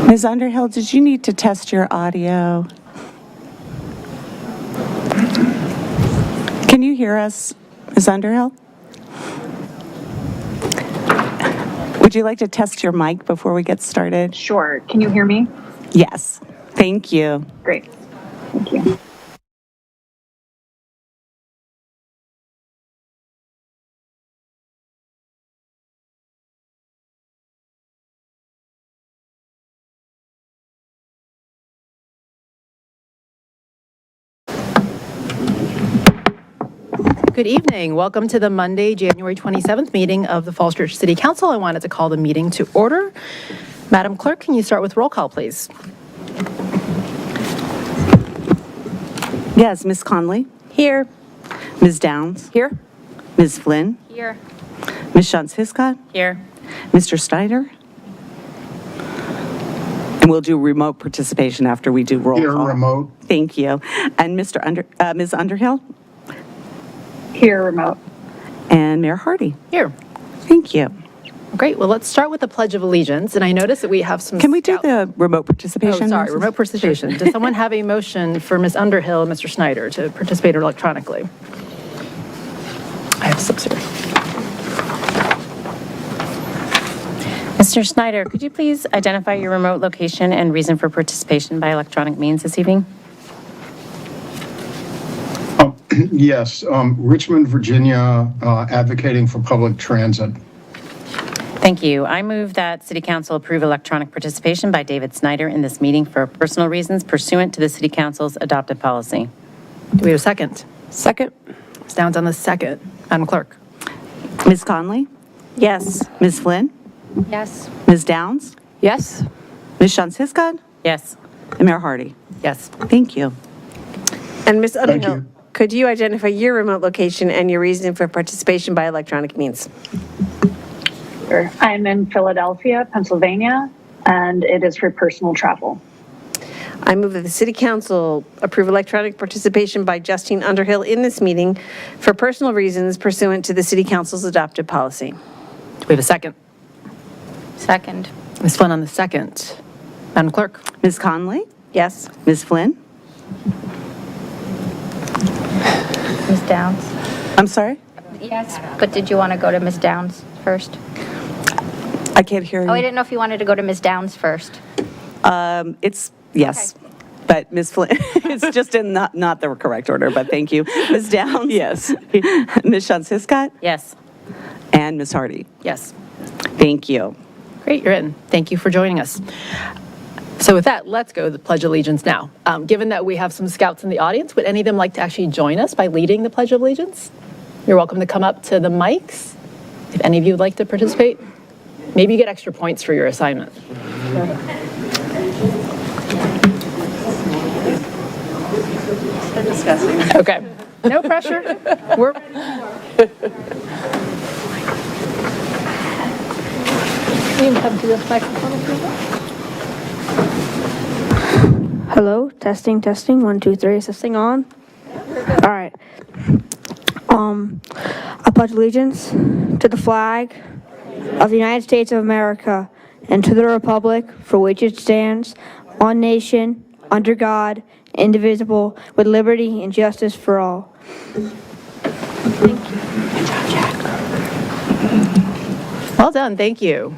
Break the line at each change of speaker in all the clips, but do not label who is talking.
Ms. Underhill, did you need to test your audio? Can you hear us, Ms. Underhill? Would you like to test your mic before we get started?
Sure. Can you hear me?
Yes. Thank you.
Great. Thank you.
Good evening. Welcome to the Monday, January 27th meeting of the Falls Church City Council. I wanted to call the meeting to order. Madam Clerk, can you start with roll call, please?
Yes, Ms. Conley?
Here.
Ms. Downs?
Here.
Ms. Flynn?
Here.
Ms. Shantz-Hiscott?
Here.
Mr. Snyder? And we'll do remote participation after we do roll
Here,
call.
remote.
Thank you. And Ms. Underhill?
Here, remote.
And Mayor Hardy?
Here.
Thank you.
Great. Well, let's start with the Pledge of Allegiance. And I noticed that we have some...
Can we do the remote participation?
Oh, sorry, remote participation. Does someone have a motion for Ms. Underhill and Mr. Snyder to participate electronically? I have slips here.
Mr. Snyder, could you please identify your remote location and reason for participation by electronic means this evening?
Yes, Richmond, Virginia, advocating for public transit.
Thank you. I move that City Council approve electronic participation by David Snyder in this meeting for personal reasons pursuant to the City Council's adopted policy.
Do we have a second?
Second.
Ms. Downs on the second. Madam Clerk.
Ms. Conley?
Yes.
Ms. Flynn?
Yes.
Ms. Downs?
Yes.
Ms. Shantz-Hiscott?
Yes.
And Mayor Hardy?
Yes.
Thank you.
And Ms.
Thank
Underhill,
you.
could you identify your remote location and your reason for participation by electronic means?
Sure. I'm in Philadelphia, Pennsylvania, and it is for personal travel.
I move that the City Council approve electronic participation by Justine Underhill in this meeting for personal reasons pursuant to the City Council's adopted policy.
Do we have a second?
Second.
Ms. Flynn on the second. Madam Clerk.
Ms. Conley?
Yes?
Ms. Flynn?
Ms. Downs?
I'm sorry?
Yes. But did you want to go to Ms. Downs first?
I can't hear you.
Oh, I didn't know if you wanted to go to Ms. Downs first.
It's, yes.
Okay.
But Ms. Flynn, it's just in not the correct order, but thank you. Ms. Downs? Yes. Ms. Shantz-Hiscott?
Yes.
And Ms. Hardy?
Yes.
Thank you.
Great, you're in. Thank you for joining us. So with that, let's go to the Pledge of Allegiance now. Given that we have some scouts in the audience, would any of them like to actually join us by leading the Pledge of Allegiance? You're welcome to come up to the mics if any of you would like to participate. Maybe you get extra points for your assignment.
They're discussing.
Okay, no pressure.
You can come to this microphone if you want.
Hello, testing, 1, 2, 3, is this thing on? All right. I pledge allegiance to the flag of the United States of America and to the republic for which it stands, one nation, under God, indivisible, with liberty and justice for all.
Well done, thank you.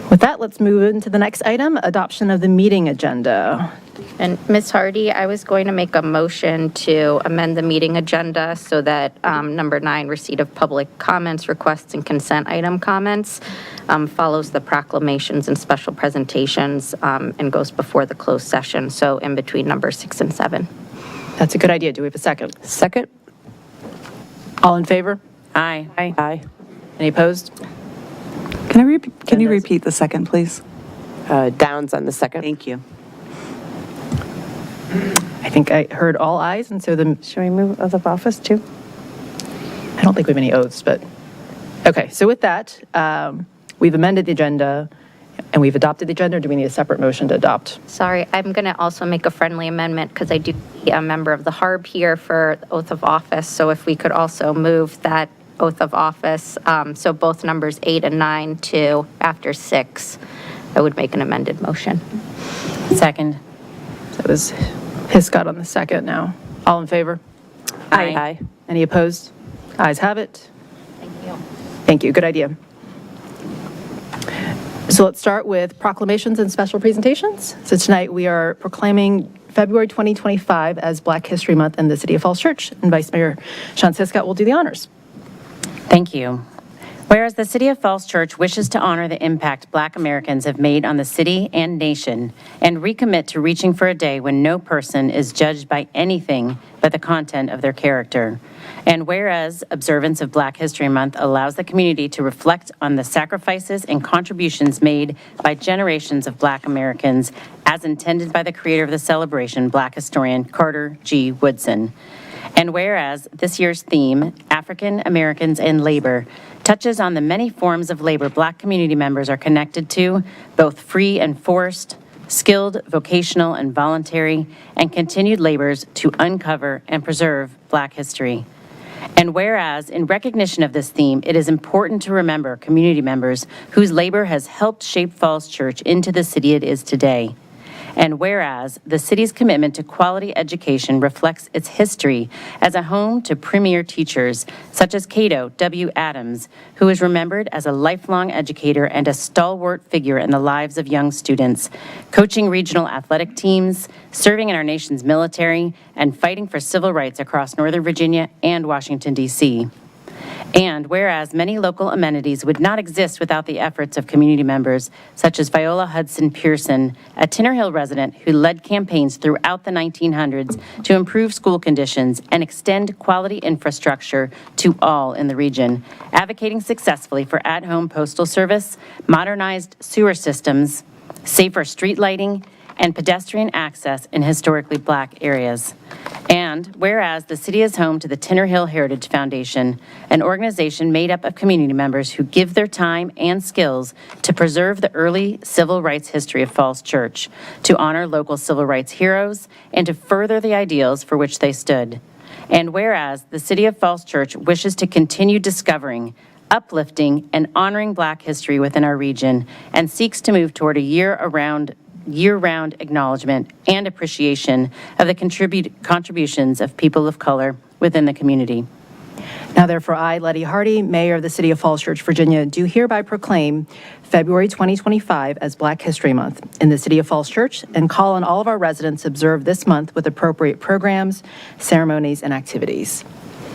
With that, let's move into the next item, adoption of the meeting agenda.
And Ms. Hardy, I was going to make a motion to amend the meeting agenda so that number 9, receipt of public comments, requests, and consent item comments, follows the proclamations and special presentations and goes before the closed session, so in between number 6 and 7.
That's a good idea. Do we have a second?
Second?
All in favor?
Aye.
Aye.
Any opposed?
Can you repeat the second, please?
Downs on the second.
Thank you.
I think I heard all ayes, and so the,
Should we move oath of office too?
I don't think we have any oaths, but, okay. So with that, we've amended the agenda, and we've adopted the agenda. Or do we need a separate motion to adopt?
Sorry, I'm going to also make a friendly amendment because I do see a member of the HARB here for the oath of office. So if we could also move that oath of office, so both numbers 8 and 9 to after 6, I would make an amended motion.
Second.
That was Hiscott on the second now. All in favor?
Aye.
Any opposed? Ayes have it.
Thank you.
Thank you, good idea. So let's start with proclamations and special presentations. So tonight we are proclaiming February 2025 as Black History Month in the City of Falls Church, and Vice Mayor Sean Hiscott will do the honors.
Thank you. Whereas the City of Falls Church wishes to honor the impact Black Americans have made on the city and nation and recommit to reaching for a day when no person is judged by anything but the content of their character. And whereas observance of Black History Month allows the community to reflect on the sacrifices and contributions made by generations of Black Americans as intended by the creator of the celebration, Black historian Carter G. Woodson. And whereas this year's theme, African Americans and Labor, touches on the many forms of labor Black community members are connected to, both free and forced, skilled, vocational, and voluntary, and continued labors to uncover and preserve Black history. And whereas, in recognition of this theme, it is important to remember community members whose labor has helped shape Falls Church into the city it is today. And whereas the city's commitment to quality education reflects its history as a home to premier teachers such as Cato W. Adams, who is remembered as a lifelong educator and a stalwart figure in the lives of young students, coaching regional athletic teams, serving in our nation's military, and fighting for civil rights across Northern Virginia and Washington, D.C. And whereas many local amenities would not exist without the efforts of community members, such as Viola Hudson Pearson, a Tinner Hill resident who led campaigns throughout the 1900s to improve school conditions and extend quality infrastructure to all in the region, advocating successfully for at-home postal service, modernized sewer systems, safer street lighting, and pedestrian access in historically Black areas. And whereas the city is home to the Tinner Hill Heritage Foundation, an organization made up of community members who give their time and skills to preserve the early civil rights history of Falls Church, to honor local civil rights heroes, and to further the ideals for which they stood. And whereas the City of Falls Church wishes to continue discovering, uplifting, and honoring Black history within our region, and seeks to move toward a year-round acknowledgement and appreciation of the contributions of people of color within the community.
Now therefore, I, Letty Hardy, Mayor of the City of Falls Church, Virginia, do hereby proclaim February 2025 as Black History Month in the City of Falls Church and call on all of our residents to observe this month with appropriate programs, ceremonies, and activities.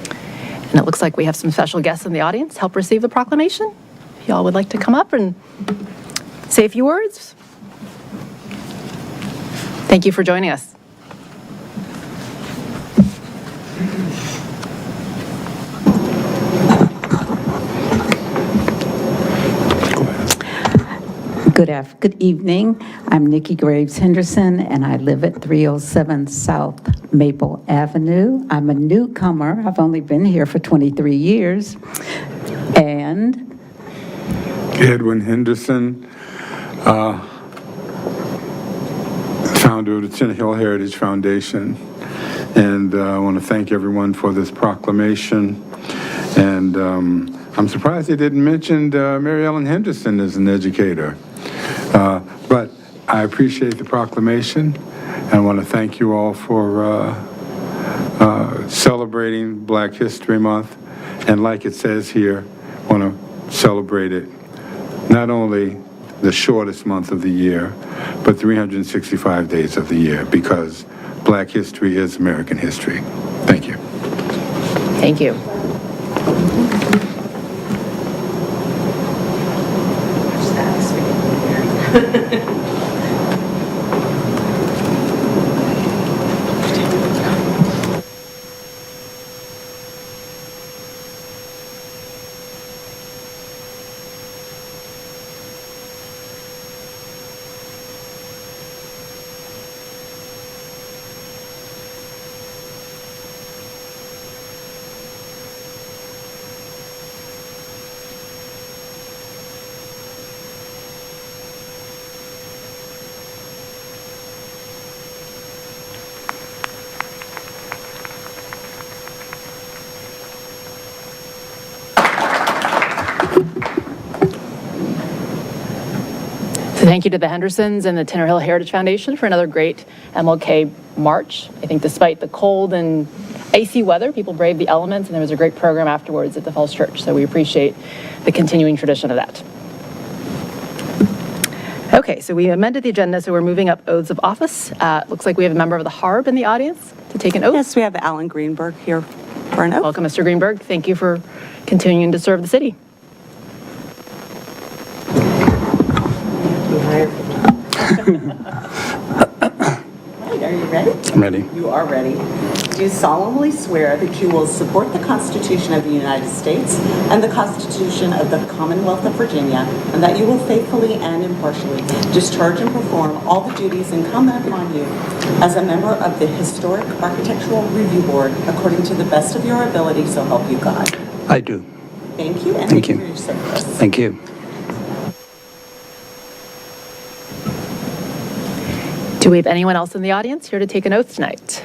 And it looks like we have some special guests in the audience help receive the proclamation. If y'all would like to come up and say a few words. Thank you for joining us.
Good evening. I'm Nikki Graves Henderson, and I live at 307 South Maple Avenue. I'm a newcomer. I've only been here for 23 years. And
Edwin Henderson, founder of the Tinner Hill Heritage Foundation. And I want to thank everyone for this proclamation. And I'm surprised they didn't mention Mary Ellen Henderson as an educator. But I appreciate the proclamation. And I want to thank you all for celebrating Black History Month. And like it says here, I want to celebrate it not only the shortest month of the year, but 365 days of the year, because Black history is American history. Thank you.
Thank you. So thank you to the Hendersons and the Tinner Hill Heritage Foundation for another great MLK March. I think despite the cold and icy weather, people braved the elements, and there was a great program afterwards at the Falls Church. So we appreciate the continuing tradition of that. Okay, so we amended the agenda, so we're moving up oaths of office. Looks like we have a member of the HARB in the audience to take an oath.
Yes, we have Alan Greenberg here for an oath.
Welcome, Mr. Greenberg. Thank you for continuing to serve the city.
Are you ready?
I'm ready.
You are ready. Do you solemnly swear that you will support the Constitution of the United States and the Constitution of the Commonwealth of Virginia, and that you will faithfully and impartially discharge and perform all the duties incumbent upon you as a member of the Historic Architectural Review Board according to the best of your ability, so help you God?
I do.
Thank you, and
Thank
thank you
you.
for your service.
Thank you.
Do we have anyone else in the audience here to take an oath tonight?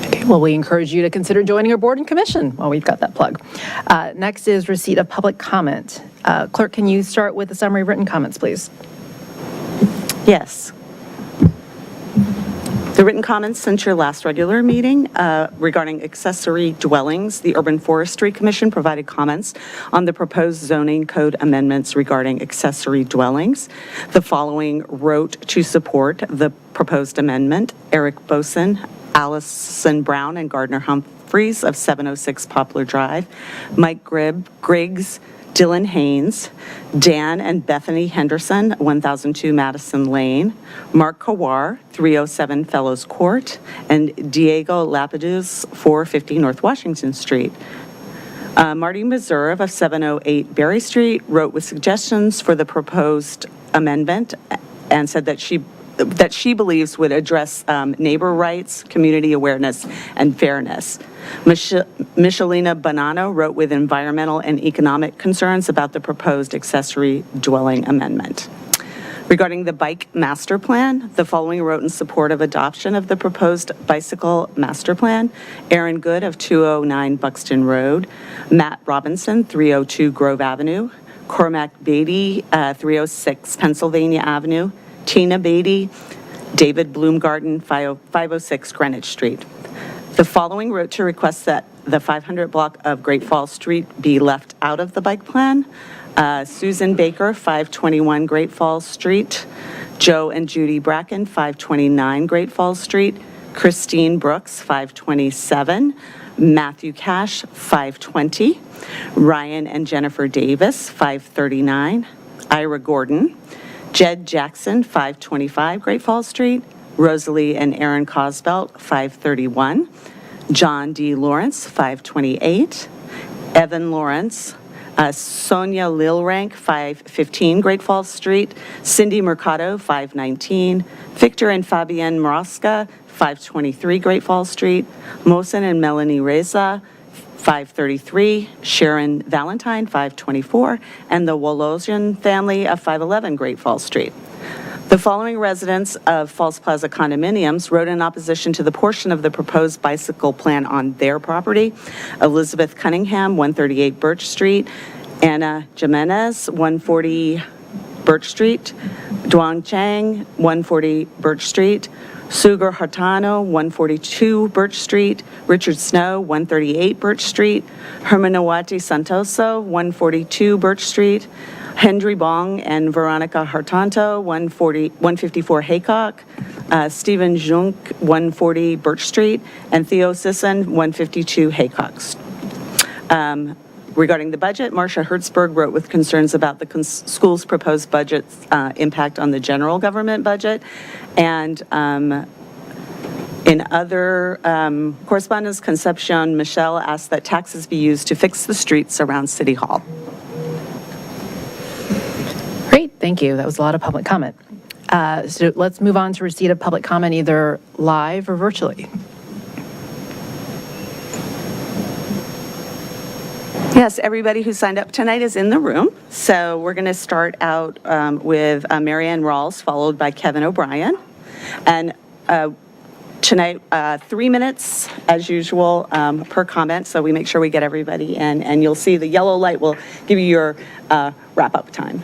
Okay, well, we encourage you to consider joining our board and commission while we've got that plug. Next is receipt of public comment. Clerk, can you start with the summary of written comments, please?
Yes. The written comments since your last regular meeting regarding accessory dwellings, the Urban Forestry Commission provided comments on the proposed zoning code amendments regarding accessory dwellings. The following wrote to support the proposed amendment: Eric Boson, Allison Brown, and Gardner Humphreys of 706 Poplar Drive, Mike Griggs, Dylan Haynes, Dan and Bethany Henderson, 1002 Madison Lane, Mark Kawar, 307 Fellows Court, and Diego Lapidus, 450 North Washington Street. Marty Meserve of 708 Berry Street wrote with suggestions for the proposed amendment and said that she believes would address neighbor rights, community awareness, and fairness. Michelina Bonanno wrote with environmental and economic concerns about the proposed accessory dwelling amendment. Regarding the bike master plan, the following wrote in support of adoption of the proposed bicycle master plan: Aaron Good of 209 Buxton Road, Matt Robinson, 302 Grove Avenue, Cormac Beatty, 306 Pennsylvania Avenue, Tina Beatty, David Bloomgarden, 506 Greenwich Street. The following wrote to request that the 500 block of Great Falls Street be left out of the bike plan: Susan Baker, 521 Great Falls Street, Joe and Judy Bracken, 529 Great Falls Street, Christine Brooks, 527, Matthew Cash, 520, Ryan and Jennifer Davis, 539, Ira Gordon, Jed Jackson, 525 Great Falls Street, Rosalie and Aaron Cosbelt, 531, John D. Lawrence, 528, Evan Lawrence, Sonia Lilrank, 515 Great Falls Street, Cindy Mercado, 519, Victor and Fabienne Moroska, 523 Great Falls Street, Mohsen and Melanie Reza, 533, Sharon Valentine, 524, and the Wolosian family of 511 Great Falls Street. The following residents of Falls Plaza condominiums wrote in opposition to the portion of the proposed bicycle plan on their property: Elizabeth Cunningham, 138 Birch Street; Anna Jimenez, 140 Birch Street; Duang Chang, 140 Birch Street; Sugar Hartano, 142 Birch Street; Richard Snow, 138 Birch Street; Hermanawati Santoso, 142 Birch Street; Hendry Bong and Veronica Hartanto, 154 Haycock; Stephen Junk, 140 Birch Street; and Theo Sisson, 152 Haycock. Regarding the budget, Marcia Hertzberg wrote with concerns about the school's proposed budget's impact on the general government budget. And in other correspondence, Concepcion Michelle asked that taxes be used to fix the streets around City Hall.
Great, thank you. That was a lot of public comment. So let's move on to receipt of public comment, either live or virtually.
Yes, everybody who signed up tonight is in the room. So we're going to start out with Marianne Rawls, followed by Kevin O'Brien. And tonight, 3 minutes, as usual, per comment, so we make sure we get everybody in. And you'll see the yellow light will give you your wrap-up time.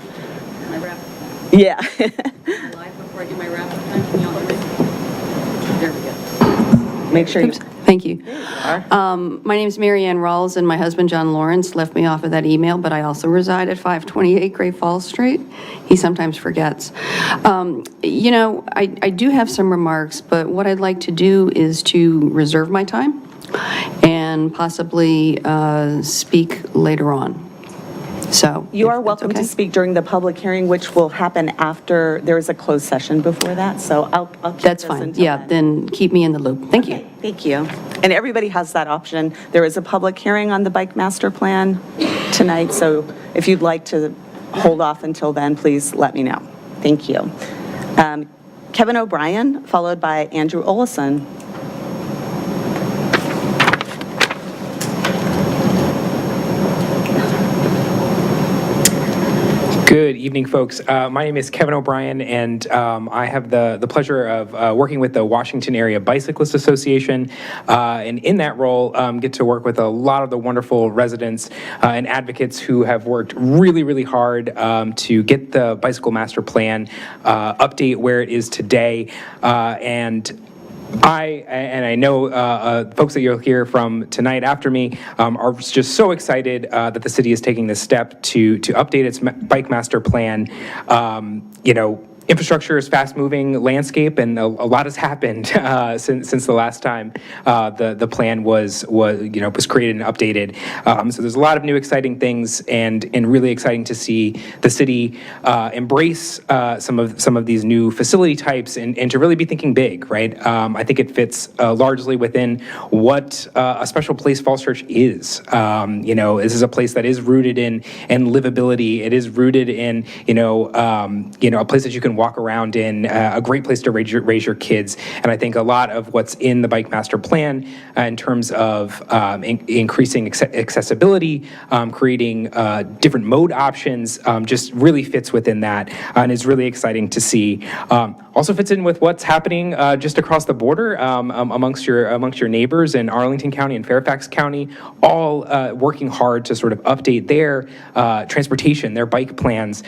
My wrap-up time.
Yeah.
Live before I do my wrap-up time, can y'all hear me? There we go.
Make sure you...
Thank you. My name is Marianne Rawls, and my husband, John Lawrence, left me off of that email, but I also reside at 528 Great Falls Street. He sometimes forgets. You know, I do have some remarks, but what I'd like to do is to reserve my time and possibly speak later on. So
You are welcome to speak during the public hearing, which will happen after, there is a closed session before that, so I'll keep
That's
this
fine.
until
Yeah, then keep me in the loop. Thank you.
Thank you. And everybody has that option. There is a public hearing on the bike master plan tonight, so if you'd like to hold off until then, please let me know. Thank you. Kevin O'Brien, followed by Andrew Olson.
Good evening, folks. My name is Kevin O'Brien, and I have the pleasure of working with the Washington Area Bicyclist Association, and in that role, get to work with a lot of the wonderful residents and advocates who have worked really, really hard to get the Bicycle Master Plan update where it is today, and I know folks that you'll hear from tonight after me are just so excited that the city is taking this step to update its bike master plan. You know, infrastructure is fast-moving landscape, and a lot has happened since the last time the plan was created and updated. So there's a lot of new exciting things, and really exciting to see the city embrace some of these new facility types and to really be thinking big, right? I think it fits largely within what a special place Falls Church is. You know, this is a place that is rooted in livability. It is rooted in a place that you can walk around in, a great place to raise your kids. And I think a lot of what's in the Bike Master Plan in terms of increasing accessibility, creating different mode options, just really fits within that, and is really exciting to see. Also fits in with what's happening just across the border amongst your neighbors in Arlington County and Fairfax County, all working hard to sort of update their transportation, their bike plans,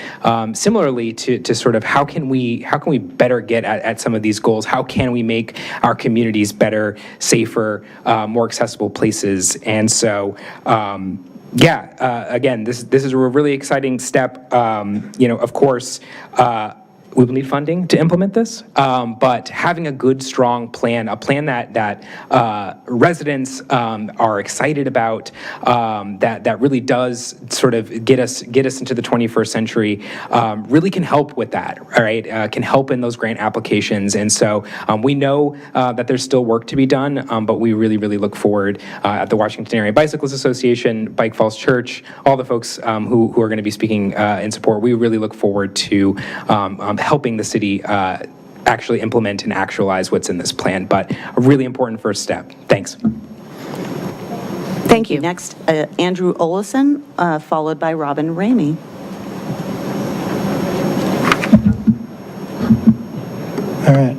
similarly to sort of how can we better get at some of these goals? How can we make our communities better, safer, more accessible places? And so, again, this is a really exciting step. Of course, we will need funding to implement this, but having a good, strong plan, a plan that residents are excited about, that really does sort of get us into the 21st century, really can help with that, all right? Can help in those grant applications. And so we know that there's still work to be done, but we really, really look forward at the Washington Area Bicyclists Association, Bike Falls Church, all the folks who are going to be speaking in support. We really look forward to helping the city actually implement and actualize what's in this plan, but a really important first step. Thanks.
Thank you. Next, Andrew Olson, followed by Robin Ramey.
All right.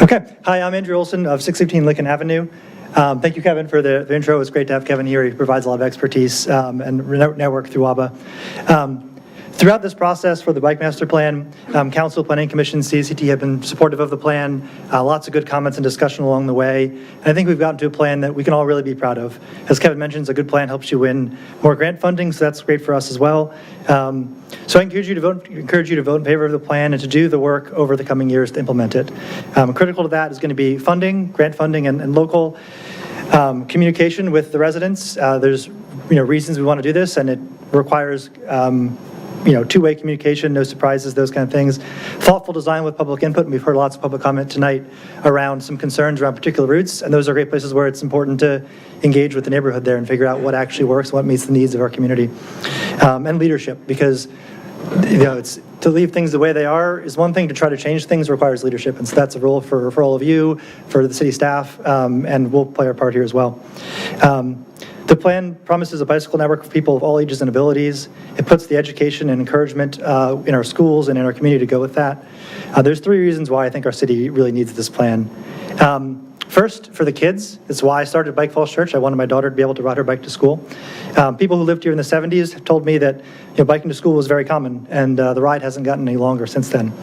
Okay. Hi, I'm Andrew Olson of 615 Lincoln Avenue. Thank you, Kevin, for the intro. It's great to have Kevin here. He provides a lot of expertise and network through WABA. Throughout this process for the Bike Master Plan, Council, Planning Commission, CACT have been supportive of the plan. Lots of good comments and discussion along the way. And I think we've gotten to a plan that we can all really be proud of. As Kevin mentions, a good plan helps you win more grant funding, so that's great for us as well. So I encourage you to vote in favor of the plan and to do the work over the coming years to implement it. Critical to that is going to be funding, grant funding, and local communication with the residents. There's reasons we want to do this, and it requires two-way communication, no surprises, those kind of things. Thoughtful design with public input, and we've heard lots of public comment tonight around some concerns around particular routes, and those are great places where it's important to engage with the neighborhood there and figure out what actually works, what meets the needs of our community. And leadership, because it's to leave things the way they are is one thing. To try to change things requires leadership, and so that's a role for all of you, for the city staff, and we'll play our part here as well. The plan promises a bicycle network for people of all ages and abilities. It puts the education and encouragement in our schools and in our community to go with that. There's 3 reasons why I think our city really needs this plan. First, for the kids, it's why I started Bike Falls Church. I wanted my daughter to be able to ride her bike to school. People who lived here in the 70s have told me that biking to school was very common, and the ride hasn't gotten any longer since then.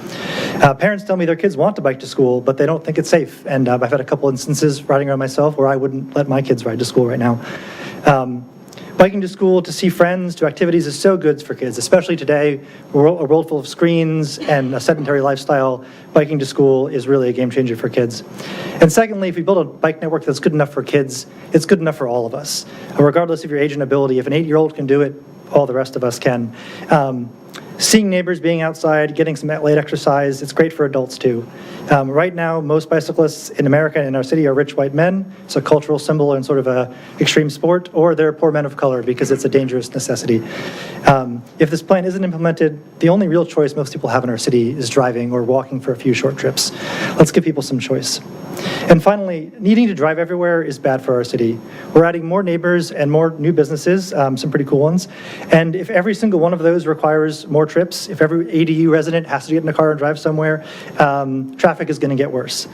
Parents tell me their kids want to bike to school, but they don't think it's safe. And I've had a couple instances riding around myself where I wouldn't let my kids ride to school right now. Biking to school, to see friends, to activities is so good for kids, especially today. We're a world full of screens and a sedentary lifestyle. Biking to school is really a game changer for kids. And secondly, if we build a bike network that's good enough for kids, it's good enough for all of us. Regardless of your age and ability, if an 8-year-old can do it, all the rest of us can. Seeing neighbors, being outside, getting some light exercise, it's great for adults too. Right now, most bicyclists in America and in our city are rich white men. It's a cultural symbol and sort of a extreme sport, or they're poor men of color because it's a dangerous necessity. If this plan isn't implemented, the only real choice most people have in our city is driving or walking for a few short trips. Let's give people some choice. And finally, needing to drive everywhere is bad for our city. We're adding more neighbors and more new businesses, some pretty cool ones. And if every single one of those requires more trips, if every ADU resident has to get in a car and drive somewhere, traffic is going to get worse.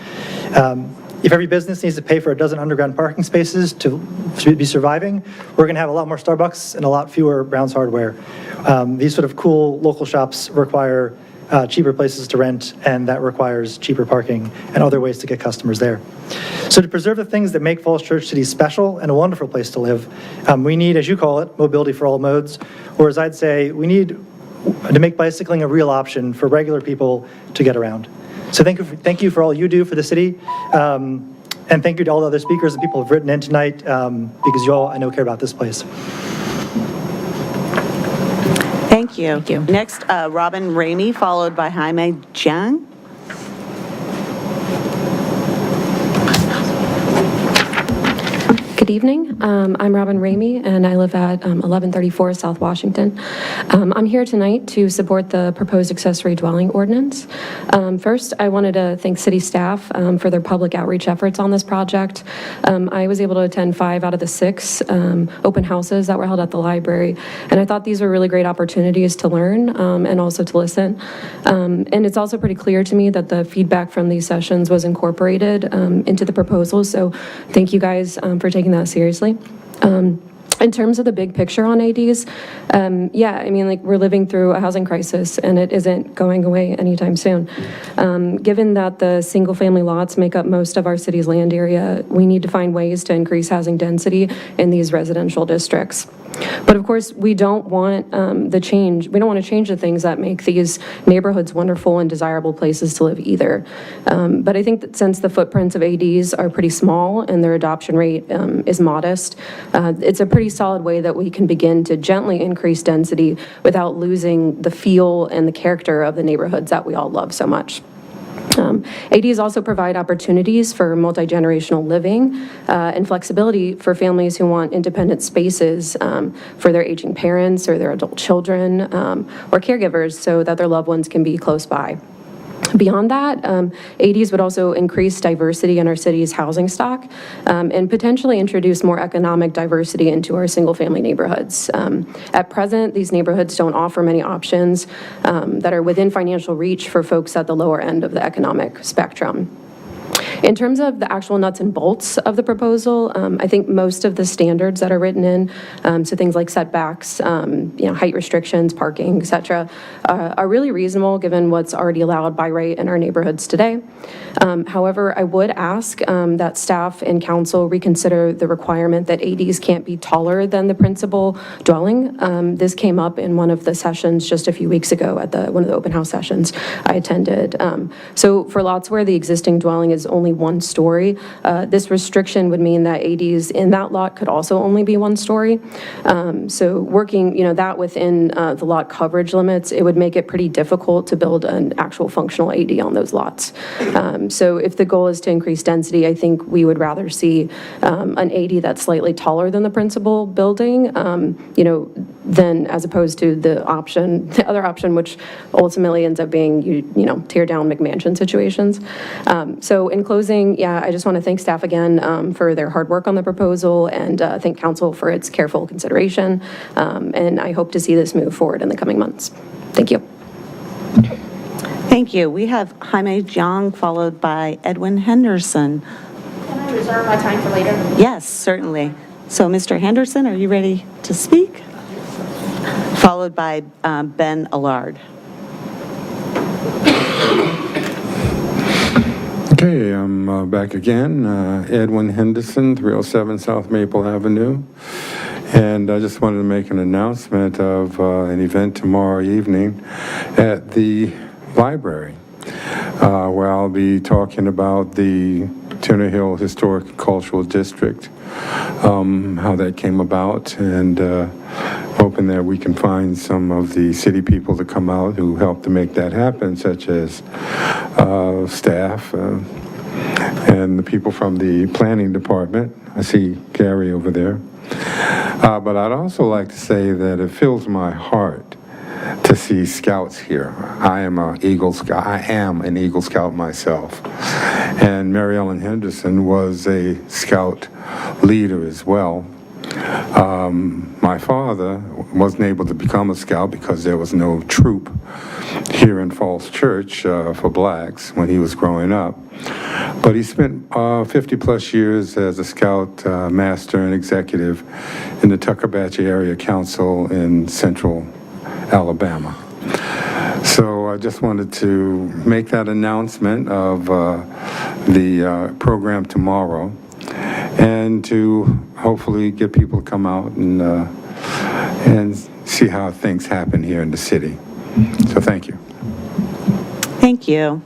If every business needs to pay for a dozen underground parking spaces to be surviving, we're going to have a lot more Starbucks and a lot fewer Brown's Hardware. These sort of cool local shops require cheaper places to rent, and that requires cheaper parking and other ways to get customers there. So to preserve the things that make Falls Church City special and a wonderful place to live, we need, as you call it, mobility for all modes, or as I'd say, we need to make bicycling a real option for regular people to get around. So thank you for all you do for the city, and thank you to all the other speakers and people who have written in tonight, because you all, I know, care about this place.
Thank you. Thank you. Next, Robin Ramey, followed by Jaime Jiang.
Good evening. I'm Robin Ramey, and I live at 1134 South Washington. I'm here tonight to support the proposed accessory dwelling ordinance. First, I wanted to thank city staff for their public outreach efforts on this project. I was able to attend 5 out of the 6 open houses that were held at the library, and I thought these were really great opportunities to learn and also to listen. And it's also pretty clear to me that the feedback from these sessions was incorporated into the proposal, so thank you guys for taking that seriously. In terms of the big picture on ADs, yeah, I mean, like, we're living through a housing crisis, and it isn't going away anytime soon. Given that the single-family lots make up most of our city's land area, we need to find ways to increase housing density in these residential districts. But of course, we don't want to change the things that make these neighborhoods wonderful and desirable places to live either. But I think that since the footprints of ADs are pretty small and their adoption rate is modest, it's a pretty solid way that we can begin to gently increase density without losing the feel and the character of the neighborhoods that we all love so much. ADs also provide opportunities for multi-generational living and flexibility for families who want independent spaces for their aging parents or their adult children or caregivers so that their loved ones can be close by. Beyond that, ADs would also increase diversity in our city's housing stock and potentially introduce more economic diversity into our single-family neighborhoods. At present, these neighborhoods don't offer many options that are within financial reach for folks at the lower end of the economic spectrum. In terms of the actual nuts and bolts of the proposal, I think most of the standards that are written in, so things like setbacks, height restrictions, parking, et cetera, are really reasonable given what's already allowed by right in our neighborhoods today. However, I would ask that staff and council reconsider the requirement that ADs can't be taller than the principal dwelling. This came up in one of the sessions just a few weeks ago at one of the open house sessions I attended. So for lots where the existing dwelling is only one story, this restriction would mean that ADs in that lot could also only be one story. So working, that within the lot coverage limits, it would make it pretty difficult to build an actual functional AD on those lots. So if the goal is to increase density, I think we would rather see an AD that's slightly taller than the principal building, than as opposed to the other option, which ultimately ends up being, tear down McMansion situations. So in closing, I just want to thank staff again for their hard work on the proposal and thank council for its careful consideration. And I hope to see this move forward in the coming months. Thank you.
Thank you. We have Jaime Jiang, followed by Edwin Henderson.
Can I reserve my time for later?
Yes, certainly. So, Mr. Henderson, are you ready to speak? Followed by Ben Allard.
Okay, I'm back again. Edwin Henderson, 307 South Maple Avenue. And I just wanted to make an announcement of an event tomorrow evening at the library, where I'll be talking about the Tinner Hill Historic and Cultural District, how that came about, and hoping that we can find some of the city people to come out who helped to make that happen, such as staff and the people from the planning department. I see Gary over there. But I'd also like to say that it fills my heart to see scouts here. I am an Eagle Scout myself. And Mary Ellen Henderson was a scout leader as well. My father wasn't able to become a scout because there was no troop here in Falls Church for blacks when he was growing up. But he spent 50 plus years as a scout master and executive in the Tuckabatchee Area Council in central Alabama. So I just wanted to make that announcement of the program tomorrow, and to hopefully get people to come out and see how things happen here in the city. So thank you.
Thank you.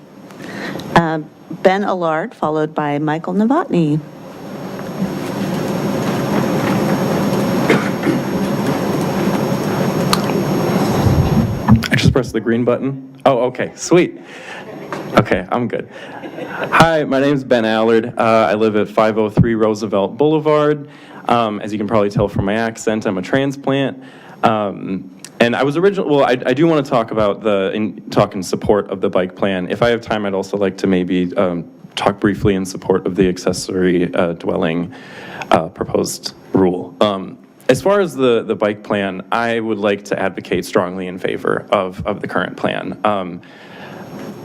Ben Allard, followed by Michael Novotny.
I just pressed the green button. Oh, okay, sweet. Okay, I'm good. Hi, my name is Ben Allard. I live at 503 Roosevelt Boulevard. As you can probably tell from my accent, I'm a transplant. And I was I do want to talk about talk in support of the bike plan. If I have time, I'd also like to maybe talk briefly in support of the accessory dwelling proposed rule. As far as the bike plan, I would like to advocate strongly in favor of the current plan.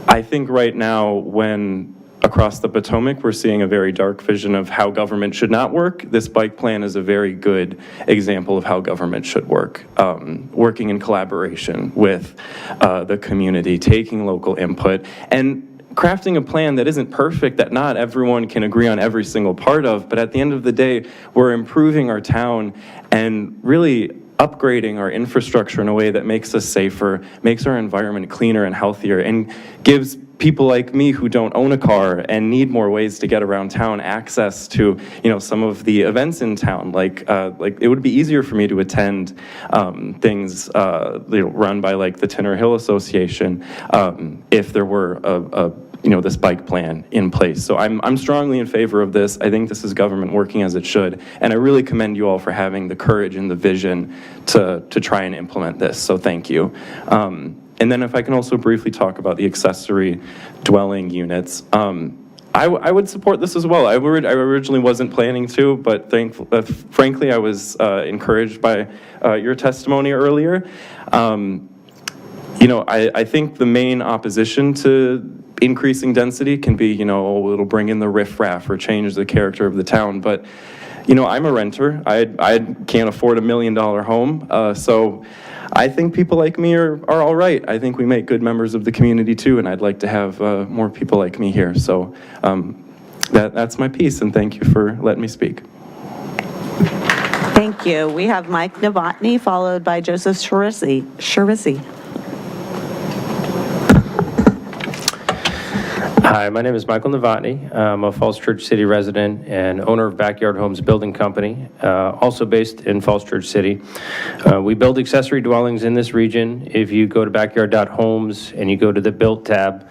I think right now, when across the Potomac we're seeing a very dark vision of how government should not work, this bike plan is a very good example of how government should work. Working in collaboration with the community, taking local input, and crafting a plan that isn't perfect, that not everyone can agree on every single part of, but at the end of the day, we're improving our town and really upgrading our infrastructure in a way that makes us safer, makes our environment cleaner and healthier, and gives people like me who don't own a car and need more ways to get around town access to, some of the events in town. Like it would be easier for me to attend things run by like the Tinner Hill Association if there were this bike plan in place. So I'm strongly in favor of this. I think this is government working as it should, and I really commend you all for having the courage and the vision to try and implement this. So thank you. And then if I can also briefly talk about the accessory dwelling units. I would support this as well. I originally wasn't planning to, but frankly, I was encouraged by your testimony earlier. I think the main opposition to increasing density can be, it'll bring in the riffraff or change the character of the town. But, I'm a renter. I can't afford $1 million home. So I think people like me are all right. I think we make good members of the community too, and I'd like to have more people like me here. So that's my piece, and thank you for letting me speak.
Thank you. We have Mike Novotny, followed by Joseph Shirizi.
Hi, my name is Michael Novotny. I'm a Falls Church City resident and owner of Backyard Homes Building Company, also based in Falls Church City. We build accessory dwellings in this region. If you go to backyard.homes and you go to the Built tab,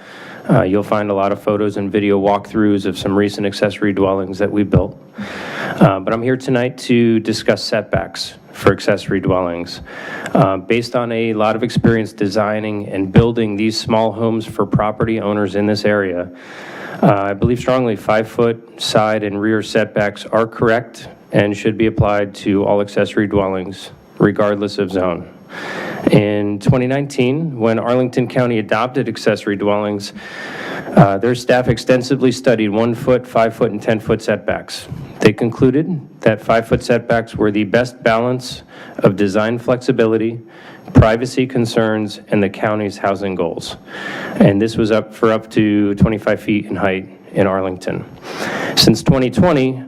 you'll find a lot of photos and video walkthroughs of some recent accessory dwellings that we built. But I'm here tonight to discuss setbacks for accessory dwellings. Based on a lot of experience designing and building these small homes for property owners in this area, I believe strongly 5-foot side and rear setbacks are correct and should be applied to all accessory dwellings, regardless of zone. In 2019, when Arlington County adopted accessory dwellings, their staff extensively studied 1-foot, 5-foot, and 10-foot setbacks. They concluded that 5-foot setbacks were the best balance of design flexibility, privacy concerns, and the county's housing goals. And this was up to 25 feet in height in Arlington. Since 2020,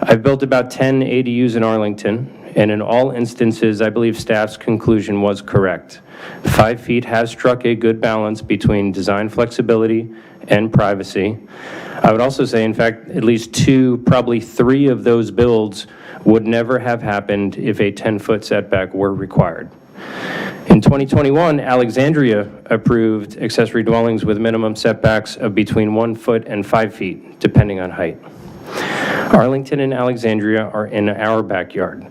I've built about 10 ADUs in Arlington, and in all instances, I believe staff's conclusion was correct. 5 feet has struck a good balance between design flexibility and privacy. I would also say, in fact, at least 2, probably 3 of those builds would never have happened if a 10-foot setback were required. In 2021, Alexandria approved accessory dwellings with minimum setbacks of between 1 foot and 5 feet, depending on height. Arlington and Alexandria are in our backyard,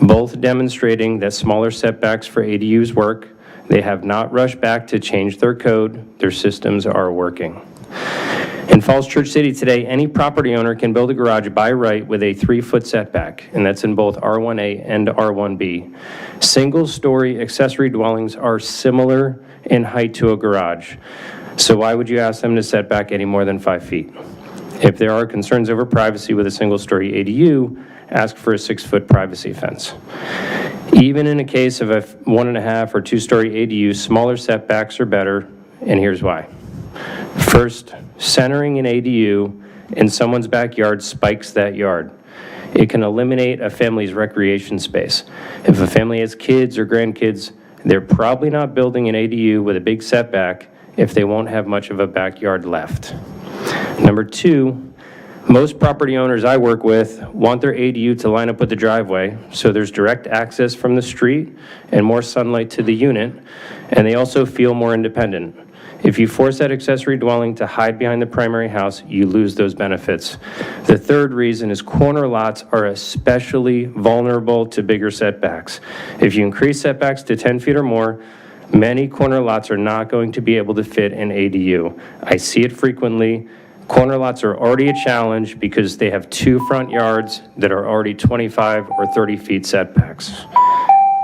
both demonstrating that smaller setbacks for ADUs work. They have not rushed back to change their code. Their systems are working. In Falls Church City today, any property owner can build a garage by right with a 3-foot setback, and that's in both R1A and R1B. Single-story accessory dwellings are similar in height to a garage. So why would you ask them to set back any more than 5 feet? If there are concerns over privacy with a single-story ADU, ask for a 6-foot privacy fence. Even in a case of a 1.5 or 2-story ADU, smaller setbacks are better, and here's why. First, centering an ADU in someone's backyard spikes that yard. It can eliminate a family's recreation space. If a family has kids or grandkids, they're probably not building an ADU with a big setback if they won't have much of a backyard left. Number 2, most property owners I work with want their ADU to line up with the driveway, so there's direct access from the street and more sunlight to the unit, and they also feel more independent. If you force that accessory dwelling to hide behind the primary house, you lose those benefits. The third reason is corner lots are especially vulnerable to bigger setbacks. If you increase setbacks to 10 feet or more, many corner lots are not going to be able to fit an ADU. I see it frequently. Corner lots are already a challenge because they have 2 front yards that are already 25 or 30 feet setbacks.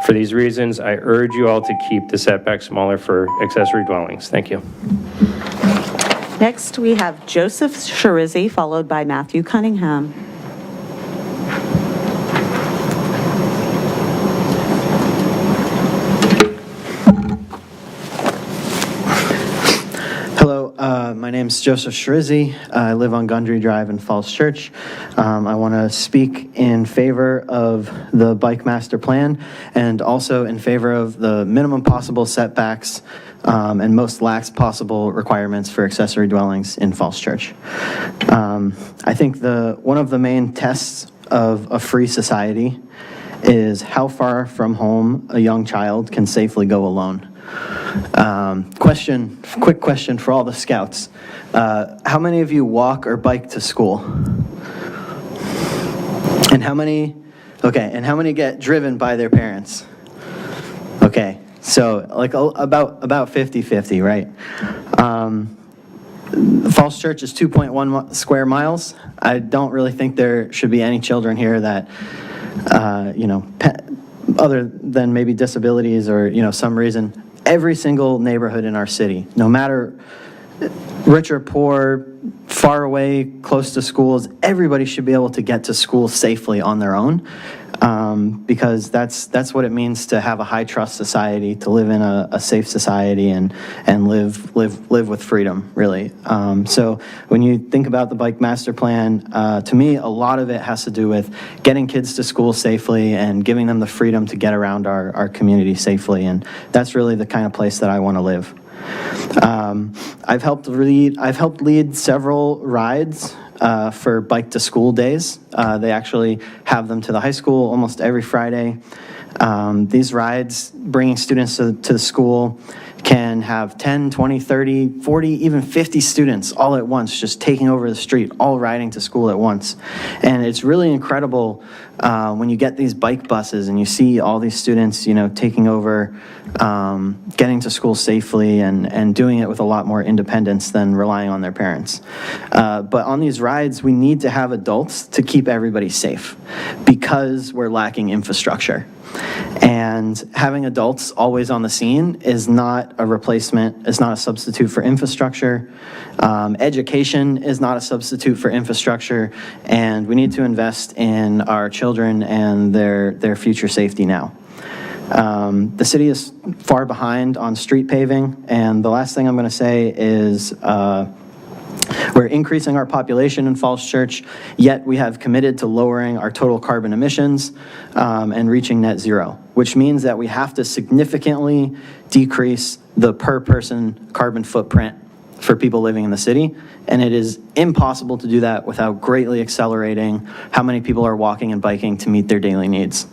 For these reasons, I urge you all to keep the setback smaller for accessory dwellings. Thank you.
Next, we have Joseph Shirizi, followed by Matthew Cunningham.
Hello, my name is Joseph Shirizi. I live on Gundry Drive in Falls Church. I want to speak in favor of the Bike Master Plan and also in favor of the minimum possible setbacks and most lax possible requirements for accessory dwellings in Falls Church. I think one of the main tests of a free society is how far from home a young child can safely go alone. Quick question for all the scouts. How many of you walk or bike to school? And how many get driven by their parents? Okay, So like about 50-50, right? Falls Church is 2.1 square miles. I don't really think there should be any children here that, other than maybe disabilities or, some reason, every single neighborhood in our city, no matter rich or poor, far away, close to schools, everybody should be able to get to school safely on their own, because that's what it means to have a high-trust society, to live in a safe society and live with freedom, really. So when you think about the Bike Master Plan, to me, a lot of it has to do with getting kids to school safely and giving them the freedom to get around our community safely, and that's really the kind of place that I want to live. I've helped lead several rides for Bike to School days. They actually have them to the high school almost every Friday. These rides, bringing students to the school, can have 10, 20, 30, 40, even 50 students all at once, just taking over the street, all riding to school at once. And it's really incredible when you get these bike buses and you see all these students, taking over, getting to school safely and doing it with a lot more independence than relying on their parents. But on these rides, we need to have adults to keep everybody safe because we're lacking infrastructure. And having adults always on the scene is not a replacement, is not a substitute for infrastructure. Education is not a substitute for infrastructure, and we need to invest in our children and their future safety now. The city is far behind on street paving, and the last thing I'm going to say is we're increasing our population in Falls Church, yet we have committed to lowering our total carbon emissions and reaching net zero, which means that we have to significantly decrease the per person carbon footprint for people living in the city. And it is impossible to do that without greatly accelerating how many people are walking and biking to meet their daily needs.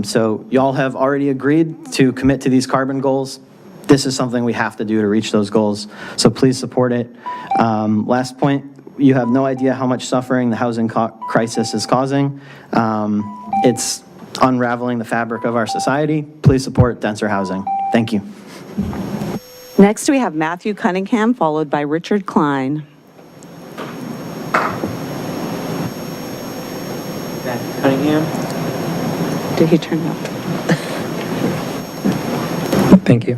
So y'all have already agreed to commit to these carbon goals. This is something we have to do to reach those goals, so please support it. Last point, you have no idea how much suffering the housing crisis is causing. It's unraveling the fabric of our society. Please support denser housing. Thank you.
Next, we have Matthew Cunningham, followed by Richard Klein.
Matthew Cunningham.
Did he turn it off?
Thank you.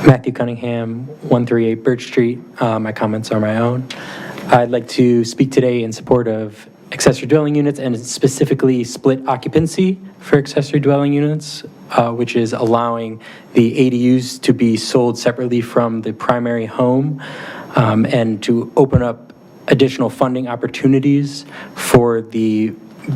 Matthew Cunningham, 138 Birch Street. My comments are my own. I'd like to speak today in support of accessory dwelling units and specifically split occupancy for accessory dwelling units, which is allowing the ADUs to be sold separately from the primary home and to open up additional funding opportunities for the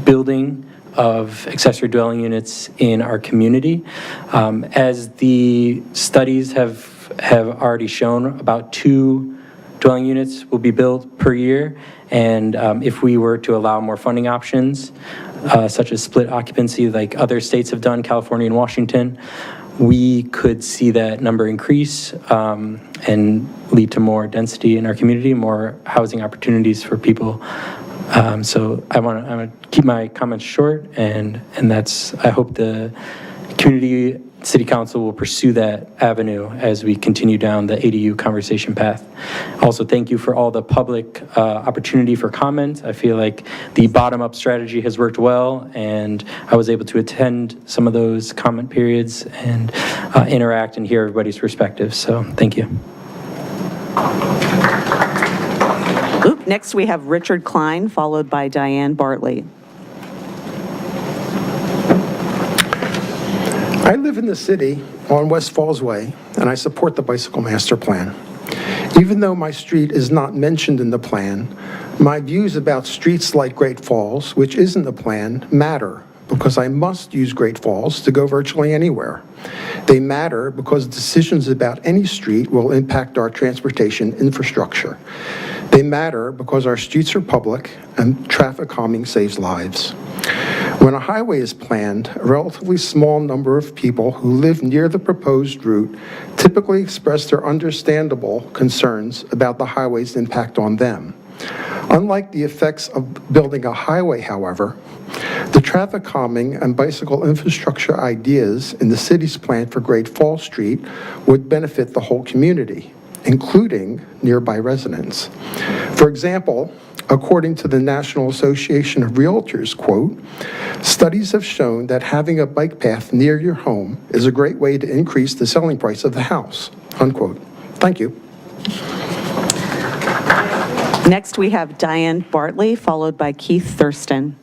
building of accessory dwelling units in our community. As the studies have already shown, about 2 dwelling units will be built per year, and if we were to allow more funding options, such as split occupancy like other states have done, California and Washington, we could see that number increase and lead to more density in our community, more housing opportunities for people. So I'm gonna keep my comments short, and that's, I hope the community city council will pursue that avenue as we continue down the ADU conversation path. Also, thank you for all the public opportunity for comment. I feel like the bottom-up strategy has worked well, and I was able to attend some of those comment periods and interact and hear everybody's perspectives. So thank you.
Next, we have Richard Klein, followed by Diane Bartley.
I live in the city on West Falls Way, and I support the Bicycle Master Plan. Even though my street is not mentioned in the plan, my views about streets like Great Falls, which is in the plan, matter because I must use Great Falls to go virtually anywhere. They matter because decisions about any street will impact our transportation infrastructure. They matter because our streets are public and traffic calming saves lives. When a highway is planned, a relatively small number of people who live near the proposed route typically express their understandable concerns about the highway's impact on them. Unlike the effects of building a highway, however, the traffic calming and bicycle infrastructure ideas in the city's plan for Great Falls Street would benefit the whole community, including nearby residents. For example, according to the National Association of Realtors, quote, "Studies have shown that having a bike path near your home is a great way to increase the selling price of the house," unquote. Thank you.
Next, we have Diane Bartley, followed by Keith Thurston.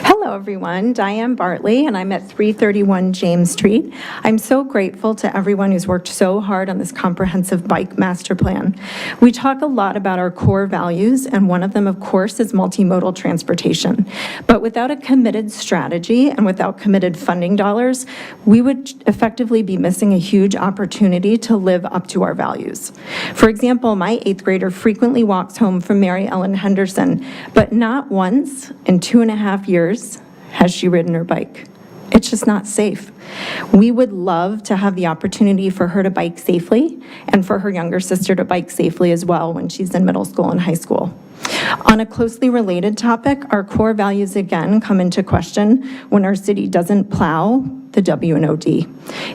Hello, everyone. Diane Bartley, and I'm at 331 James Street. I'm so grateful to everyone who's worked so hard on this comprehensive bike master plan. We talk a lot about our core values, and one of them, of course, is multimodal transportation. But without a committed strategy and without committed funding dollars, we would effectively be missing a huge opportunity to live up to our values. For example, my 8th grader frequently walks home from Mary Ellen Henderson, but not once in 2.5 years has she ridden her bike. It's just not safe. We would love to have the opportunity for her to bike safely and for her younger sister to bike safely as well when she's in middle school and high school. On a closely related topic, our core values again come into question when our city doesn't plow the W&OD.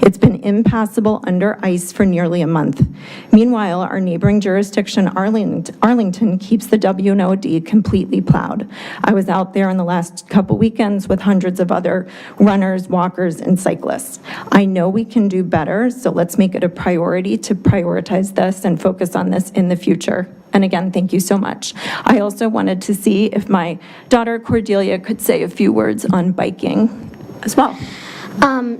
It's been impassable under ice for nearly a month. Meanwhile, our neighboring jurisdiction, Arlington, keeps the W&OD completely plowed. I was out there in the last couple weekends with hundreds of other runners, walkers, and cyclists. I know we can do better, so let's make it a priority to prioritize this and focus on this in the future. And again, thank you so much. I also wanted to see if my daughter Cordelia could say a few words on biking as well.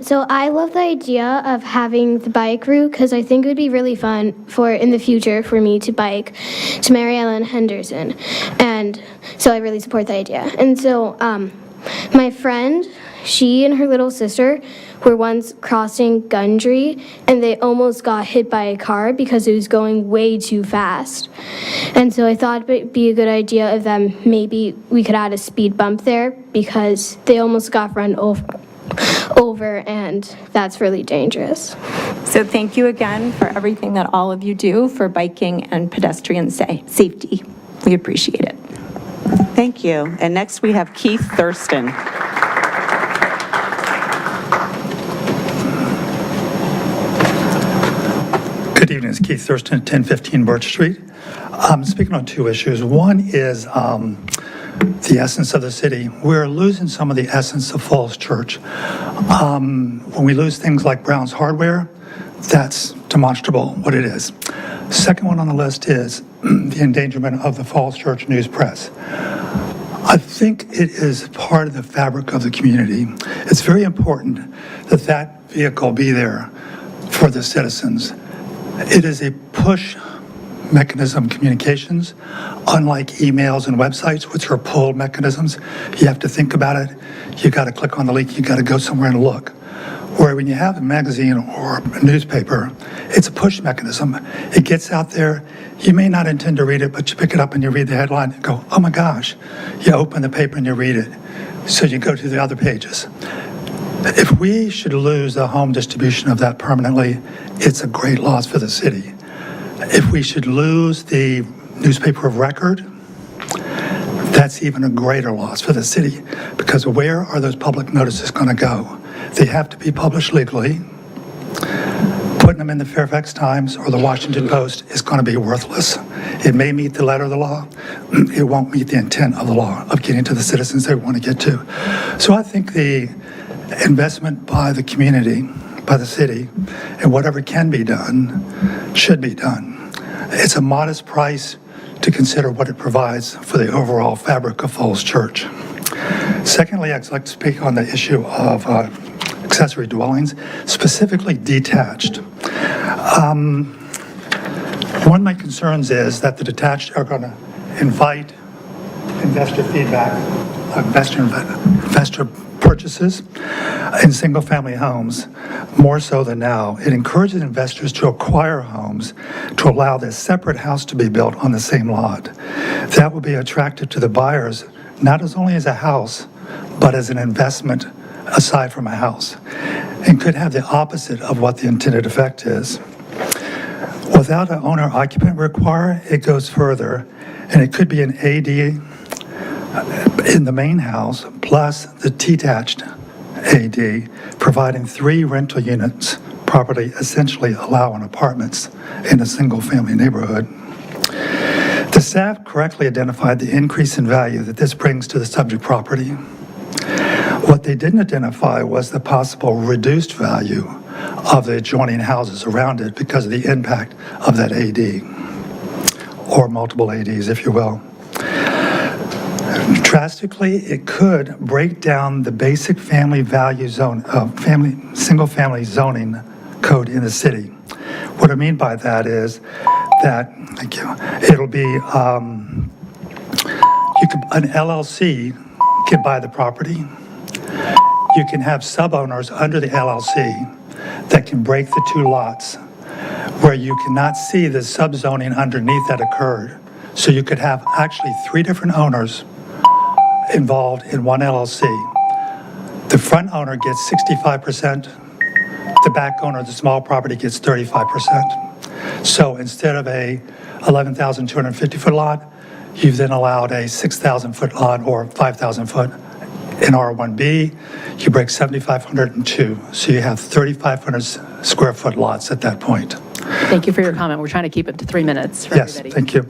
So I love the idea of having the bike route because I think it would be really fun for in the future for me to bike to Mary Ellen Henderson. And so I really support the idea. And so my friend, she and her little sister were once crossing Gundry and they almost got hit by a car because it was going way too fast. And so I thought it would be a good idea if maybe we could add a speed bump there because they almost got run over and that's really dangerous.
So thank you again for everything that all of you do for biking and pedestrian safety. We appreciate it.
Thank you. And next we have Keith Thurston.
Good evening, it's Keith Thurston, 1015 Birch Street. I'm speaking on two issues. One is the essence of the city. We're losing some of the essence of Falls Church. When we lose things like Brown's Hardware, that's demonstrable what it is. Second one on the list is the endangerment of the Falls Church News Press. I think it is part of the fabric of the community. It's very important that that vehicle be there for the citizens. It is a push mechanism communications, unlike emails and websites, which are pull mechanisms. You have to think about it. You got to click on the link. You got to go somewhere and look. Where when you have a magazine or a newspaper, it's a push mechanism. It gets out there. You may not intend to read it, but you pick it up and you read the headline and go, oh my gosh. You open the paper and you read it. So you go to the other pages. If we should lose the home distribution of that permanently, it's a great loss for the city. If we should lose the newspaper of record, that's even a greater loss for the city, because where are those public notices going to go? They have to be published legally. Putting them in the Fairfax Times or the Washington Post is going to be worthless. It may meet the letter of the law. It won't meet the intent of the law of getting to the citizens they want to get to. So I think the investment by the community, by the city, and whatever can be done should be done. It's a modest price to consider what it provides for the overall fabric of Falls Church. Secondly, I'd like to speak on the issue of accessory dwellings, specifically detached. One of my concerns is that the detached are going to invite investor feedback, investor purchases in single-family homes, more so than now. It encourages investors to acquire homes to allow this separate house to be built on the same lot. That will be attractive to the buyers, not as only as a house, but as an investment aside from a house, and could have the opposite of what the intended effect is. With Without an owner-occupant require, it goes further, and it could be an AD in the main house plus the detached AD, providing 3 rental units, property essentially allowing apartments in a single-family neighborhood. The staff correctly identified the increase in value that this brings to the subject property. What they didn't identify was the possible reduced value of the adjoining houses around it because of the impact of that AD, or multiple ADs, if you will. Drastically, it could break down the basic family value zone, single-family zoning code in the city. What I mean by that is that, thank you, it'll be, an LLC can buy the property. You can have sub-owners under the LLC that can break the 2 lots where you cannot see the subzoning underneath that occurred. So you could have actually 3 different owners involved in one LLC. The front owner gets 65%, the back owner, the small property, gets 35%. So instead of a 11,250-foot lot, you've then allowed a 6,000-foot lot or 5,000 foot. In R1B, you break 7,500 in 2, so you have 3,500 square foot lots at that point.
Thank you for your comment. We're trying to keep it to 3 minutes for
Yes,
everybody.
thank you.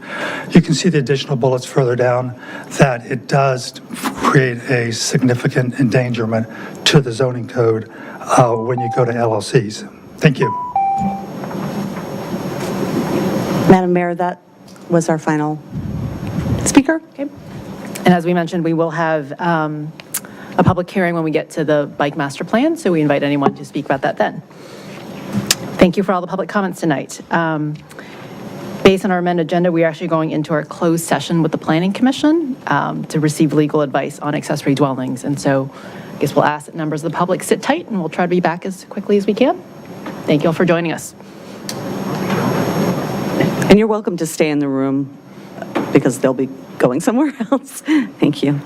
You can see the additional bullets further down that it does create a significant endangerment to the zoning code when you go to LLCs. Thank you.
Madam Mayor, that was our final speaker.
Okay. And as we mentioned, we will have a public hearing when we get to the bike master plan, so we invite anyone to speak about that then. Thank you for all the public comments tonight. Based on our amended agenda, we are actually going into our closed session with the Planning Commission to receive legal advice on accessory dwellings. And so I guess we'll ask that members of the public sit tight, and we'll try to be back as quickly as we can. Thank you all for joining us.
And you're welcome to stay in the room because they'll be going somewhere else. Thank you.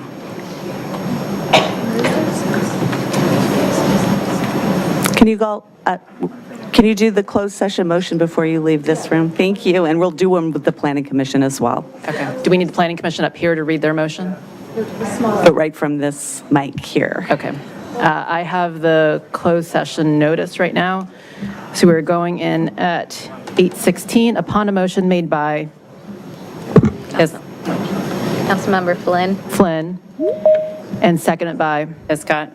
Can you do the closed session motion before you leave this room? Thank you, and we'll do one with the Planning Commission as well.
Okay. Do we need the Planning Commission up here to read their motion?
But right from this mic here.
Okay. I have the closed session notice right now. So we're going in at 8:16 upon a motion made by
Councilmember
Flynn and seconded by
Scott.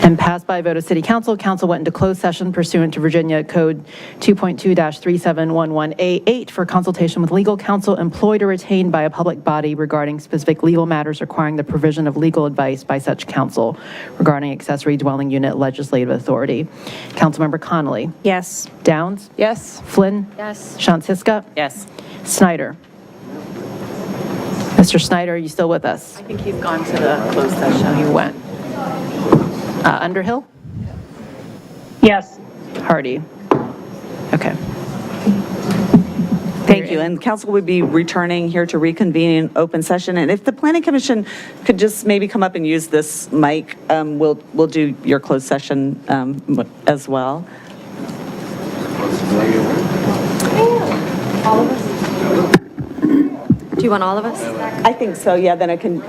and passed by a vote of City Council. Council went into closed session pursuant to Virginia Code 2.2-3711A8 for consultation with legal counsel employed or retained by a public body regarding specific legal matters requiring the provision of legal advice by such counsel regarding accessory dwelling unit legislative authority. Councilmember Connolly.
Yes.
Downs.
Yes.
Flynn.
Yes.
Shansiska.
Yes.
Snyder. Mr. Snyder, are you still with us?
I think he's gone to the closed session.
He went. Underhill?
Yes.
Hardy? Okay.
Thank you, and council would be returning here to reconvene in open session. And if the Planning Commission could just maybe come up and use this mic, we'll do your closed session as well.
Do you want all of us?
I think so, yeah, then I can,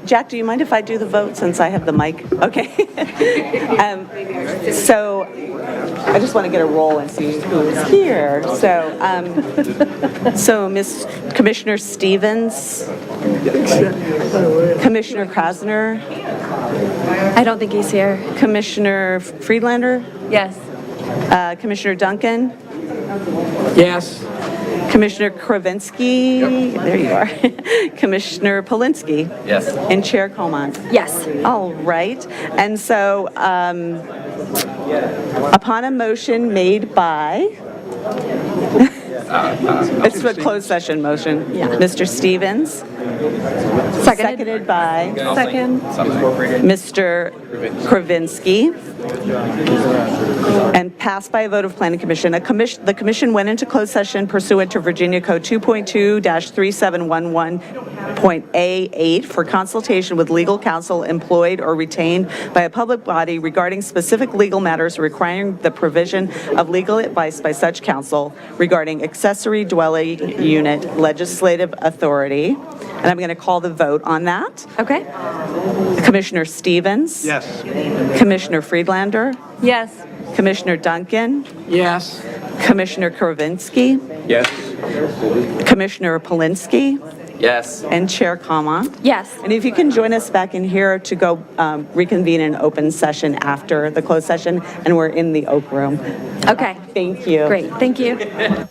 Jack, do you mind if I do the vote since I have the mic? Okay. So I just want to get a roll and see who is here. So Miss Commissioner Stevens, Commissioner Krasner,
I don't think he's here.
Commissioner Friedlander,
Yes.
Commissioner Duncan,
Yes.
Commissioner Kravinsky, there you are, Commissioner Polinsky.
Yes.
And Chair Comont.
Yes.
All right. And so upon a motion made by, it's a closed session motion. Mr. Stevens. Seconded by Mr. Kravinsky. And passed by a vote of Planning Commission. The commission went into closed session pursuant to Virginia Code 2.2-3711.A8 for consultation with legal counsel employed or retained by a public body regarding specific legal matters requiring the provision of legal advice by such counsel regarding accessory dwelling unit legislative authority. And I'm going to call the vote on that.
Okay.
Commissioner Stevens?
Yes.
Commissioner Friedlander?
Yes.
Commissioner Duncan?
Yes.
Commissioner Kravinsky?
Yes.
Commissioner Polinsky?
Yes.
And Chair Kama?
Yes.
And if you can join us back in here to go reconvene an open session after the closed session, and we're in the Oak Room.
Okay.
Thank you.
Great. Thank you.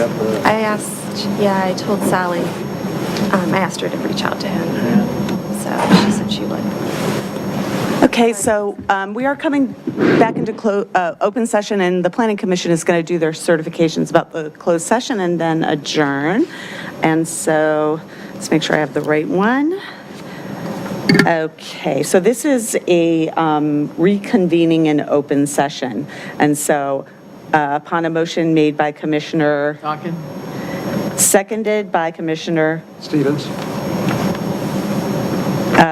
I told Sally, I asked her to reach out to him, so she said she would.
Okay, so we are coming back into open session, and the Planning Commission is going to do their certifications about the closed session and then adjourn. And so let's make sure I have the right one. Okay, so this is a reconvening in open session. And so upon a motion made by Commissioner...
Dawkins?
Seconded by Commissioner...
Stevens?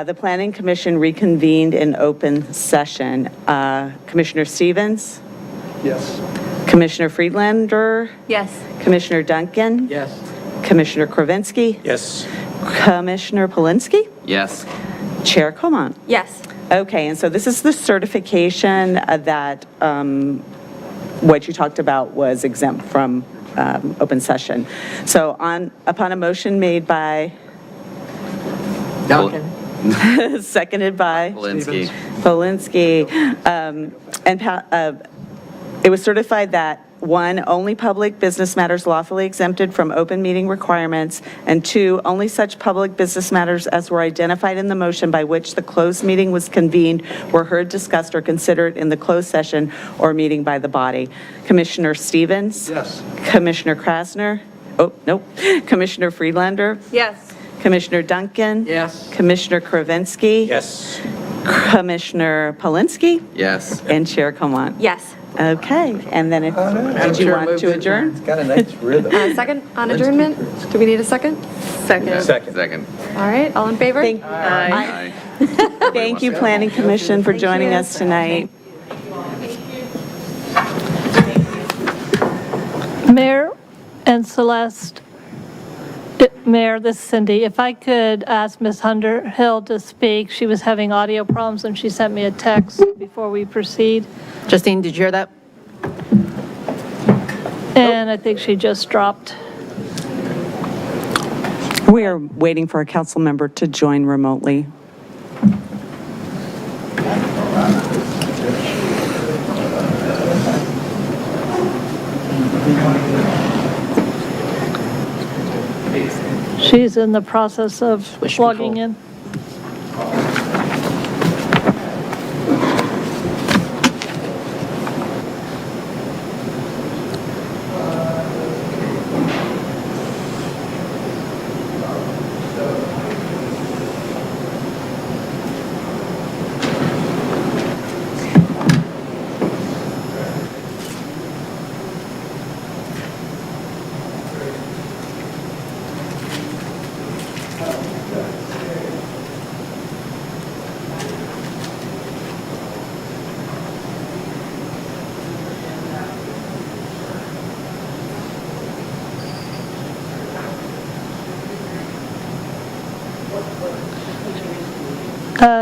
The Planning Commission reconvened in open session. Commissioner Stevens?
Yes.
Commissioner Friedlander?
Yes.
Commissioner Duncan?
Yes.
Commissioner Kravinsky?
Yes.
Commissioner Polinsky?
Yes.
Chair Comont?
Yes.
Okay, and so this is the certification that what you talked about was exempt from open session. So upon a motion made by...
Duncan?
Seconded by?
Polinsky.
Polinsky. It was certified that, 1, only public business matters lawfully exempted from open meeting requirements, and 2, only such public business matters as were identified in the motion by which the closed meeting was convened were heard, discussed, or considered in the closed session or meeting by the body. Commissioner Stevens?
Yes.
Commissioner Krasner? Oh, nope. Commissioner Friedlander?
Yes.
Commissioner Duncan?
Yes.
Commissioner Kravinsky?
Yes.
Commissioner Polinsky?
Yes.
And Chair Comont?
Yes.
Okay, and then did you want to adjourn?
It's got a nice rhythm.
Second on adjournment? Do we need a second? Second.
Second.
All right, all in favor?
Aye. Thank you, Planning Commission, for joining us tonight.
Mayor and Celeste, Mayor, this is Cindy. If I could ask Ms. Underhill to speak. She was having audio problems and she sent me a text before we proceed.
Justine, did you hear that?
And I think she just dropped.
We are waiting for a council member to join remotely.
She's in the process of logging in.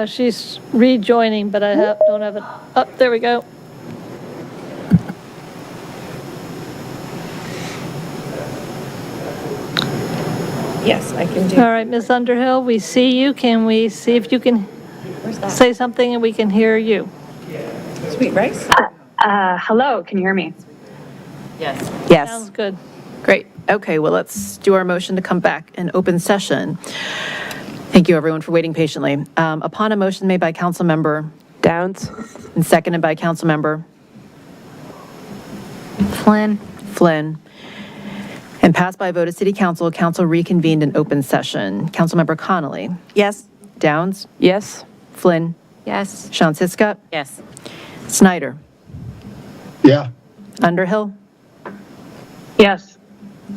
She's rejoining, but I don't have it. Oh, there we go.
Yes, I can do.
All right, Ms. Underhill, we see you. Can we see if you can say something and we can hear you?
Sweet rice?
Hello, can you hear me?
Yes.
Yes.
Sounds good.
Great. Okay, well, let's do our motion to come back in open session. Thank you, everyone, for waiting patiently. Upon a motion made by Councilmember
Downs?
and seconded by Councilmember Flynn, and passed by a vote of City Council, Council reconvened in open session. Councilmember Connolly?
Yes.
Downs?
Yes.
Flynn?
Yes.
Shawnsiska?
Yes.
Snyder?
Yeah.
Underhill?
Yes.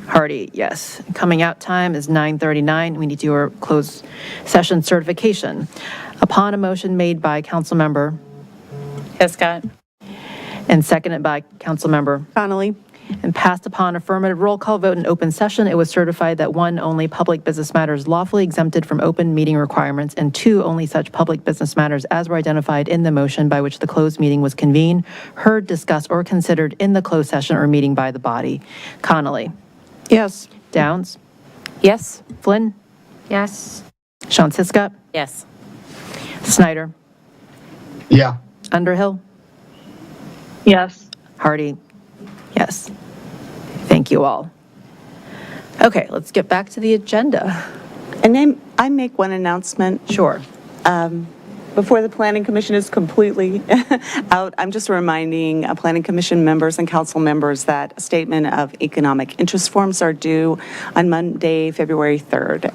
Hardy, yes. Coming out time is 9:39. We need to do our closed session certification. Upon a motion made by Councilmember
Hiscott?
and seconded by Councilmember
Connolly?
and passed upon affirmative roll call vote in open session, it was certified that 1, only public business matters lawfully exempted from open meeting requirements, and 2, only such public business matters as were identified in the motion by which the closed meeting was convened, heard, discussed, or considered in the closed session or meeting by the body. Connolly?
Yes.
Downs?
Yes.
Flynn?
Yes.
Shawnsiska?
Yes.
Snyder?
Yeah.
Underhill?
Yes.
Hardy? Yes. Thank you all. Okay, let's get back to the agenda.
And then I make one announcement.
Sure.
Before the Planning Commission is completely out, I'm just reminding Planning Commission members and council members that a statement of economic interest forms are due on Monday, February 3rd.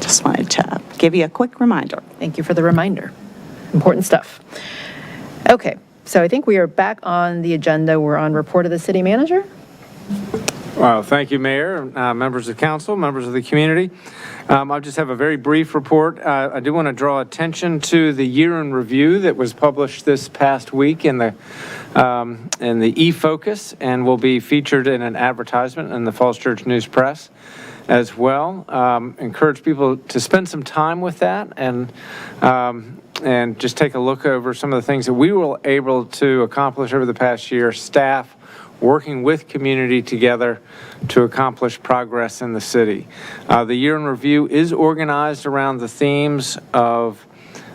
Just wanted to give you a quick reminder.
Thank you for the reminder. Important stuff. Okay, so I think we are back on the agenda. We're on report of the city manager.
Well, thank you, Mayor, members of council, members of the community. I'll just have a very brief report. I do want to draw attention to the year in review that was published this past week in the eFocus and will be featured in an advertisement in the Falls Church News Press as well. Encourage people to spend some time with that and just take a look over some of the things that we were able to accomplish over the past year, staff working with community together to accomplish progress in the city. The year in review is organized around the themes of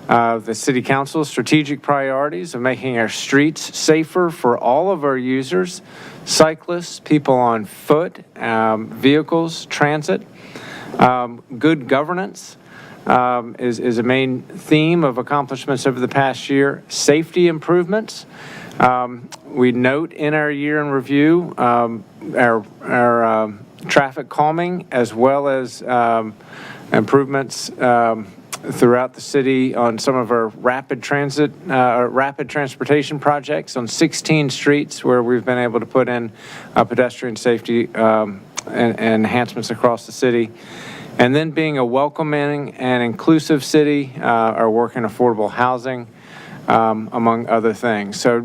the City Council's strategic priorities of making our streets safer for all of our users, cyclists, people on foot, vehicles, transit. Good governance is a main theme of accomplishments over the past year. Safety improvements. We note in our year in review our traffic calming as well as improvements throughout the city on some of our rapid transportation projects on 16 streets where we've been able to put in pedestrian safety and enhancements across the city. And then being a welcoming and inclusive city, our work in affordable housing, among other things. So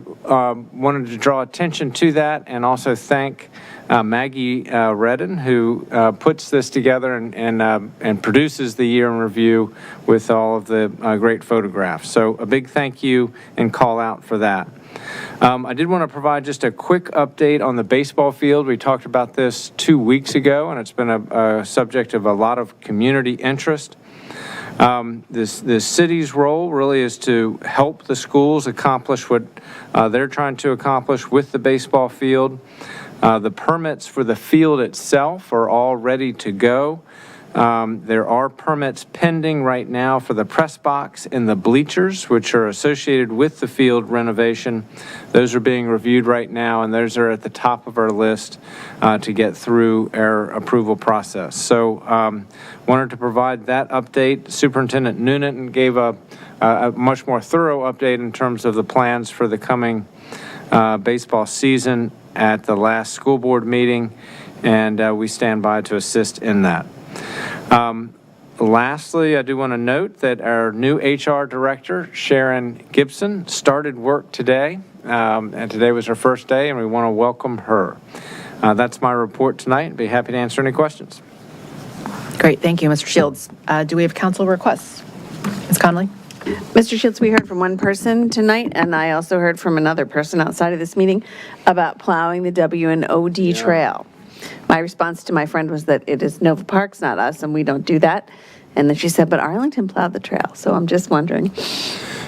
wanted to draw attention to that and also thank Maggie Redden, who puts this together and produces the year in review with all of the great photographs. So a big thank you and call out for that. I did want to provide just a quick update on the baseball field. We talked about this 2 weeks ago, and it's been a subject of a lot of community interest. This city's role really is to help the schools accomplish what they're trying to accomplish with the baseball field. The permits for the field itself are all ready to go. There are permits pending right now for the press box and the bleachers, which are associated with the field renovation. Those are being reviewed right now, and those are at the top of our list to get through our approval process. So wanted to provide that update. Superintendent Noonan gave a much more thorough update in terms of the plans for the coming baseball season at the last school board meeting, and we stand by to assist in that. Lastly, I do want to note that our new HR director, Sharon Gibson, started work today, and today was her first day, and we want to welcome her. That's my report tonight. I'd be happy to answer any questions.
Great, thank you, Mr. Shields. Do we have council requests? Ms. Conley?
Mr. Shields, we heard from one person tonight, and I also heard from another person outside of this meeting about plowing the W&OD trail. My response to my friend was that it is Nova Parks, not us, and we don't do that. And then she said, but Arlington plowed the trail. So I'm just wondering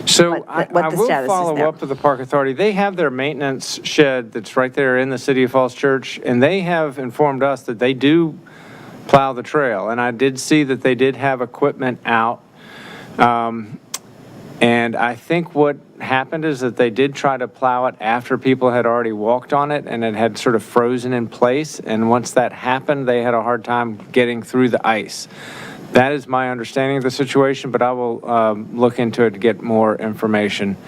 So
what
I
the
will
status is
follow
there.
up with the Park Authority. They have their maintenance shed that's right there in the city of Falls Church, and they have informed us that they do plow the trail. And I did see that they did have equipment out. And I think what happened is that they did try to plow it after people had already walked on it, and it had sort of frozen in place. And once that happened, they had a hard time getting through the ice. That is my understanding of the situation, but I will look into it to get more information.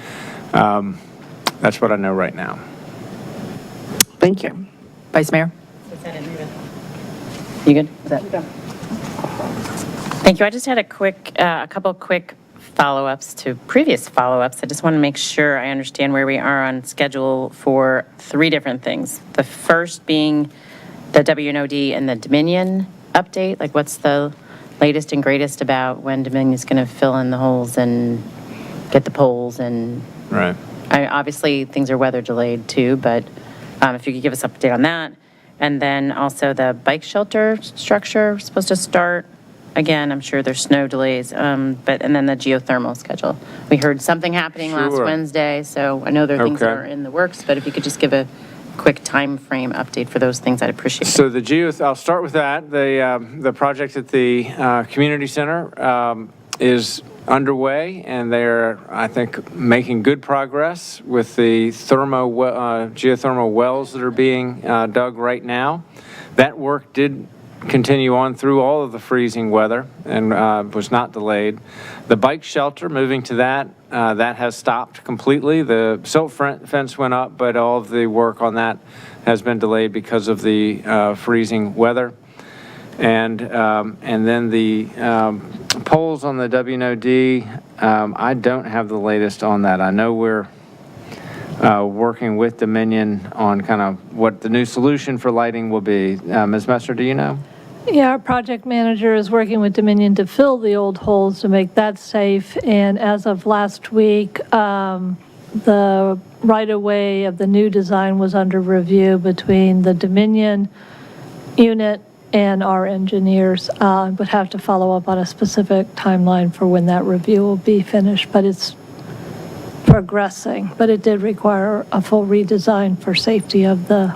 That's what I know right now.
Thank you.
Vice Mayor?
You good? Thank you. I just had a couple quick follow-ups to previous follow-ups. I just want to make sure I understand where we are on schedule for 3 different things. The first being the W&OD and the Dominion update. Like, what's the latest and greatest about when Dominion's going to fill in the holes and get the poles? And
Right.
obviously things are weather delayed too, but if you could give us an update on that. And then also the bike shelter structure supposed to start. Again, I'm sure there's snow delays, and then the geothermal schedule. We heard something happening last
Sure.
Wednesday, so I know there are things that
Okay.
are in the works, but if you could just give a quick time frame update for those things, I'd appreciate it.
So I'll start with that. The project at the community center is underway, and they're, I think, making good progress with the geothermal wells that are being dug right now. That work did continue on through all of the freezing weather and was not delayed. The bike shelter, moving to that has stopped completely. The silt fence went up, but all of the work on that has been delayed because of the freezing weather. And then the polls on the WNOD, I don't have the latest on that. I know we're working with Dominion on kind of what the new solution for lighting will be. Ms. Messer, do you know?
Yeah, our project manager is working with Dominion to fill the old holes to make that safe. And as of last week, the right-of-way of the new design was under review between the Dominion unit and our engineers. Would have to follow up on a specific timeline for when that review will be finished, but it's progressing. But it did require a full redesign for safety of the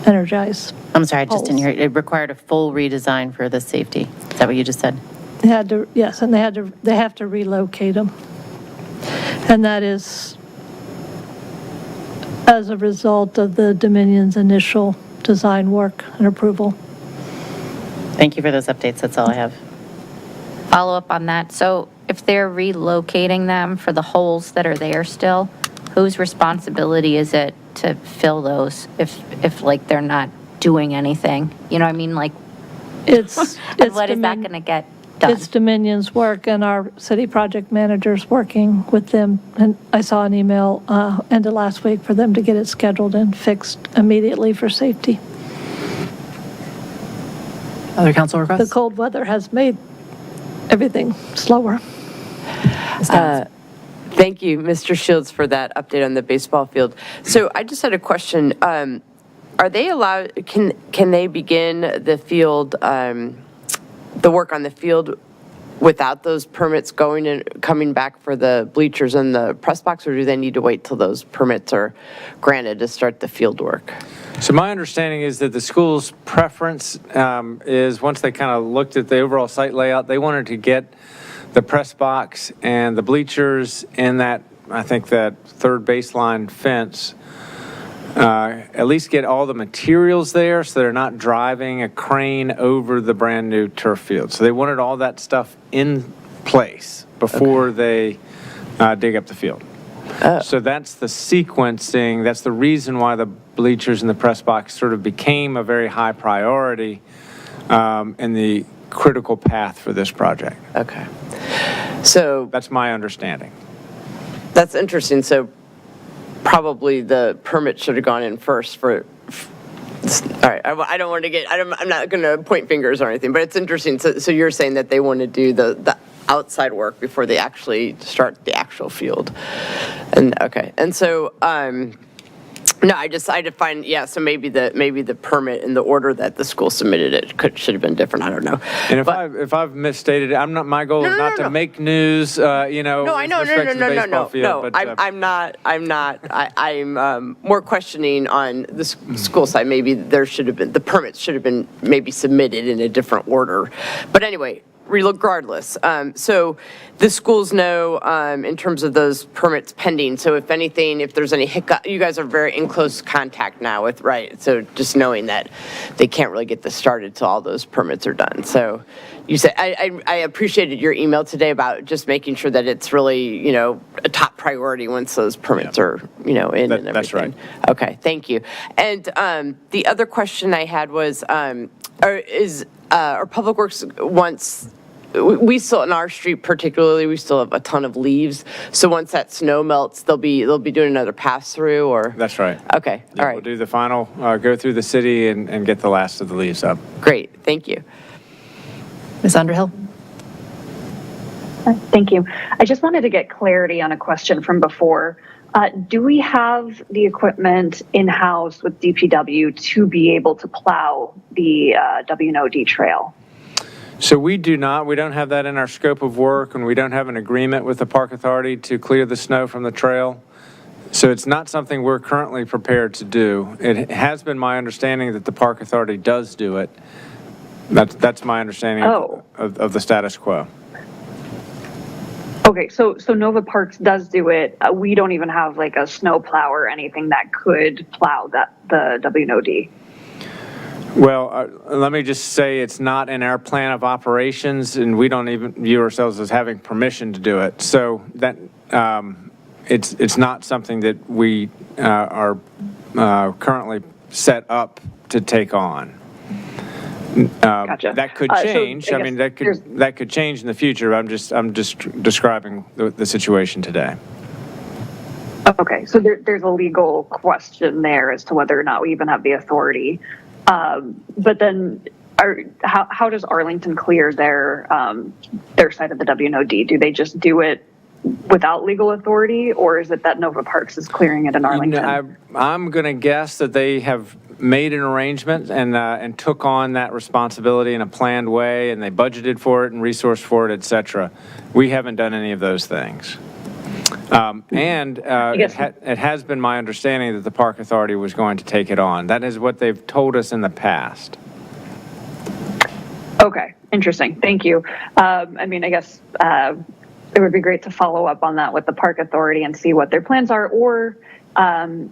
energized.
I'm sorry, I just didn't hear it. It required a full redesign for the safety. Is that what you just said?
They had to, yes, and they have to relocate them. And that is as a result of the Dominion's initial design work and approval.
Thank you for those updates. That's all I have.
Follow up on that. So if they're relocating them for the holes that are there still, whose responsibility is it to fill those if like they're not doing anything? You know what I mean? Like,
It's
what is that going to get done?
It's Dominion's work, and our city project manager's working with them. And I saw an email end of last week for them to get it scheduled and fixed immediately for safety.
Other council requests?
The cold weather has made everything slower.
Thank you, Mr. Shields, for that update on the baseball field. So I just had a question. Are they allowed, can they begin the field, the work on the field without those permits going and coming back for the bleachers and the press box, or do they need to wait till those permits are granted to start the field work?
So my understanding is that the school's preference is, once they kind of looked at the overall site layout, they wanted to get the press box and the bleachers in that, I think, that third baseline fence, at least get all the materials there so they're not driving a crane over the brand new turf field. So they wanted all that stuff in place before they dig up the field. So that's the sequencing. That's the reason why the bleachers and the press box sort of became a very high priority in the critical path for this project.
Okay. So
that's my understanding.
That's interesting. So probably the permit should have gone in first for all right, I don't want to get, I'm not going to point fingers or anything, but it's interesting. So you're saying that they want to do the outside work before they actually start the actual field. And okay. And so, no, I defined, yeah, so maybe the permit in the order that the school submitted it should have been different. I don't know.
And if I've misstated it, my goal is not to make news,
No, I know, no. I'm more questioning on the school side. Maybe the permits should have been maybe submitted in a different order. But anyway, regardless, so the schools know in terms of those permits pending. So if anything, if there's any hiccup, you guys are very in close contact now with, right? So just knowing that they can't really get this started till all those permits are done. So you said, I appreciated your email today about just making sure that it's really, a top priority once those permits are, in and everything.
That's right.
Okay, thank you. And the other question I had was, our Public Works wants, we still, in our street particularly, we still have a ton of leaves. So once that snow melts, they'll be doing another pass through, or?
That's right.
Okay,
Yeah,
all right.
We'll do the final, go through the city and get the last of the leaves up.
Great, thank you.
Ms. Underhill?
Thank you. I just wanted to get clarity on a question from before. Do we have the equipment in-house with DPW to be able to plow the WNOD trail?
So we do not. We don't have that in our scope of work, and we don't have an agreement with the Park Authority to clear the snow from the trail. So it's not something we're currently prepared to do. It has been my understanding that the Park Authority does do it. That's my understanding of the status quo.
Okay, so Nova Parks does do it. We don't even have like a snow plow or anything that could plow the WNOD.
Well, let me just say it's not in our plan of operations, and we don't even view ourselves as having permission to do it. So that it's not something that we are currently set up to take on.
Gotcha.
That could change.
So
I mean, that could change in the future. I'm just describing the situation today.
Okay, so there's a legal question there as to whether or not we even have the authority. But then, how does Arlington clear their side of the WNOD? Do they just do it without legal authority, or is it that Nova Parks is clearing it in Arlington?
I'm going to guess that they have made an arrangement and took on that responsibility in a planned way, and they budgeted for it and resourced for it, et cetera. We haven't done any of those things. It has been my understanding that the Park Authority was going to take it on. That is what they've told us in the past.
Okay, interesting. Thank you. I mean, I guess it would be great to follow up on that with the Park Authority and see what their plans are, or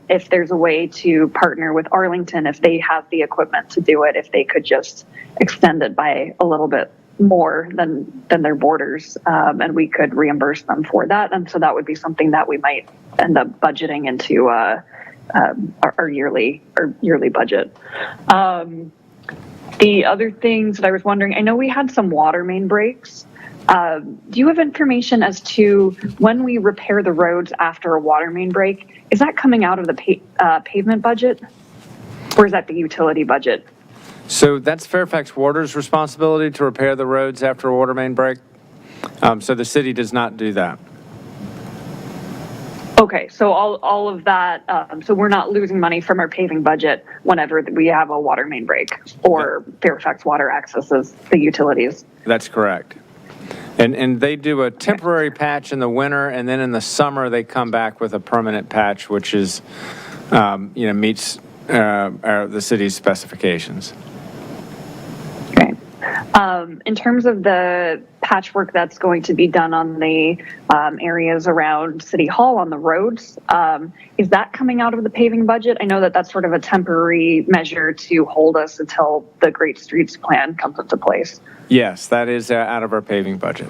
if there's a way to partner with Arlington, if they have the equipment to do it, if they could just extend it by a little bit more than their borders, and we could reimburse them for that. And so that would be something that we might end up budgeting into our yearly budget. The other things that I was wondering, I know we had some water main breaks. Do you have information as to when we repair the roads after a water main break? Is that coming out of the pavement budget, or is that the utility budget?
So that's Fairfax Water's responsibility to repair the roads after a water main break. So the city does not do that.
Okay, so all of that, so we're not losing money from our paving budget whenever we have a water main break, or Fairfax Water accesses the utilities.
That's correct. And they do a temporary patch in the winter, and then in the summer they come back with a permanent patch, which is, meets the city's specifications.
Okay. In terms of the patchwork that's going to be done on the areas around City Hall on the roads, is that coming out of the paving budget? I know that that's sort of a temporary measure to hold us until the Great Streets Plan comes into place.
Yes, that is out of our paving budget.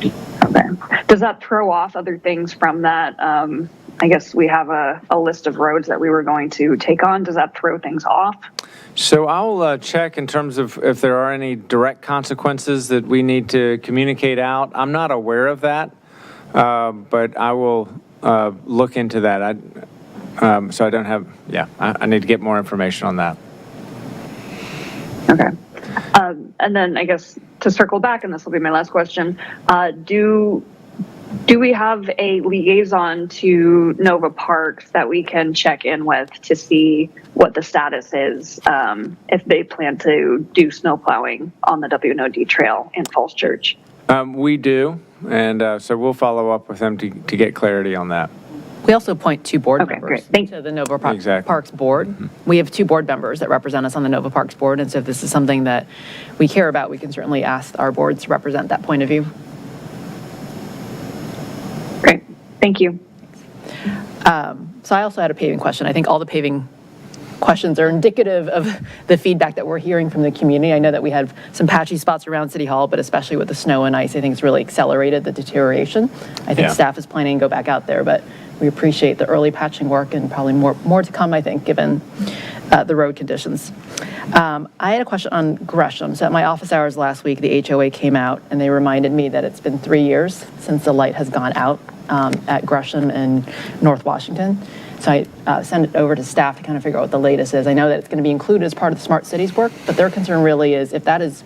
Okay. Does that throw off other things from that? I guess we have a list of roads that we were going to take on. Does that throw things off?
So I'll check in terms of if there are any direct consequences that we need to communicate out. I'm not aware of that, but I will look into that. So I don't have, I need to get more information on that.
Okay. And then I guess to circle back, and this will be my last question, do we have a liaison to Nova Parks that we can check in with to see what the status is if they plan to do snow plowing on the WNOD trail in Falls Church?
We do, and so we'll follow up with them to get clarity on that.
We also appoint two board members
great.
to the Nova
Exactly.
Parks Board. Mm-hmm. We have two board members that represent us on the Nova Parks Board, and so if this is something that we care about, we can certainly ask our boards to represent that point of view.
Great. Thank you.
So I also had a paving question. I think all the paving questions are indicative of the feedback that we're hearing from the community. I know that we had some patchy spots around City Hall, but especially with the snow and ice, I think it's really accelerated the deterioration. I think staff is planning to go back out there, but we appreciate the early patching work and probably more to come, I think, given the road conditions. I had a question on Gresham. So at my office hours last week, the HOA came out and they reminded me that it's been 3 years since the light has gone out at Gresham and North Washington. So I sent it over to staff to kind of figure out what the latest is. I know that it's going to be included as part of the Smart Cities work, but their concern really is if that is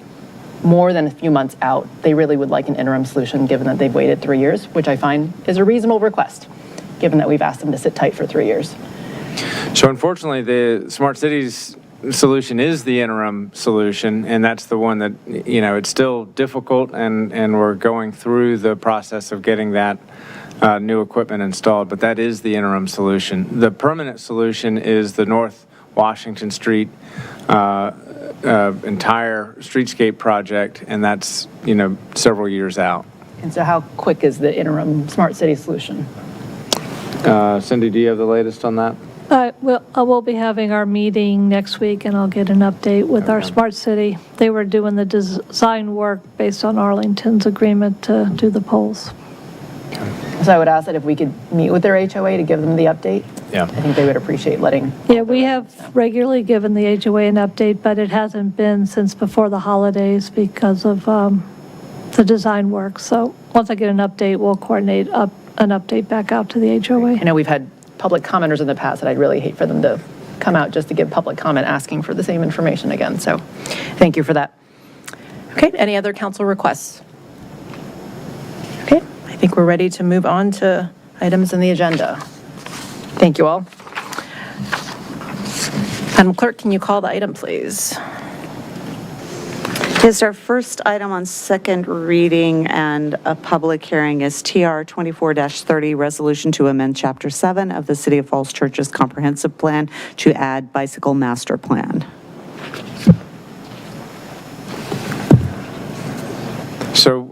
more than a few months out, they really would like an interim solution given that they've waited 3 years, which I find is a reasonable request, given that we've asked them to sit tight for 3 years.
So unfortunately, the Smart Cities solution is the interim solution, and that's the one that, it's still difficult, and we're going through the process of getting that new equipment installed, but that is the interim solution. The permanent solution is the North Washington Street entire streetscape project, and that's, several years out.
And so how quick is the interim smart city solution?
Cindy, do you have the latest on that?
I will be having our meeting next week, and I'll get an update with our smart city. They were doing the design work based on Arlington's agreement to do the polls.
So I would ask that if we could meet with their HOA to give them the update.
Yeah.
I think they would appreciate letting.
Yeah, we have regularly given the HOA an update, but it hasn't been since before the holidays because of the design work. So once I get an update, we'll coordinate an update back out to the HOA.
I know we've had public commenters in the past that I'd really hate for them to come out just to give public comment asking for the same information again. So thank you for that. Okay, any other council requests? Okay, I think we're ready to move on to items in the agenda. Thank you all. Madam Clerk, can you call the item, please?
Yes, our first item on second reading and a public hearing is TR 24-30, resolution to amend Chapter 7 of the City of Falls Church's comprehensive plan to add bicycle master plan.
So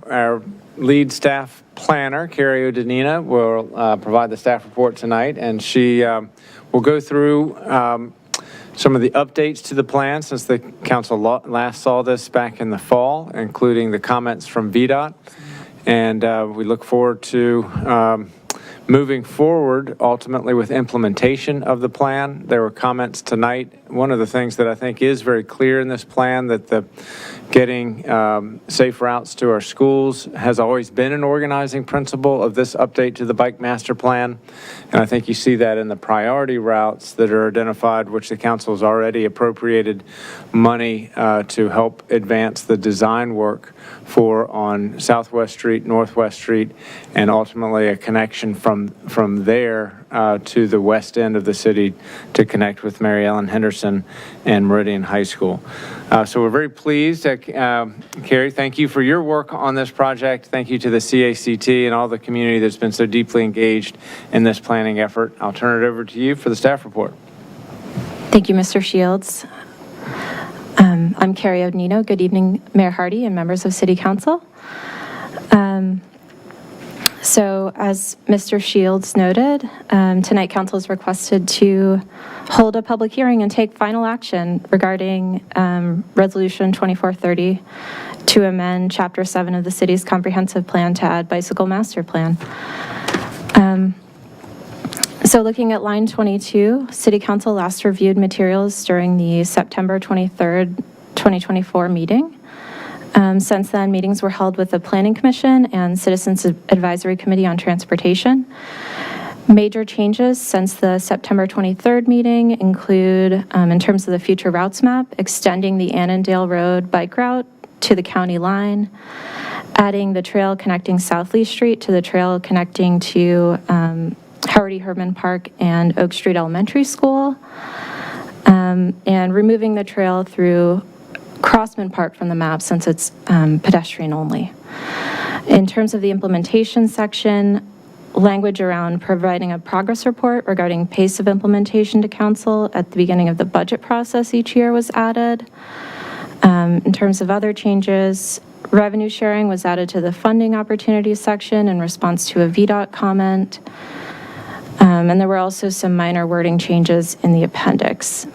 our lead staff planner, Carrie O'Danina, will provide the staff report tonight, and she will go through some of the updates to the plan since the council last saw this back in the fall, including the comments from VDOT. And we look forward to moving forward ultimately with implementation of the plan. There were comments tonight. One of the things that I think is very clear in this plan that the getting safe routes to our schools has always been an organizing principle of this update to the bike master plan. And I think you see that in the priority routes that are identified, which the council has already appropriated money to help advance the design work for on Southwest Street, Northwest Street, and ultimately a connection from there to the west end of the city to connect with Mary Ellen Henderson and Meridian High School. So we're very pleased. Carrie, thank you for your work on this project. Thank you to the CACT and all the community that's been so deeply engaged in this planning effort. I'll turn it over to you for the staff report.
Thank you, Mr. Shields. I'm Carrie O'Danina. Good evening, Mayor Hardy and members of City Council. So as Mr. Shields noted, tonight council is requested to hold a public hearing and take final action regarding Resolution 2430 to amend Chapter 7 of the city's comprehensive plan to add bicycle master plan. So looking at line 22, City Council last reviewed materials during the September 23rd, 2024 meeting. Since then, meetings were held with the Planning Commission and Citizens Advisory Committee on Transportation. Major changes since the September 23rd meeting include, in terms of the future routes map, extending the Annandale Road bike route to the county line, adding the trail connecting South Lee Street to the trail connecting to Howard E. Herman Park and Oak Street Elementary School, and removing the trail through Crossman Park from the map since it's pedestrian only. In terms of the implementation section, language around providing a progress report regarding pace of implementation to council at the beginning of the budget process each year was added. In terms of other changes, revenue sharing was added to the funding opportunities section in response to a VDOT comment. And there were also some minor wording changes in the appendix.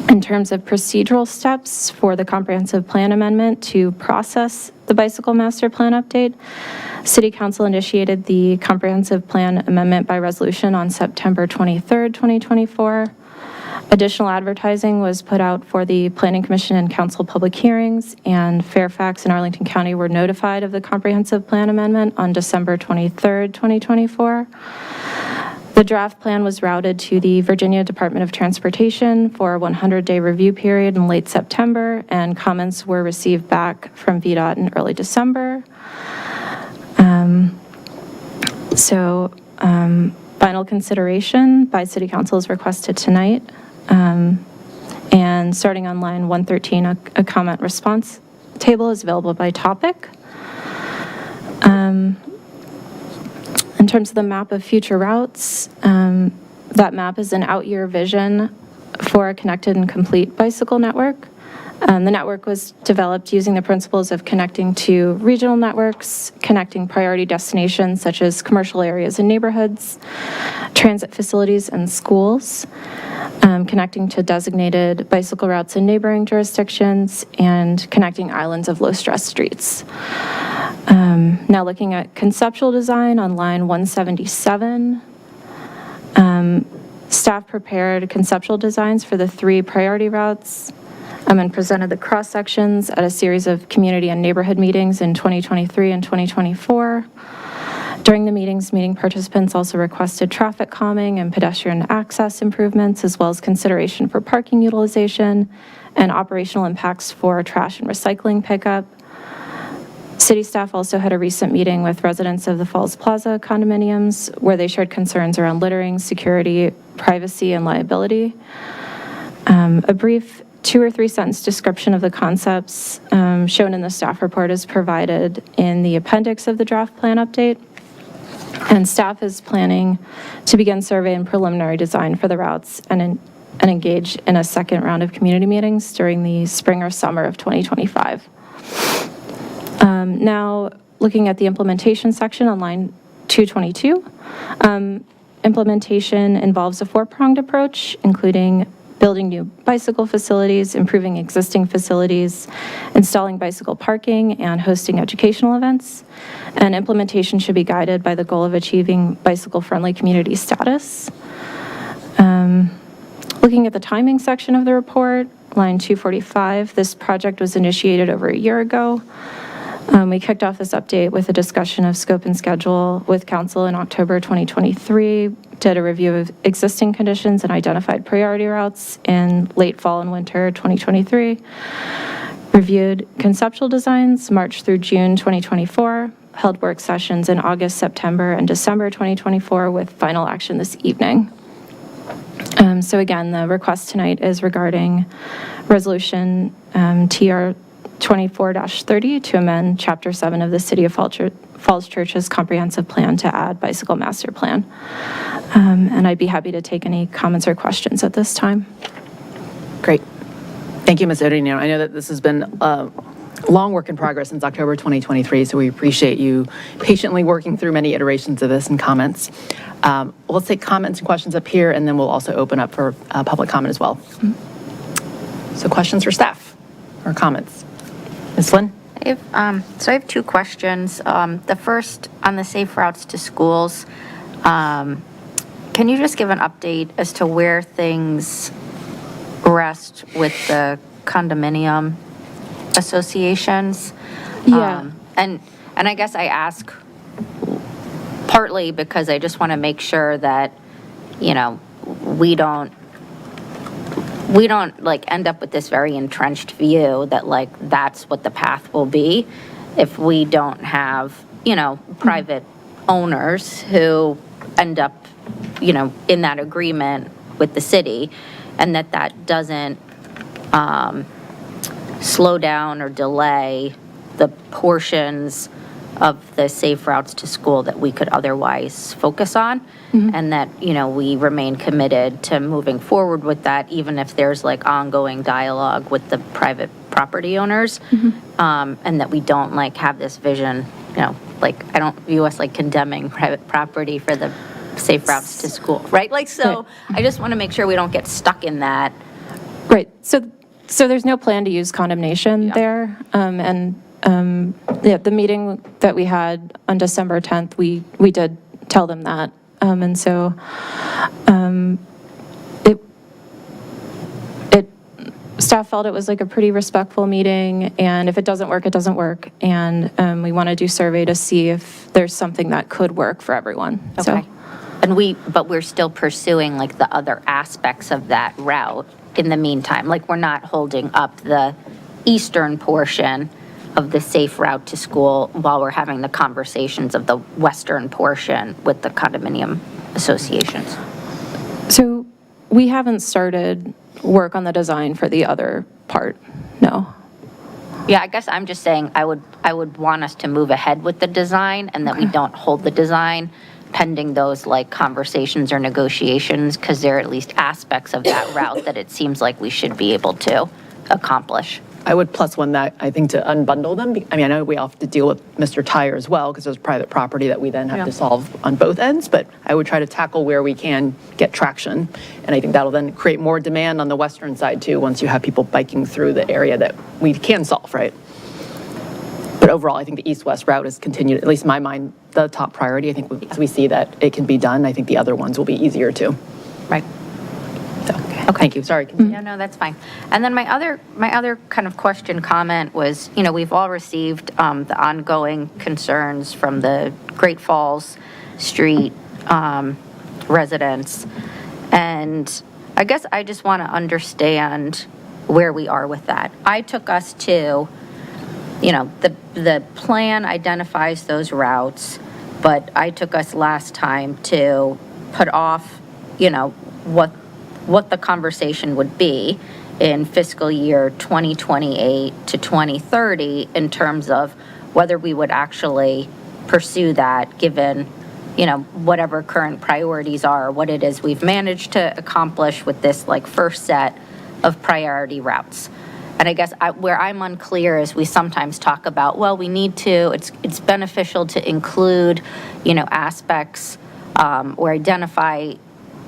In terms of procedural steps for the comprehensive plan amendment to process the bicycle master plan update, City Council initiated the comprehensive plan amendment by resolution on September 23rd, 2024. Additional advertising was put out for the Planning Commission and Council public hearings, and Fairfax and Arlington County were notified of the comprehensive plan amendment on December 23rd, 2024. The draft plan was routed to the Virginia Department of Transportation for a 100-day review period in late September, and comments were received back from VDOT in early December. Final consideration by City Council is requested tonight. And starting on line 113, a comment response table is available by topic. In terms of the map of future routes, that map is an out-year vision for a connected and complete bicycle network. The network was developed using the principles of connecting to regional networks, connecting priority destinations such as commercial areas and neighborhoods, transit facilities and schools, connecting to designated bicycle routes in neighboring jurisdictions, and connecting islands of low-stress streets. Now looking at conceptual design on line 177, staff prepared conceptual designs for the 3 priority routes and presented the cross-sections at a series of community and neighborhood meetings in 2023 and 2024. During the meetings, meeting participants also requested traffic calming and pedestrian access improvements, as well as consideration for parking utilization and operational impacts for trash and recycling pickup. City staff also had a recent meeting with residents of the Falls Plaza condominiums where they shared concerns around littering, security, privacy, and liability. A brief 2 or 3 sentence description of the concepts shown in the staff report is provided in the appendix of the draft plan update. And staff is planning to begin survey and preliminary design for the routes and engage in a second round of community meetings during the spring or summer of 2025. Now, looking at the implementation section on line 222, implementation involves a 4-pronged approach, including building new bicycle facilities, improving existing facilities, installing bicycle parking, and hosting educational events. And implementation should be guided by the goal of achieving bicycle-friendly community status. Looking at the timing section of the report, line 245, this project was initiated over a year ago. We kicked off this update with a discussion of scope and schedule with council in October 2023, did a review of existing conditions and identified priority routes in late fall and winter 2023, reviewed conceptual designs March through June 2024, held work sessions in August, September, and December 2024 with final action this evening. So again, the request tonight is regarding resolution TR 24-30 to amend Chapter 7 of the City of Falls Church's comprehensive plan to add bicycle master plan. And I'd be happy to take any comments or questions at this time.
Great. Thank you, Ms. Odino. I know that this has been a long work in progress since October 2023, so we appreciate you patiently working through many iterations of this and comments. We'll take comments and questions up here, and then we'll also open up for public comment as well. So questions for staff or comments? Ms. Lynn?
I have 2 questions. The first, on the safe routes to schools, can you just give an update as to where things rest with the condominium associations?
Yeah.
And I guess I ask partly because I just want to make sure that, you know, we don't like end up with this very entrenched view that like that's what the path will be if we don't have, you know, private owners who end up, you know, in that agreement with the city, and that doesn't slow down or delay the portions of the safe routes to school that we could otherwise focus on, and that, you know, we remain committed to moving forward with that, even if there's like ongoing dialogue with the private property owners, and that we don't like have this vision, you know, like I don't view us like condemning private property for the safe routes to school, right? Like, so I just want to make sure we don't get stuck in that.
Right. So there's no plan to use condemnation there. The meeting that we had on December 10th, we did tell them that. And so staff felt it was like a pretty respectful meeting, and if it doesn't work, it doesn't work. And we want to do survey to see if there's something that could work for everyone.
Okay. But we're still pursuing like the other aspects of that route in the meantime. Like, we're not holding up the eastern portion of the safe route to school while we're having the conversations of the western portion with the condominium associations.
So we haven't started work on the design for the other part, no.
Yeah, I guess I'm just saying I would want us to move ahead with the design and that we don't hold the design pending those like conversations or negotiations, because there are at least aspects of that route that it seems like we should be able to accomplish.
I would plus one that, I think, to unbundle them. I mean, I know we all have to deal with Mr. Tire as well, because there's private property that we then have to solve on both ends, but I would try to tackle where we can get traction. And I think that'll then create more demand on the western side too, once you have people biking through the area that we can solve, right? But overall, I think the east-west route is continued, at least in my mind, the top priority. I think we see that it can be done. I think the other ones will be easier too.
Right.
Okay. Thank you. Sorry. Continue.
No, that's fine. And then my other kind of question, comment was, we've all received the ongoing concerns from the Great Falls Street residents. And I guess I just want to understand where we are with that. I took us to, the plan identifies those routes, but I took us last time to put off, what the conversation would be in fiscal year 2028 to 2030 in terms of whether we would actually pursue that given, whatever current priorities are, what it is we've managed to accomplish with this like first set of priority routes. And I guess where I'm unclear is we sometimes talk about, well, we need to, it's beneficial to include, aspects or identify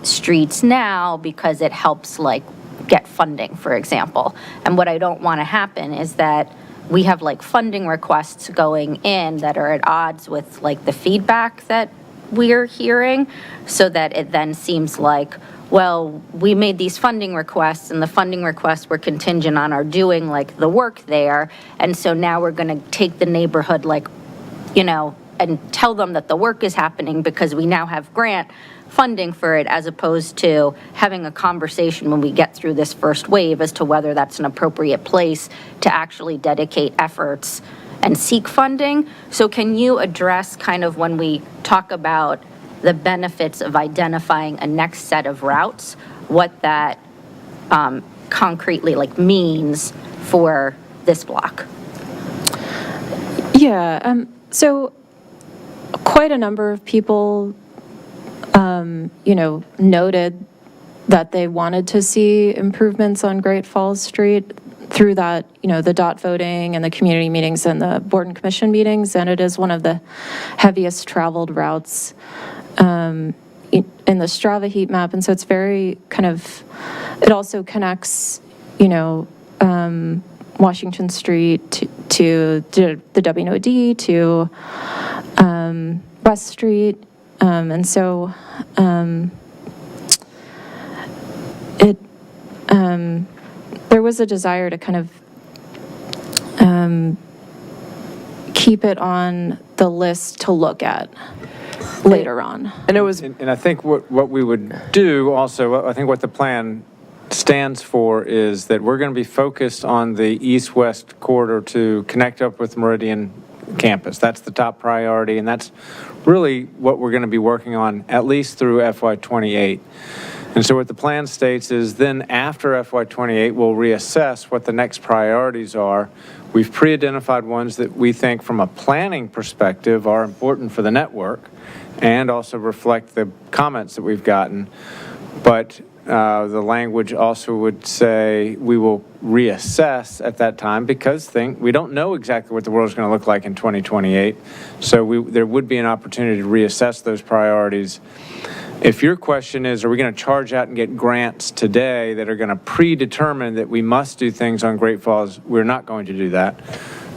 streets now because it helps like get funding, for example. And what I don't want to happen is that we have like funding requests going in that are at odds with like the feedback that we're hearing, so that it then seems like, well, we made these funding requests and the funding requests were contingent on our doing like the work there. And so now we're going to take the neighborhood like, and tell them that the work is happening because we now have grant funding for it, as opposed to having a conversation when we get through this first wave as to whether that's an appropriate place to actually dedicate efforts and seek funding. So can you address kind of when we talk about the benefits of identifying a next set of routes, what that concretely like means for this block?
Yeah, so quite a number of people noted that they wanted to see improvements on Great Falls Street through that, the dot voting and the community meetings and the board and commission meetings. And it is one of the heaviest traveled routes in the Strava heat map. And so it's very it also connects, Washington Street to the WNOD, to West Street. And so there was a desire to kind of keep it on the list to look at later on.
And it was, and I think what we would do also, I think what the plan stands for is that we're going to be focused on the east-west corridor to connect up with Meridian campus. That's the top priority, and that's really what we're going to be working on at least through FY28. And so what the plan states is then after FY28, we'll reassess what the next priorities are. We've pre-identified ones that we think from a planning perspective are important for the network and also reflect the comments that we've gotten. But the language also would say we will reassess at that time because we don't know exactly what the world is going to look like in 2028. So there would be an opportunity to reassess those priorities. If your question is, are we going to charge out and get grants today that are going to predetermine that we must do things on Great Falls, we're not going to do that.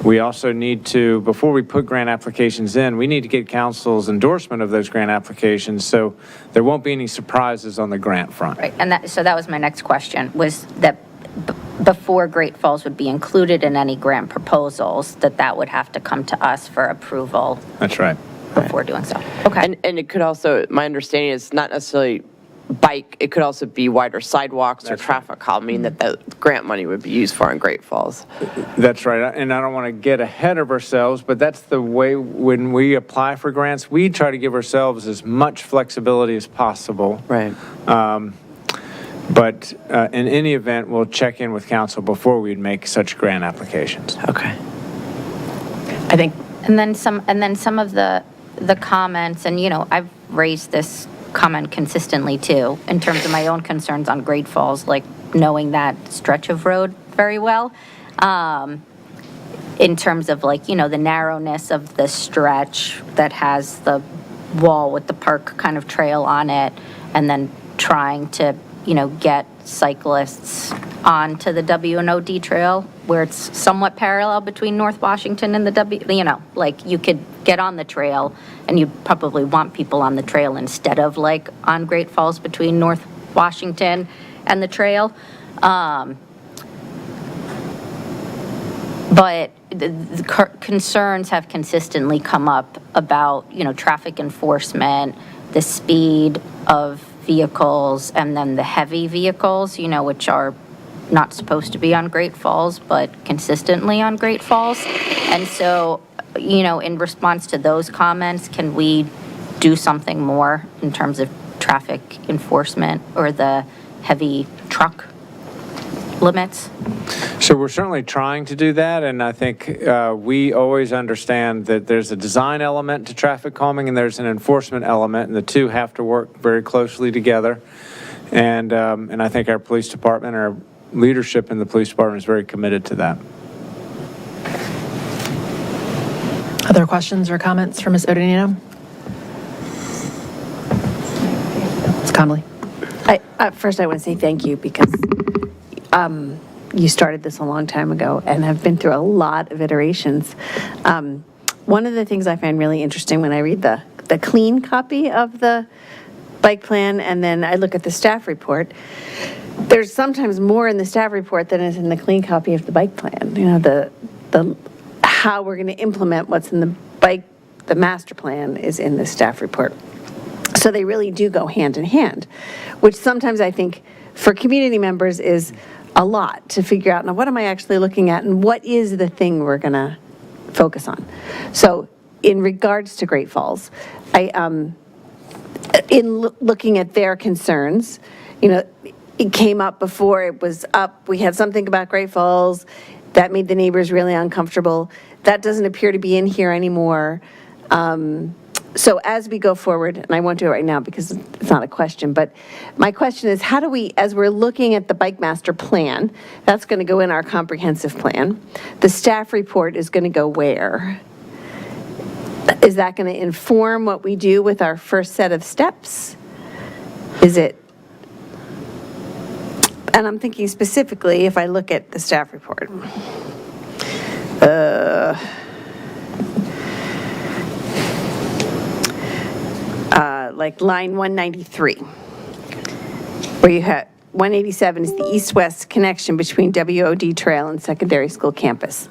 We also need to, before we put grant applications in, we need to get council's endorsement of those grant applications so there won't be any surprises on the grant front.
Right, and so that was my next question, was that before Great Falls would be included in any grant proposals, that would have to come to us for approval.
That's right.
Before doing so. Okay.
And it could also, my understanding is not necessarily bike, it could also be wider sidewalks or traffic calming that the grant money would be used for in Great Falls.
That's right, and I don't want to get ahead of ourselves, but that's the way when we apply for grants, we try to give ourselves as much flexibility as possible.
Right.
But in any event, we'll check in with council before we'd make such grant applications.
Okay.
I think,
And then some of the comments, and, you know, I've raised this comment consistently too, in terms of my own concerns on Great Falls, like knowing that stretch of road very well. In terms of, like, you know, the narrowness of the stretch that has the wall with the park kind of trail on it, and then trying to, you know, get cyclists onto the W&OD trail where it's somewhat parallel between North Washington and the you know, like you could get on the trail and you'd probably want people on the trail instead of like on Great Falls between North Washington and the trail. But the concerns have consistently come up about, you know, traffic enforcement, the speed of vehicles, and then the heavy vehicles, you know, which are not supposed to be on Great Falls, but consistently on Great Falls. And so, you know, in response to those comments, can we do something more in terms of traffic enforcement or the heavy truck limits?
So we're certainly trying to do that, and I think we always understand that there's a design element to traffic calming and there's an enforcement element, and the two have to work very closely together. And I think our police department, our leadership in the police department is very committed to that.
other questions or comments for Ms. Odonino? Ms. Connolly?
First, I want to say thank you because you started this a long time ago and have been through a lot of iterations. One of the things I find really interesting when I read the clean copy of the bike plan and then I look at the staff report, there's sometimes more in the staff report than is in the clean copy of the bike plan. You know, the how we're going to implement what's in the master plan is in the staff report. So they really do go hand in hand, which sometimes I think for community members is a lot to figure out, now what am I actually looking at and what is the thing we're going to focus on? So in regards to Great Falls, looking at their concerns, you know, it came up before it was up. We had something about Great Falls that made the neighbors really uncomfortable. That doesn't appear to be in here anymore. So as we go forward, and I won't do it right now because it's not a question, but my question is, how do we, as we're looking at the Bike Master Plan, that's going to go in our comprehensive plan. The staff report is going to go where? Is that going to inform what we do with our first set of steps? Is it? And I'm thinking specifically, if I look at the staff report. Like line 193, where you have 187 is the east-west connection between WOD Trail and secondary school campus.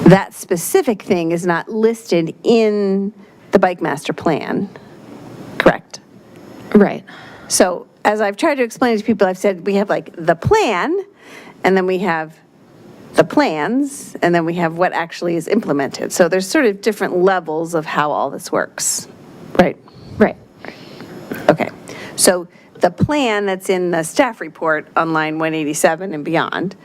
That specific thing is not listed in the Bike Master Plan, correct?
Right.
So as I've tried to explain to people, I've said we have like the plan, and then we have the plans, and then we have what actually is implemented. So there's sort of different levels of how all this works, right?
Right.
Okay. So the plan that's in the staff report on line 187 and beyond,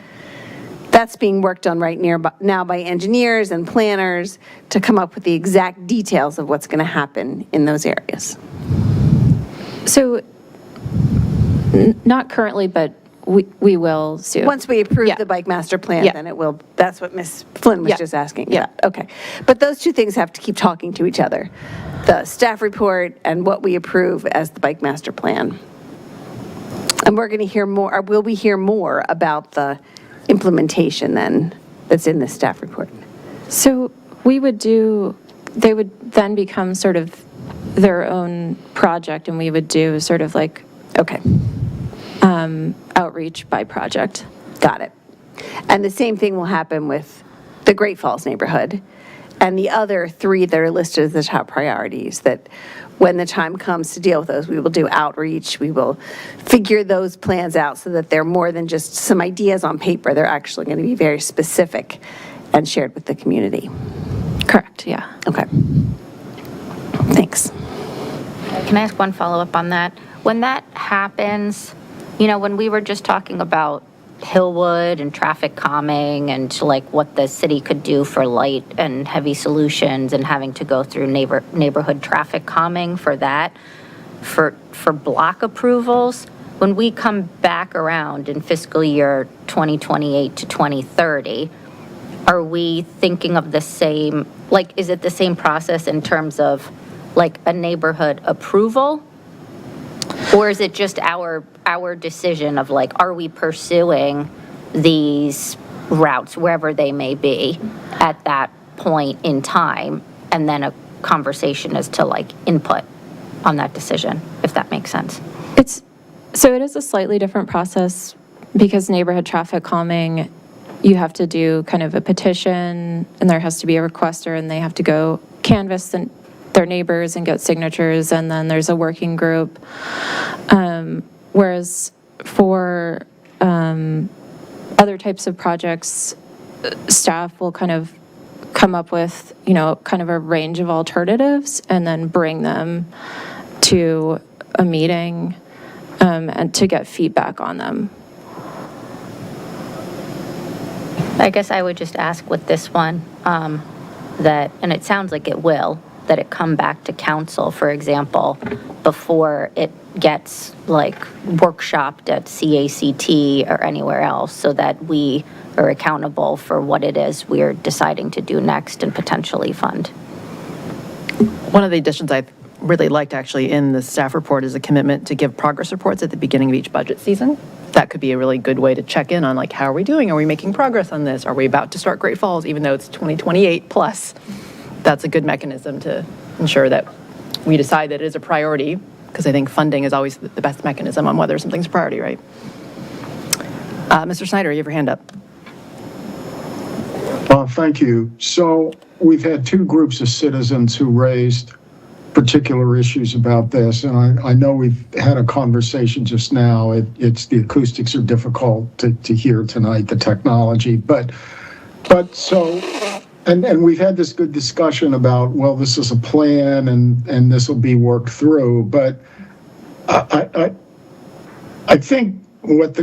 that's being worked on right now by engineers and planners to come up with the exact details of what's going to happen in those areas.
So, not currently, but we will soon.
Once we approve the Bike Master Plan, then it will, that's what Ms. Flynn was just asking about. Okay. But those two things have to keep talking to each other. The staff report and what we approve as the Bike Master Plan. And we're going to hear more, or will we hear more about the implementation then that's in the staff report?
So they would then become sort of their own project, and we would do sort of like, outreach by project.
Got it. And the same thing will happen with the Great Falls neighborhood and the other three that are listed as the top priorities, that when the time comes to deal with those, we will do outreach, we will figure those plans out so that they're more than just some ideas on paper. They're actually going to be very specific and shared with the community.
Correct, yeah.
Okay. Thanks.
Can I ask one follow-up on that? When that happens, you know, when we were just talking about Hillwood and traffic calming and like what the city could do for light and heavy solutions and having to go through neighborhood traffic calming for that, for block approvals, when we come back around in fiscal year 2028 to 2030, are we thinking of the same, like, is it the same process in terms of like a neighborhood approval? Or is it just our decision of like, are we pursuing these routes, wherever they may be, at that point in time? And then a conversation as to like input on that decision, if that makes sense.
So it is a slightly different process because neighborhood traffic calming, you have to do kind of a petition and there has to be a requester and they have to go canvass their neighbors and get signatures, and then there's a working group. Whereas for other types of projects, staff will kind of come up with, you know, kind of a range of alternatives and then bring them to a meeting and to get feedback on them.
I guess I would just ask with this one, that, and it sounds like it will, that it come back to council, for example, before it gets like workshopped at CACT or anywhere else, so that we are accountable for what it is we're deciding to do next and potentially fund.
One of the additions I really liked actually in the staff report is a commitment to give progress reports at the beginning of each budget season. That could be a really good way to check in on like, how are we doing? Are we making progress on this? Are we about to start Great Falls, even though it's 2028 plus? That's a good mechanism to ensure that we decide that it is a priority, because I think funding is always the best mechanism on whether something's a priority, right? Mr. Snyder, you have your hand up.
Thank you. So we've had two groups of citizens who raised particular issues about this, and I know we've had a conversation just now. It's the acoustics are difficult to hear tonight, the technology, but so. And we've had this good discussion about, well, this is a plan and this will be worked through. But I think what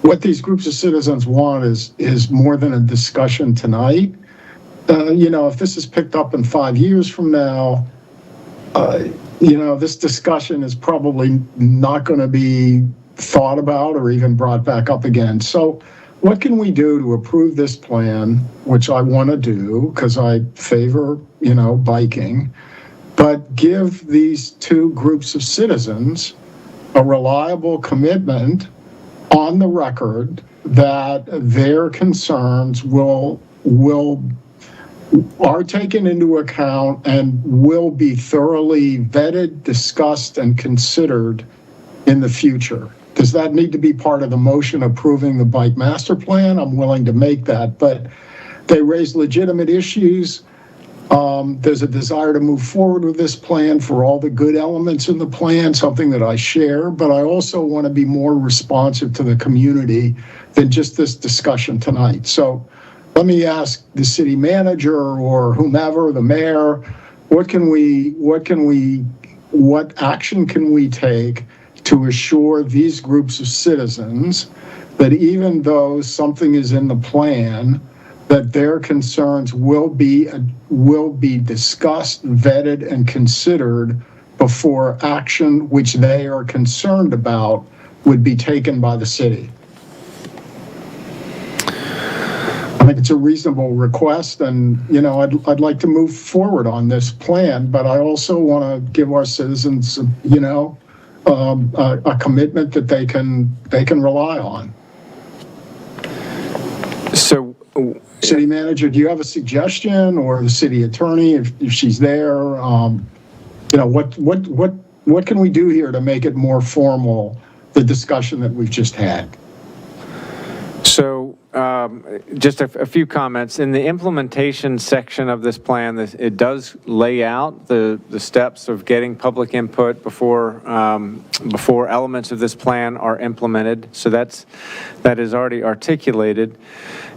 what these groups of citizens want is more than a discussion tonight. You know, if this is picked up in 5 years from now, you know, this discussion is probably not going to be thought about or even brought back up again. So what can we do to approve this plan, which I want to do because I favor, you know, biking, but give these two groups of citizens a reliable commitment on the record that their concerns are taken into account and will be thoroughly vetted, discussed, and considered in the future. Does that need to be part of the motion approving the bike master plan? I'm willing to make that, but they raise legitimate issues. There's a desire to move forward with this plan for all the good elements in the plan, something that I share, but I also want to be more responsive to the community than just this discussion tonight. So let me ask the city manager or whomever, the mayor, what action can we take to assure these groups of citizens that even though something is in the plan, that their concerns will be discussed, vetted, and considered before action which they are concerned about would be taken by the city? I think it's a reasonable request, and you know, I'd like to move forward on this plan, but I also want to give our citizens, you know, a commitment that they can rely on.
So,
city manager, do you have a suggestion, or the city attorney, if she's there? You know, what can we do here to make it more formal, the discussion that we've just had?
So just a few comments. In the implementation section of this plan, it does lay out the steps of getting public input before elements of this plan are implemented. So that is already articulated.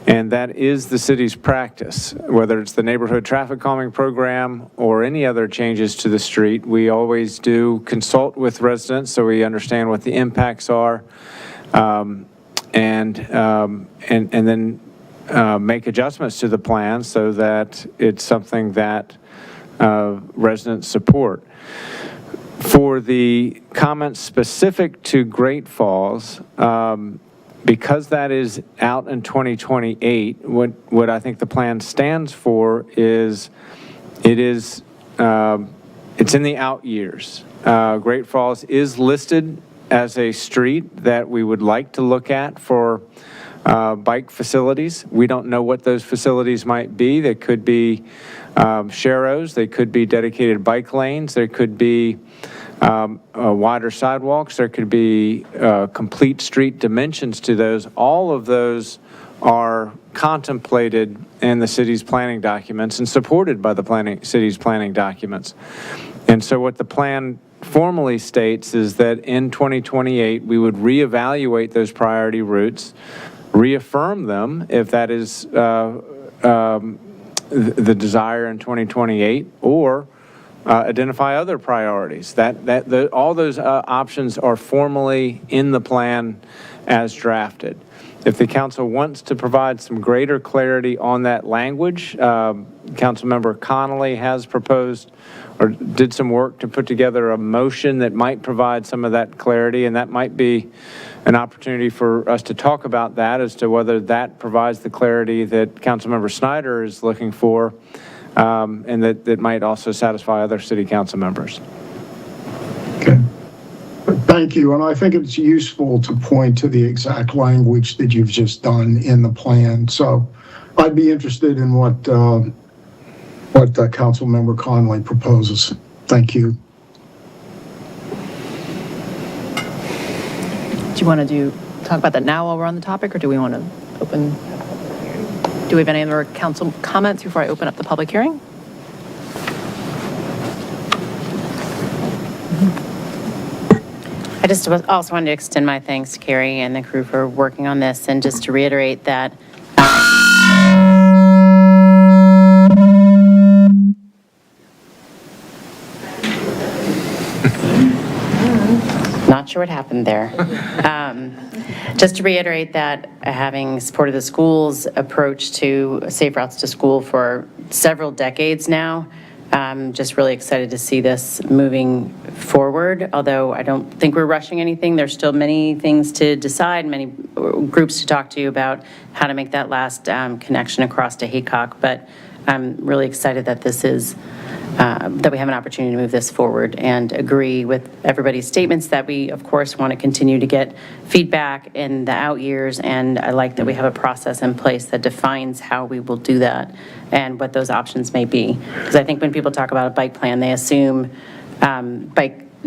And that is the city's practice. Whether it's the neighborhood traffic calming program or any other changes to the street, we always do consult with residents so we understand what the impacts are, and then make adjustments to the plan so that it's something that residents support. For the comments specific to Great Falls, because that is out in 2028, what I think the plan stands for is it's in the out years. Great Falls is listed as a street that we would like to look at for bike facilities. We don't know what those facilities might be. They could be sharrows, they could be dedicated bike lanes, there could be wider sidewalks, there could be complete street dimensions to those. All of those are contemplated in the city's planning documents and supported by the city's planning documents. And so what the plan formally states is that in 2028, we would reevaluate those priority routes, reaffirm them if that is the desire in 2028, or identify other priorities. All those options are formally in the plan as drafted. If the council wants to provide some greater clarity on that language, Councilmember Connolly has proposed or did some work to put together a motion that might provide some of that clarity, and that might be an opportunity for us to talk about that as to whether that provides the clarity that Councilmember Snyder is looking for, and that might also satisfy other city council members.
Okay. Thank you. And I think it's useful to point to the exact language that you've just done in the plan. So I'd be interested in what Councilmember Connolly proposes. Thank you.
Do you want to talk about that now while we're on the topic, or do we want to open? Do we have any other council comments before I open up the public hearing?
I just also wanted to extend my thanks to Carrie and the crew for working on this, and just to reiterate that not sure what happened there. Just to reiterate that having supported the school's approach to safe routes to school for several decades now, I'm just really excited to see this moving forward, although I don't think we're rushing anything. There's still many things to decide, many groups to talk to about how to make that last connection across to Haycock, but I'm really excited that this is that we have an opportunity to move this forward, and agree with everybody's statements that we, of course, want to continue to get feedback in the out years, and I like that we have a process in place that defines how we will do that and what those options may be. Because I think when people talk about a bike plan, they assume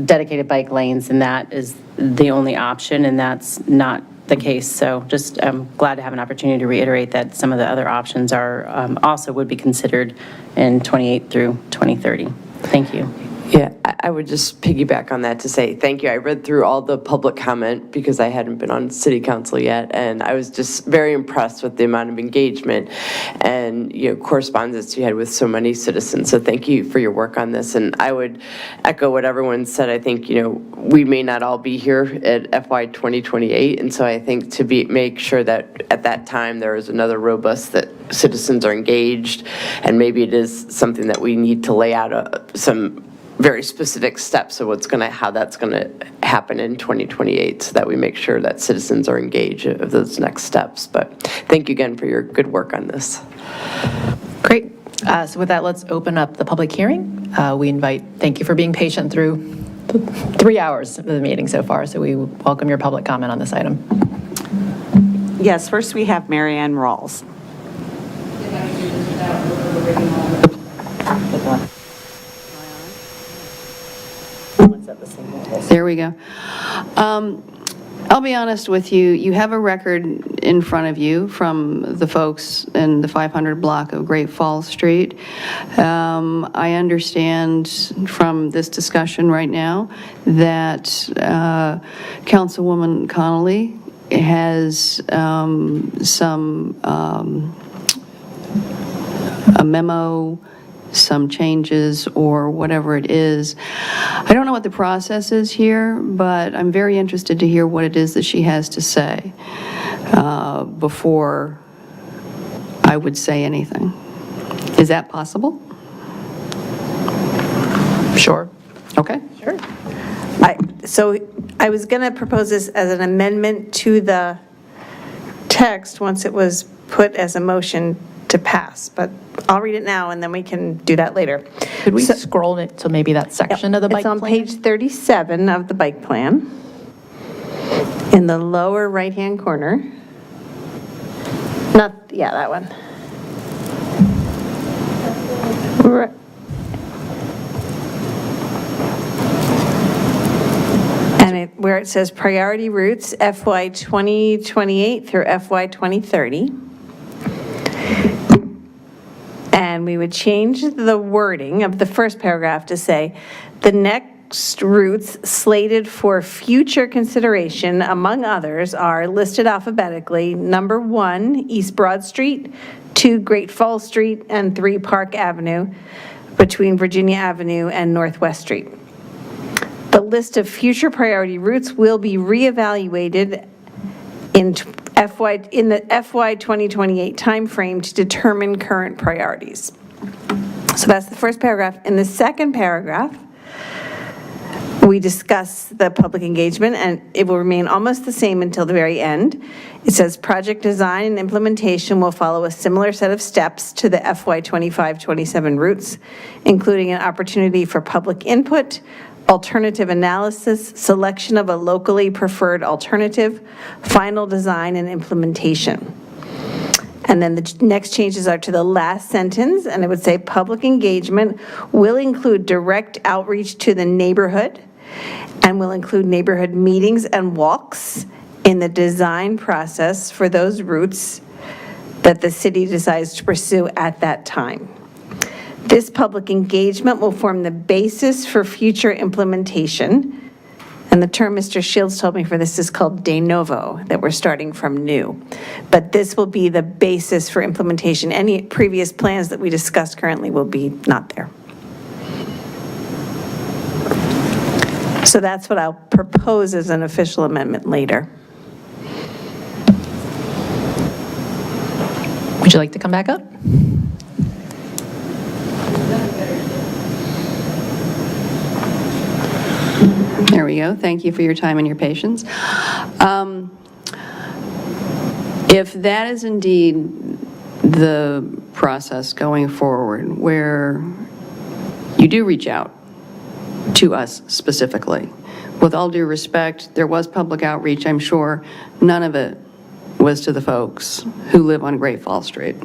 dedicated bike lanes, and that is the only option, and that's not the case. So just I'm glad to have an opportunity to reiterate that some of the other options are also would be considered in 28 through 2030. Thank you.
Yeah, I would just piggyback on that to say thank you. I read through all the public comment because I hadn't been on city council yet, and I was just very impressed with the amount of engagement and correspondence you had with so many citizens. So thank you for your work on this, and I would echo what everyone said. I think we may not all be here at FY 2028, and so I think to make sure that at that time there is another robust that citizens are engaged, and maybe it is something that we need to lay out some very specific steps of how that's going to happen in 2028, so that we make sure that citizens are engaged of those next steps. But thank you again for your good work on this.
Great. So with that, let's open up the public hearing. Thank you for being patient through 3 hours of the meeting so far. So we welcome your public comment on this item.
Yes, first we have Marianne Rawls.
There we go. I'll be honest with you, you have a record in front of you from the folks in the 500 block of Great Falls Street. I understand from this discussion right now that Councilwoman Connolly has a memo, some changes, or whatever it is. I don't know what the process is here, but I'm very interested to hear what it is that she has to say before I would say anything. Is that possible?
Sure.
Okay.
Sure.
So I was going to propose this as an amendment to the text once it was put as a motion to pass, but I'll read it now and then we can do that later.
Could we scroll it to maybe that section of the bike plan?
It's on page 37 of the bike plan, in the lower right-hand corner. Yeah, that one. Right. And where it says priority routes FY 2028 through FY 2030. And we would change the wording of the first paragraph to say, the next routes slated for future consideration, among others, are listed alphabetically. Number 1, East Broad Street, 2, Great Falls Street, and 3, Park Avenue, between Virginia Avenue and Northwest Street. The list of future priority routes will be reevaluated in the FY 2028 timeframe to determine current priorities. So that's the first paragraph. In the second paragraph, we discuss the public engagement, and it will remain almost the same until the very end. It says project design and implementation will follow a similar set of steps to the FY 25-27 routes, including an opportunity for public input, alternative analysis, selection of a locally preferred alternative, final design and implementation. And then the next changes are to the last sentence, and it would say public engagement will include direct outreach to the neighborhood and will include neighborhood meetings and walks in the design process for those routes that the city decides to pursue at that time. This public engagement will form the basis for future implementation. And the term Mr. Shields told me for this is called de novo, that we're starting from new. But this will be the basis for implementation. Any previous plans that we discussed currently will be not there. So that's what I'll propose as an official amendment later.
Would you like to come back up?
There we go. Thank you for your time and your patience. If that is indeed the process going forward, where you do reach out to us specifically, with all due respect, there was public outreach, I'm sure. None of it was to the folks who live on Great Falls Street.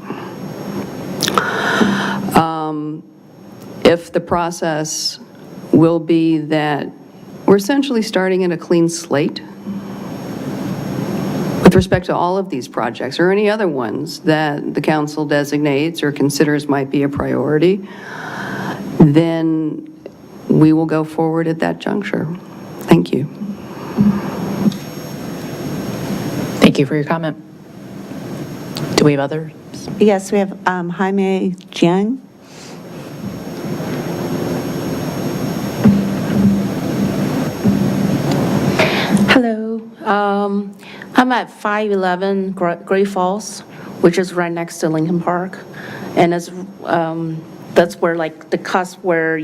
If the process will be that we're essentially starting at a clean slate with respect to all of these projects or any other ones that the council designates or considers might be a priority, then we will go forward at that juncture. Thank you.
Thank you for your comment. Do we have others?
Yes, we have Jaime Jiang.
Hello, I'm at 511 Great Falls, which is right next to Lincoln Park, and it's that's where like the cusp where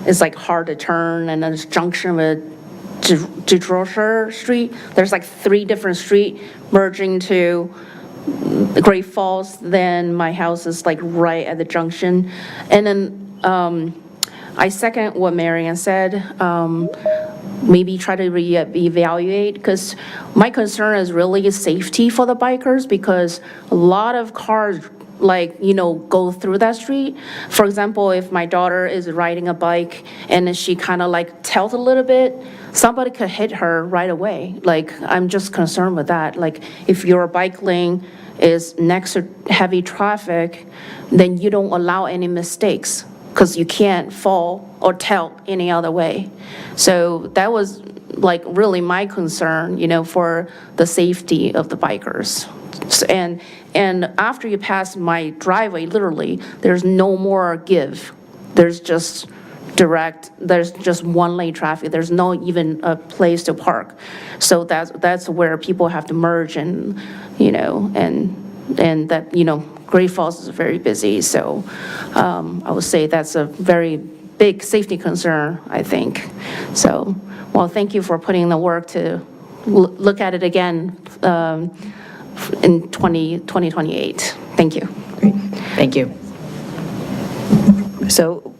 it's like hard to turn, and then this junction with Detroit Street. There's like 3 different streets merging to Great Falls. Then my house is like right at the junction, and then I second what Marian said. Maybe try to reevaluate, because my concern is really safety for the bikers, because a lot of cars go through that street. For example, if my daughter is riding a bike and she kind of like tilts a little bit, somebody could hit her right away. Like, I'm just concerned with that. Like, if your bike lane is next to heavy traffic, then you don't allow any mistakes, because you can't fall or tilt any other way. So that was like really my concern, for the safety of the bikers. And after you pass my driveway, literally, there's no more give. There's just one lane traffic. There's no even a place to park. So that's where people have to merge and that, Great Falls is very busy. So I would say that's a very big safety concern, I think. So, well, thank you for putting the work to look at it again in 2028. Thank you.
Great.
Thank you.
So,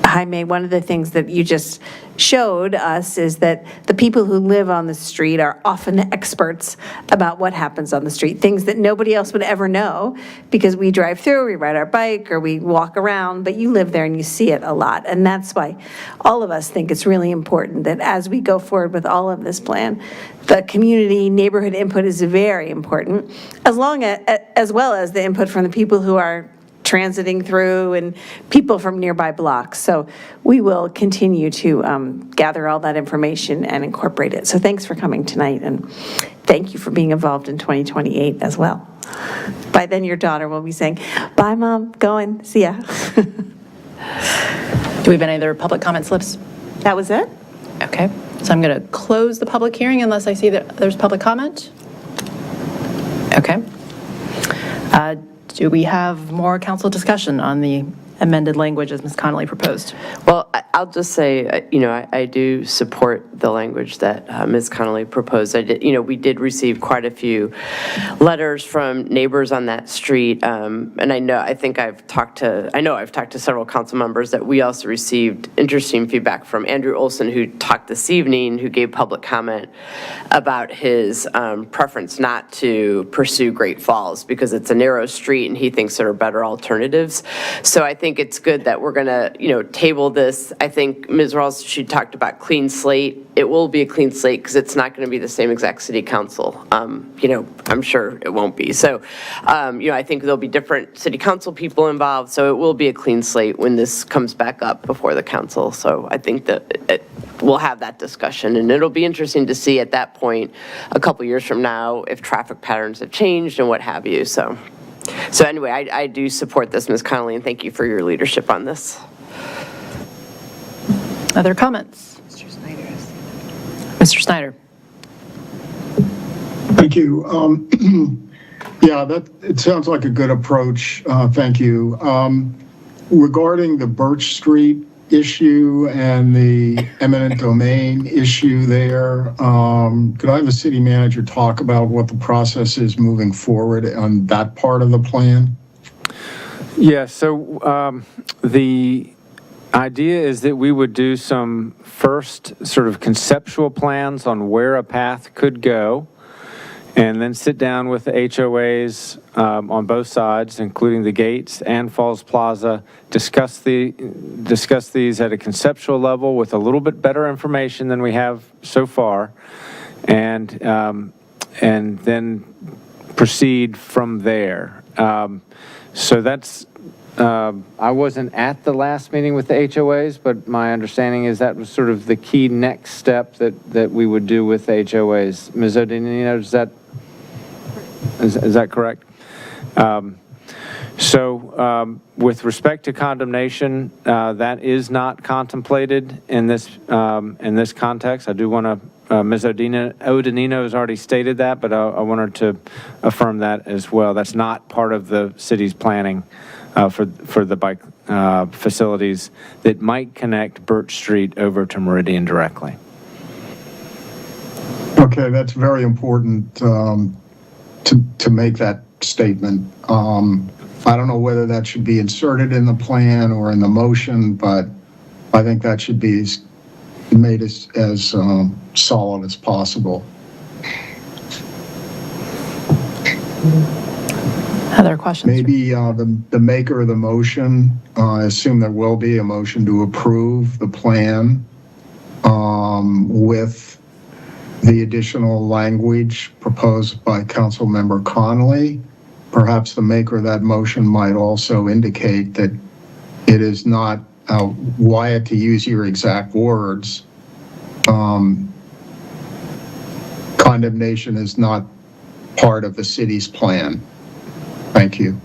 Jaime, one of the things that you just showed us is that the people who live on the street are often experts about what happens on the street, things that nobody else would ever know because we drive through, we ride our bike, or we walk around, but you live there and you see it a lot. And that's why all of us think it's really important that as we go forward with all of this plan, the community neighborhood input is very important, as well as the input from the people who are transiting through and people from nearby blocks. So we will continue to gather all that information and incorporate it. So thanks for coming tonight, and thank you for being involved in 2028 as well. By then your daughter will be saying, bye mom, going, see ya.
Do we have any other public comment slips?
That was it?
Okay, so I'm going to close the public hearing unless I see that there's public comment. Okay. Do we have more council discussion on the amended language as Ms. Connolly proposed?
Well, I'll just say, I do support the language that Ms. Connolly proposed. We did receive quite a few letters from neighbors on that street, and I've talked to several council members that we also received interesting feedback from Andrew Olson, who talked this evening, who gave public comment about his preference not to pursue Great Falls because it's a narrow street and he thinks there are better alternatives. So I think it's good that we're going to, table this. I think Ms. Rawls, she talked about clean slate. It will be a clean slate because it's not going to be the same exact city council. I'm sure it won't be. So, I think there'll be different city council people involved. So it will be a clean slate when this comes back up before the council. So I think that we'll have that discussion, and it'll be interesting to see at that point, a couple years from now, if traffic patterns have changed and what have you. So anyway, I do support this, Ms. Connolly, and thank you for your leadership on this.
Other comments? Mr. Snyder.
Thank you. It sounds like a good approach. Thank you. Regarding the Birch Street issue and the eminent domain issue there, could I have the city manager talk about what the process is moving forward on that part of the plan?
Yeah, so the idea is that we would do some first sort of conceptual plans on where a path could go, and then sit down with the HOAs on both sides, including the gates and Falls Plaza, discuss these at a conceptual level with a little bit better information than we have so far, and then proceed from there. So that's, I wasn't at the last meeting with the HOAs, but my understanding is that was sort of the key next step that we would do with the HOAs. Ms. Odinino, is that correct? With respect to condemnation, that is not contemplated in this context. I do want to, Ms. Odinino has already stated that, but I want her to affirm that as well. That's not part of the city's planning for the bike facilities that might connect Birch Street over to Meridian directly.
Okay, that's very important to make that statement. I don't know whether that should be inserted in the plan or in the motion, but I think that should be made as solid as possible.
Other questions?
Maybe the maker of the motion, I assume there will be a motion to approve the plan with the additional language proposed by Councilmember Connolly. Perhaps the maker of that motion might also indicate that it is not, Wyatt, to use your exact words, condemnation is not part of the city's plan. Thank you.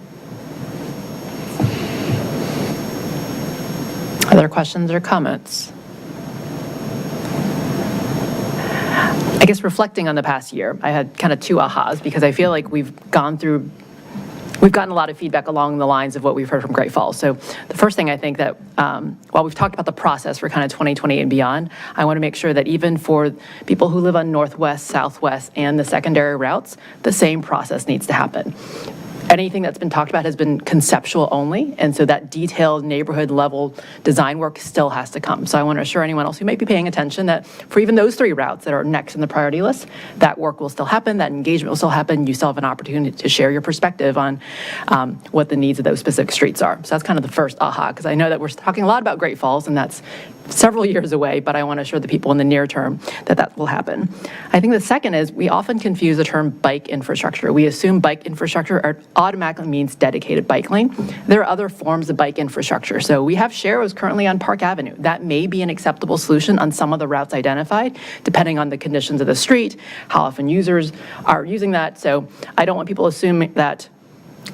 Other questions or comments? I guess reflecting on the past year, I had kind of two ahas because I feel like we've gotten a lot of feedback along the lines of what we've heard from Great Falls. So the first thing I think that while we've talked about the process for kind of 2020 and beyond, I want to make sure that even for people who live on Northwest, Southwest, and the secondary routes, the same process needs to happen. Anything that's been talked about has been conceptual only, and so that detailed neighborhood level design work still has to come. So I want to assure anyone else who may be paying attention that for even those 3 routes that are next in the priority list, that work will still happen, that engagement will still happen. You still have an opportunity to share your perspective on what the needs of those specific streets are. So that's kind of the first aha, because I know that we're talking a lot about Great Falls, and that's several years away, but I want to assure the people in the near term that that will happen. I think the second is we often confuse the term bike infrastructure. We assume bike infrastructure automatically means dedicated bike lane. There are other forms of bike infrastructure. So we have Sharrows currently on Park Avenue. That may be an acceptable solution on some of the routes identified, depending on the conditions of the street, how often users are using that. So I don't want people assuming that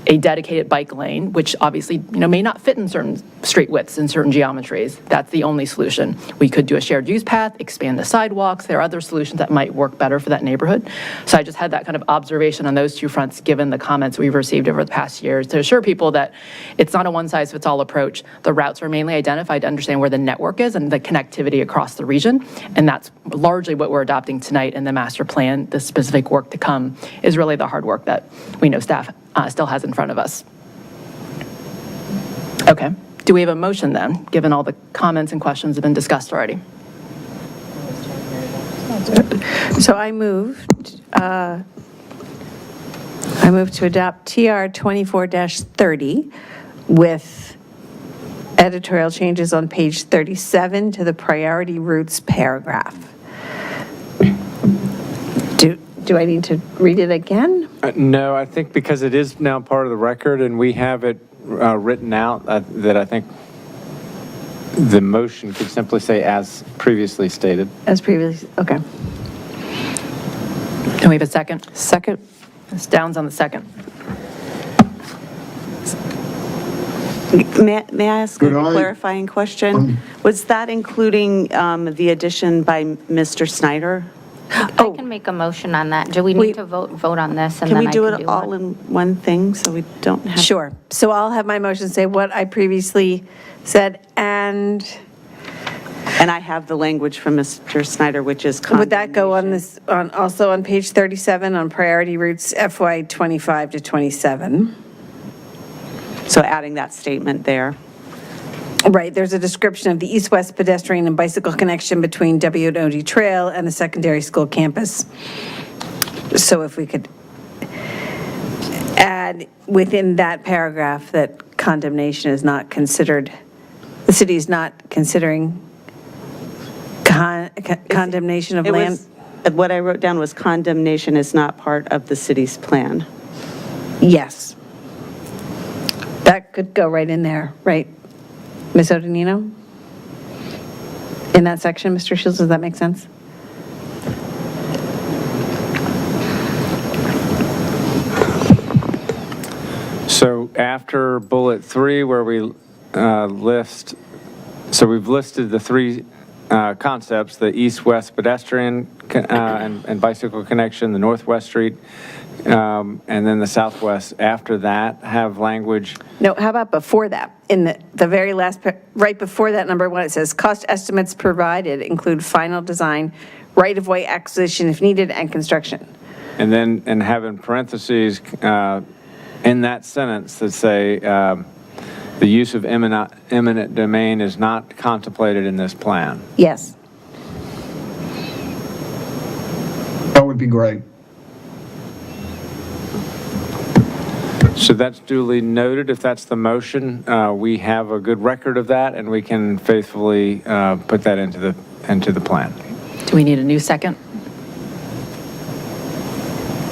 a dedicated bike lane, which obviously may not fit in certain street widths and certain geometries. That's the only solution. We could do a shared use path, expand the sidewalks. There are other solutions that might work better for that neighborhood. So I just had that kind of observation on those 2 fronts, given the comments we've received over the past years, to assure people that it's not a one-size-fits-all approach. The routes are mainly identified to understand where the network is and the connectivity across the region, and that's largely what we're adopting tonight in the master plan. The specific work to come is really the hard work that we know staff still has in front of us. Okay. Do we have a motion then, given all the comments and questions have been discussed already?
So I move to adopt TR 24-30 with editorial changes on page 37 to the priority routes paragraph. Do I need to read it again?
No, I think because it is now part of the record and we have it written out, that I think the motion could simply say as previously stated.
As previously, okay.
Can we have a second?
Second.
Ms. Downs on the second.
May I ask a clarifying question? Was that including the addition by Mr. Snyder?
I can make a motion on that. Do we need to vote on this? And
Can
then
we
I
do
can
it all in one thing so we don't have?
Sure. So I'll have my motion say what I previously said, and
I have the language from Mr. Snyder, which is
would that go on this, also on page 37 on priority routes FY 25 to 27?
So adding that statement there.
Right, there's a description of the east-west pedestrian and bicycle connection between W&OD Trail and the secondary school campus. So if we could add within that paragraph that condemnation is not considered, the city is not considering condemnation of land?
What I wrote down was condemnation is not part of the city's plan.
Yes. That could go right in there, right? Ms. Odonino? In that section, Mr. Shields, does that make sense?
So after bullet 3, where we we've listed the 3 concepts, the east-west pedestrian and bicycle connection, the Northwest Street, and then the Southwest. After that, have language.
No, how about before that? In the very last, right before that number 1, it says, cost estimates provided include final design, right-of-way acquisition if needed, and construction.
And then, and have in parentheses in that sentence that say, the use of eminent domain is not contemplated in this plan.
Yes.
That would be great.
So that's duly noted. If that's the motion, we have a good record of that, and we can faithfully put that into the plan.
Do we need a new second?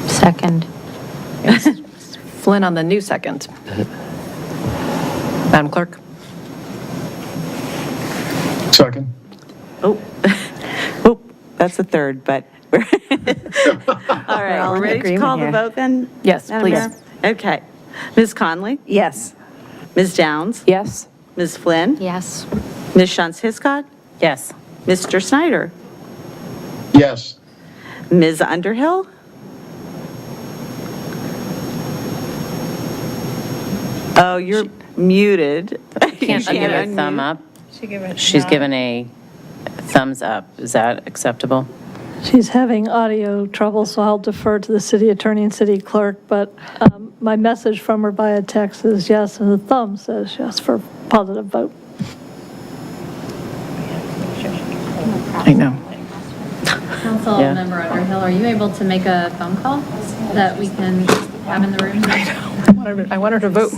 Second.
Yes. Flynn on the new second. Madam Clerk?
Second.
Oh, that's the third, but All right,
all
we're
in
ready to
agreement
call the
here.
vote then?
Yes,
Madam
please.
Mayor? Okay. Ms. Conley?
Yes.
Ms. Downs?
Yes.
Ms. Flynn?
Yes.
Ms. Shantz Hiscott?
Yes.
Mr. Snyder?
Yes.
Ms. Underhill? Oh, you're muted.
Can't she give a thumb up? She's given a thumbs up. Is that acceptable?
She's having audio trouble, so I'll defer to the city attorney and city clerk, but my message from her via text is yes, and the thumb says yes for positive vote.
I know.
Council
Yeah.
Member Underhill, are you able to make a phone call that we can have in the room?
I want her to vote.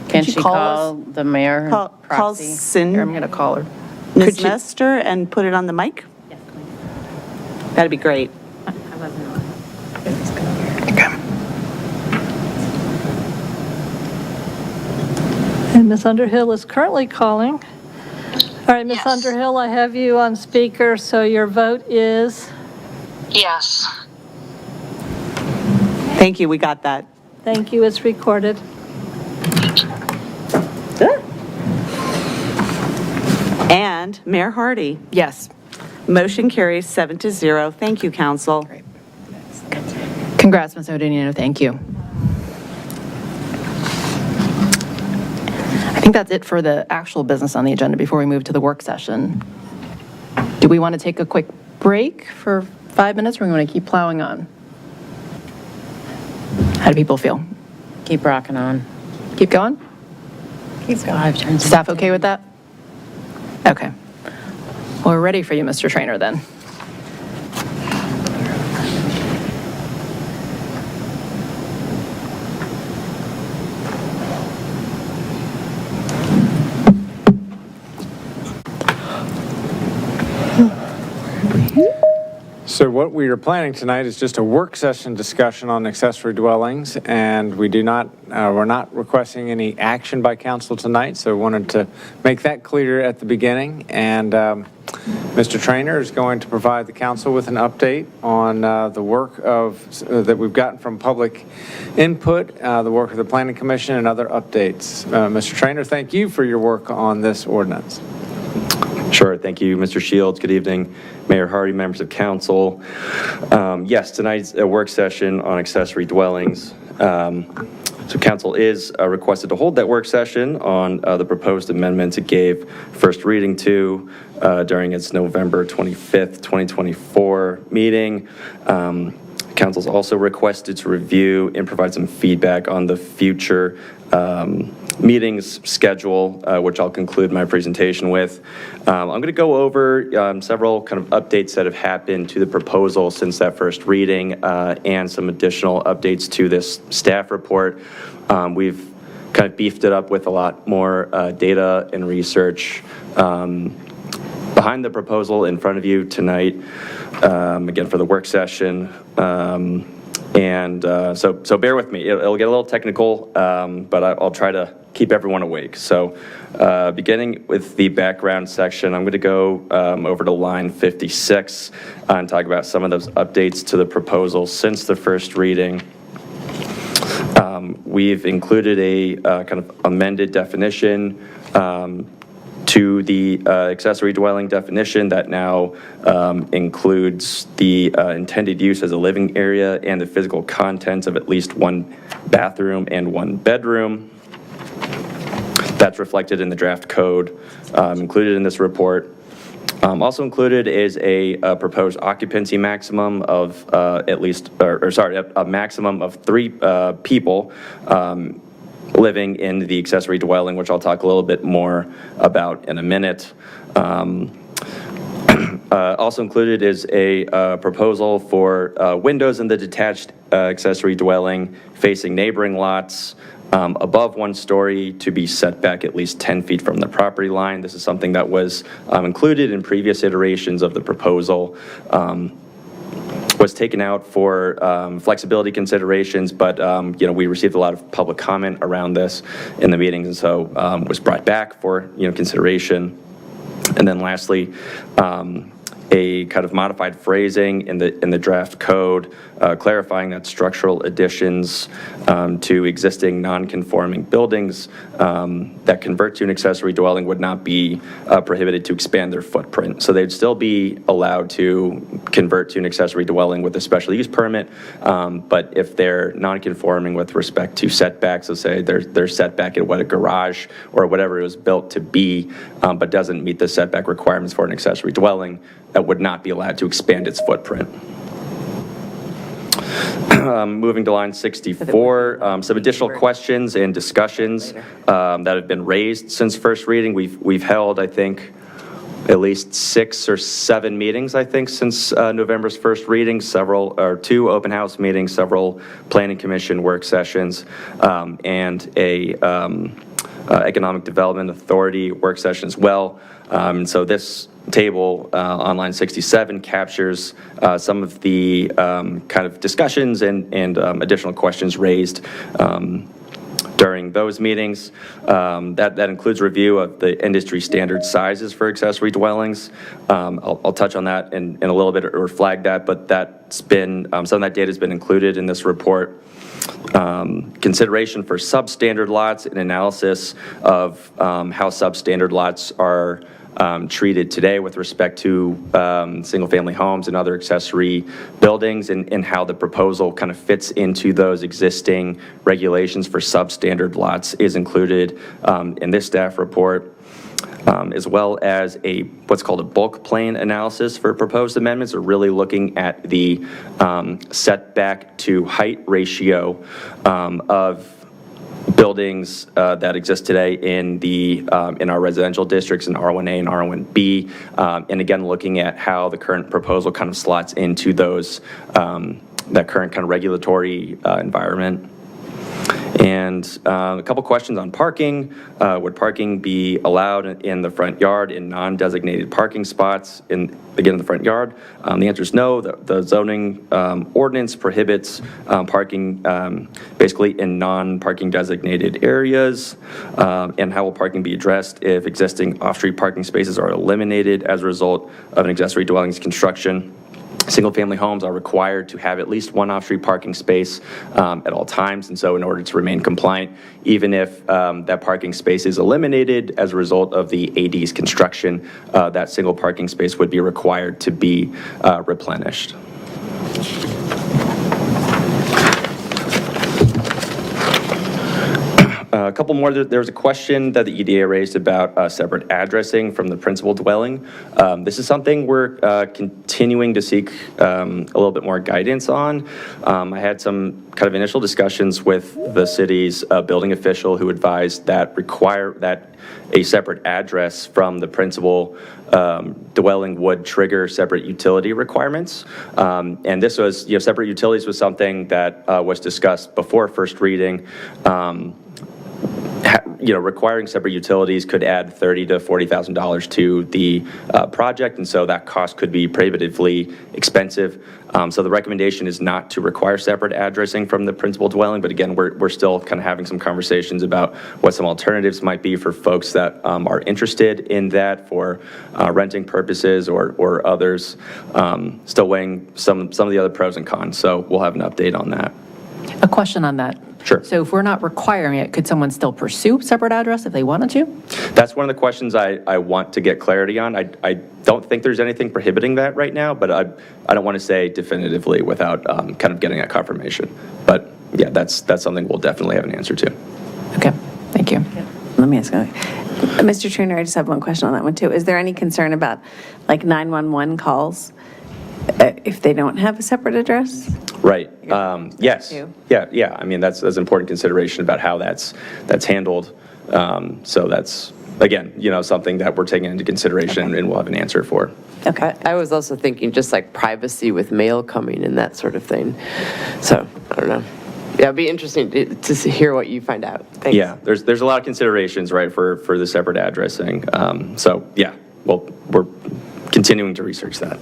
Can
she
she
call
call the mayor?
Call
proxy?
Cindy.
Here, I'm going to call her.
Ms. Mester and put it on the mic?
Yes, please.
That'd be great.
I wasn't on.
And Ms. Underhill is currently calling. All right, Ms. Underhill, I have you on speaker, so your vote is?
Yes.
Thank you, we got that.
Thank you, it's recorded.
And Mayor Hardy.
Yes.
Motion carries 7-0. Thank you, council.
Congrats, Ms. Odiniano, thank you. I think that's it for the actual business on the agenda before we move to the work session. Do we want to take a quick break for 5 minutes, or we want to keep plowing on? How do people feel?
Keep rocking on.
Keep going?
Keep going.
Staff okay with that? Okay. Well, we're ready for you, Mr. Trainer, then.
So what we are planning tonight is just a work session discussion on accessory dwellings, and we're not requesting any action by council tonight, so wanted to make that clear at the beginning. And Mr. Trainer is going to provide the council with an update on the work that we've gotten from public input, the work of the Planning Commission, and other updates. Mr. Trainer, thank you for your work on this ordinance.
Sure. Thank you, Mr. Shields. Good evening, Mayor Hardy, members of council. Yes, tonight's a work session on accessory dwellings. So council is requested to hold that work session on the proposed amendments it gave first reading to during its November 25th, 2024 meeting. Council's also requested to review and provide some feedback on the future meetings schedule, which I'll conclude my presentation with. I'm going to go over several kind of updates that have happened to the proposal since that first reading and some additional updates to this staff report. We've kind of beefed it up with a lot more data and research behind the proposal in front of you tonight, again, for the work session. So bear with me. It'll get a little technical, but I'll try to keep everyone awake. So beginning with the background section, I'm going to go over to line 56 and talk about some of those updates to the proposal since the first reading. We've included a kind of amended definition to the accessory dwelling definition that now includes the intended use as a living area and the physical contents of at least one bathroom and one bedroom. That's reflected in the draft code included in this report. Also included is a proposed occupancy maximum of a maximum of 3 people living in the accessory dwelling, which I'll talk a little bit more about in a minute. Also included is a proposal for windows in the detached accessory dwelling facing neighboring lots above 1 story to be set back at least 10 feet from the property line. This is something that was included in previous iterations of the proposal. Was taken out for flexibility considerations, but we received a lot of public comment around this in the meetings, and so was brought back for consideration. And then lastly, a kind of modified phrasing in the draft code, clarifying that structural additions to existing non-conforming buildings that convert to an accessory dwelling would not be prohibited to expand their footprint. So they'd still be allowed to convert to an accessory dwelling with a special use permit, but if they're non-conforming with respect to setbacks, so say they're setback at what a garage or whatever it was built to be, but doesn't meet the setback requirements for an accessory dwelling, that would not be allowed to expand its footprint. Moving to line 64, some additional questions and discussions that have been raised since first reading. We've held, I think, at least 6 or 7 meetings, I think, since November's first reading, 2 open house meetings, several planning commission work sessions, and a Economic Development Authority work session as well. So this table on line 67 captures some of the kind of discussions and additional questions raised during those meetings. That includes review of the industry standard sizes for accessory dwellings. I'll touch on that in a little bit or flag that, but that's been, some of that data has been included in this report. Consideration for substandard lots and analysis of how substandard lots are treated today with respect to single-family homes and other accessory buildings, and how the proposal kind of fits into those existing regulations for substandard lots is included in this staff report, as well as what's called a bulk plane analysis for proposed amendments, or really looking at the setback to height ratio of buildings that exist today in our residential districts in R1A and R1B, and again looking at how the current proposal kind of slots into those that current kind of regulatory environment. And a couple questions on parking. Would parking be allowed in the front yard in non-designated parking spots in the front yard? The answer is no. The zoning ordinance prohibits parking basically in non-parking designated areas. And how will parking be addressed if existing off-street parking spaces are eliminated as a result of an accessory dwelling's construction? Single-family homes are required to have at least one off-street parking space at all times, and so in order to remain compliant, even if that parking space is eliminated as a result of the AD's construction, that single parking space would be required to be replenished. A couple more. There was a question that the EDA raised about separate addressing from the principal dwelling. This is something we're continuing to seek a little bit more guidance on. I had some kind of initial discussions with the city's building official, who advised that a separate address from the principal dwelling would trigger separate utility requirements. And this was, separate utilities was something that was discussed before first reading. Requiring separate utilities could add $30,000 to $40,000 to the project, and so that cost could be prohibitively expensive. So the recommendation is not to require separate addressing from the principal dwelling, but again, we're still kind of having some conversations about what some alternatives might be for folks that are interested in that for renting purposes or others. Still weighing some of the other pros and cons, so we'll have an update on that.
A question on that.
Sure.
So if we're not requiring it, could someone still pursue separate address if they wanted to?
That's one of the questions I want to get clarity on. I don't think there's anything prohibiting that right now, but I don't want to say definitively without kind of getting that confirmation. But yeah, that's something we'll definitely have an answer to.
Okay, thank you.
Let me ask you, Mr. Turner, I just have one question on that one too. Is there any concern about like 911 calls if they don't have a separate address?
Right. Yes. Yeah. I mean, that's an important consideration about how that's handled. So that's, again, something that we're taking into consideration and we'll have an answer for.
Okay. I was also thinking just like privacy with mail coming and that sort of thing. So I don't know. Yeah, it'd be interesting to hear what you find out. Thanks.
Yeah, there's a lot of considerations, right, for the separate addressing. So yeah, well, we're continuing to research that.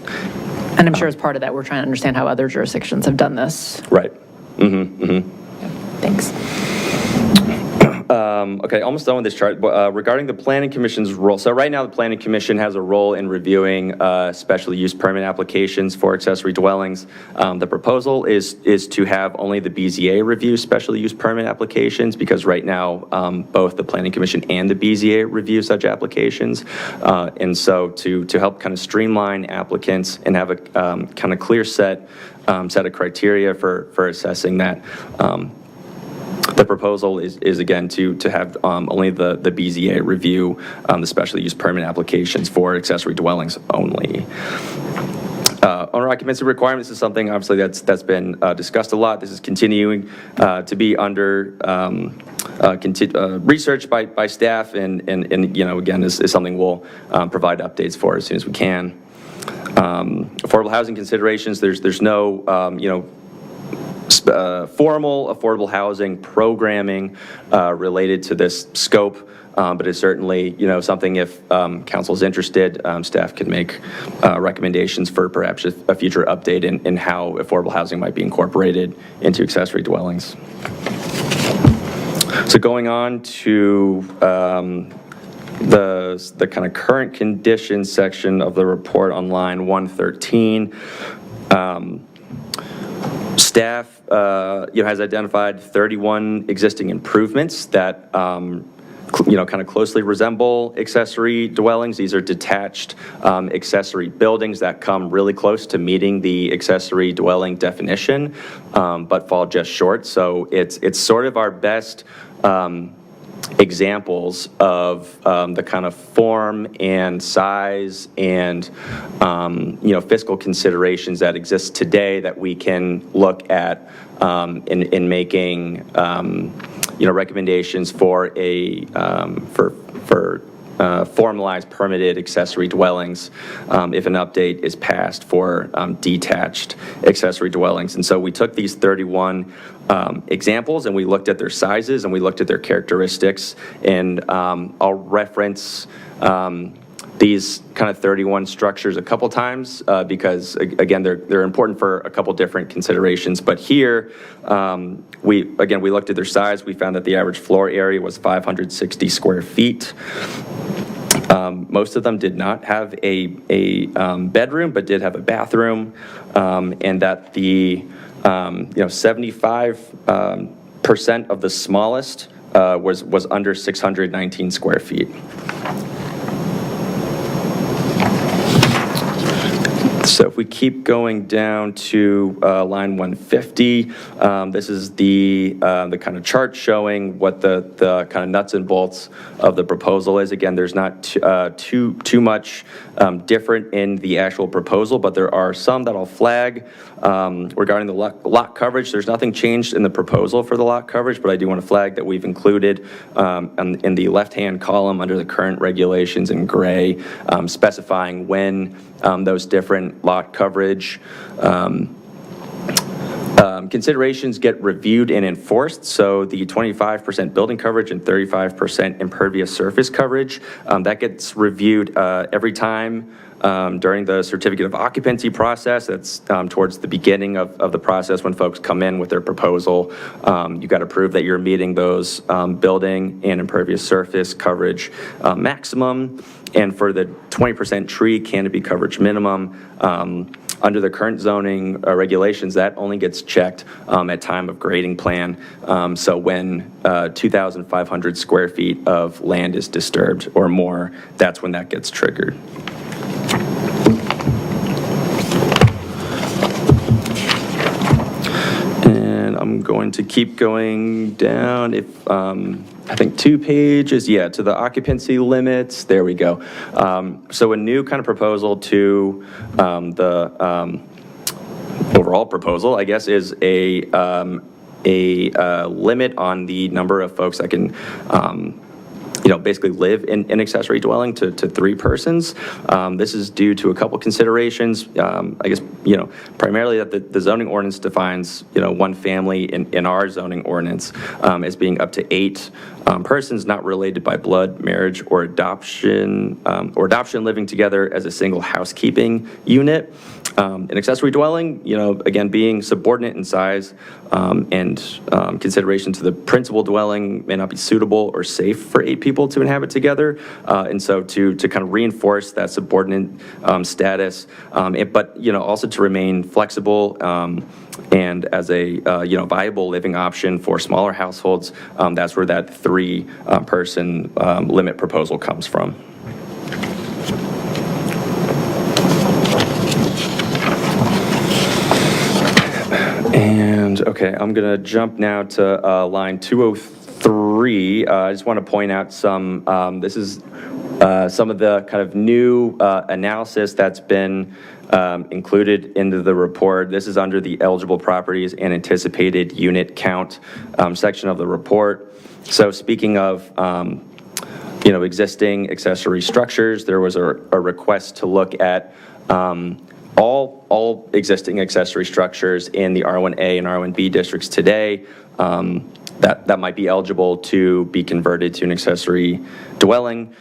And I'm sure as part of that, we're trying to understand how other jurisdictions have done this.
Right.
Thanks.
Okay, almost done with this chart. Regarding the Planning Commission's role, so right now the Planning Commission has a role in reviewing special use permit applications for accessory dwellings. The proposal is to have only the BZA review special use permit applications, because right now both the Planning Commission and the BZA review such applications. And so to help kind of streamline applicants and have a kind of clear set of criteria for assessing that, the proposal is again to have only the BZA review the special use permit applications for accessory dwellings only. Owner occupancy requirements is something obviously that's been discussed a lot. This is continuing to be under research by staff, and you know, again, is something we'll provide updates for as soon as we can. Affordable housing considerations. There's no you know, formal affordable housing programming related to this scope, but it's certainly, you know, something if council is interested, staff can make recommendations for perhaps a future update in how affordable housing might be incorporated into accessory dwellings. So going on to the kind of current conditions section of the report on line 113. Staff you know, has identified 31 existing improvements that you know, kind of closely resemble accessory dwellings. These are detached accessory buildings that come really close to meeting the accessory dwelling definition, but fall just short. So it's sort of our best examples of the kind of form and size and you know, fiscal considerations that exist today that we can look at in making you know, recommendations for a formalized permitted accessory dwellings if an update is passed for detached accessory dwellings. And so we took these 31 examples and we looked at their sizes and we looked at their characteristics, and I'll reference these kind of 31 structures a couple times because again, they're important for a couple different considerations. But here, we looked at their size. We found that the average floor area was 560 square feet. Most of them did not have a bedroom, but did have a bathroom, and that the 75% of the smallest was under 619 square feet. So if we keep going down to line 150, this is the kind of chart showing what the kind of nuts and bolts of the proposal is. Again, there's not too much different in the actual proposal, but there are some that I'll flag regarding the lot coverage. There's nothing changed in the proposal for the lot coverage, but I do want to flag that we've included in the left-hand column under the current regulations in gray, specifying when those different lot coverage considerations get reviewed and enforced. So the 25% building coverage and 35% impervious surface coverage, that gets reviewed every time during the certificate of occupancy process. That's towards the beginning of the process when folks come in with their proposal. You got to prove that you're meeting those building and impervious surface coverage maximum. And for the 20% tree canopy coverage minimum, under the current zoning regulations, that only gets checked at time of grading plan. So when 2,500 square feet of land is disturbed or more, that's when that gets triggered. And I'm going to keep going down. If I think 2 pages, yeah, to the occupancy limits. There we go. So a new kind of proposal to the overall proposal, I guess, is a limit on the number of folks that can basically live in an accessory dwelling to 3 persons. This is due to a couple considerations. I guess, primarily that the zoning ordinance defines, one family in our zoning ordinance as being up to 8 persons not related by blood, marriage, or adoption living together as a single housekeeping unit. An accessory dwelling, again, being subordinate in size and consideration to the principal dwelling may not be suitable or safe for 8 people to inhabit together. And so to kind of reinforce that subordinate status, but, also to remain flexible and as a, viable living option for smaller households, that's where that 3-person limit proposal comes from. And, okay, I'm going to jump now to line 203. I just want to point out some, this is some of the kind of new analysis that's been included into the report. This is under the eligible properties and anticipated unit count section of the report. So speaking of, existing accessory structures, there was a request to look at all existing accessory structures in the R1A and R1B districts today that might be eligible to be converted to an accessory dwelling.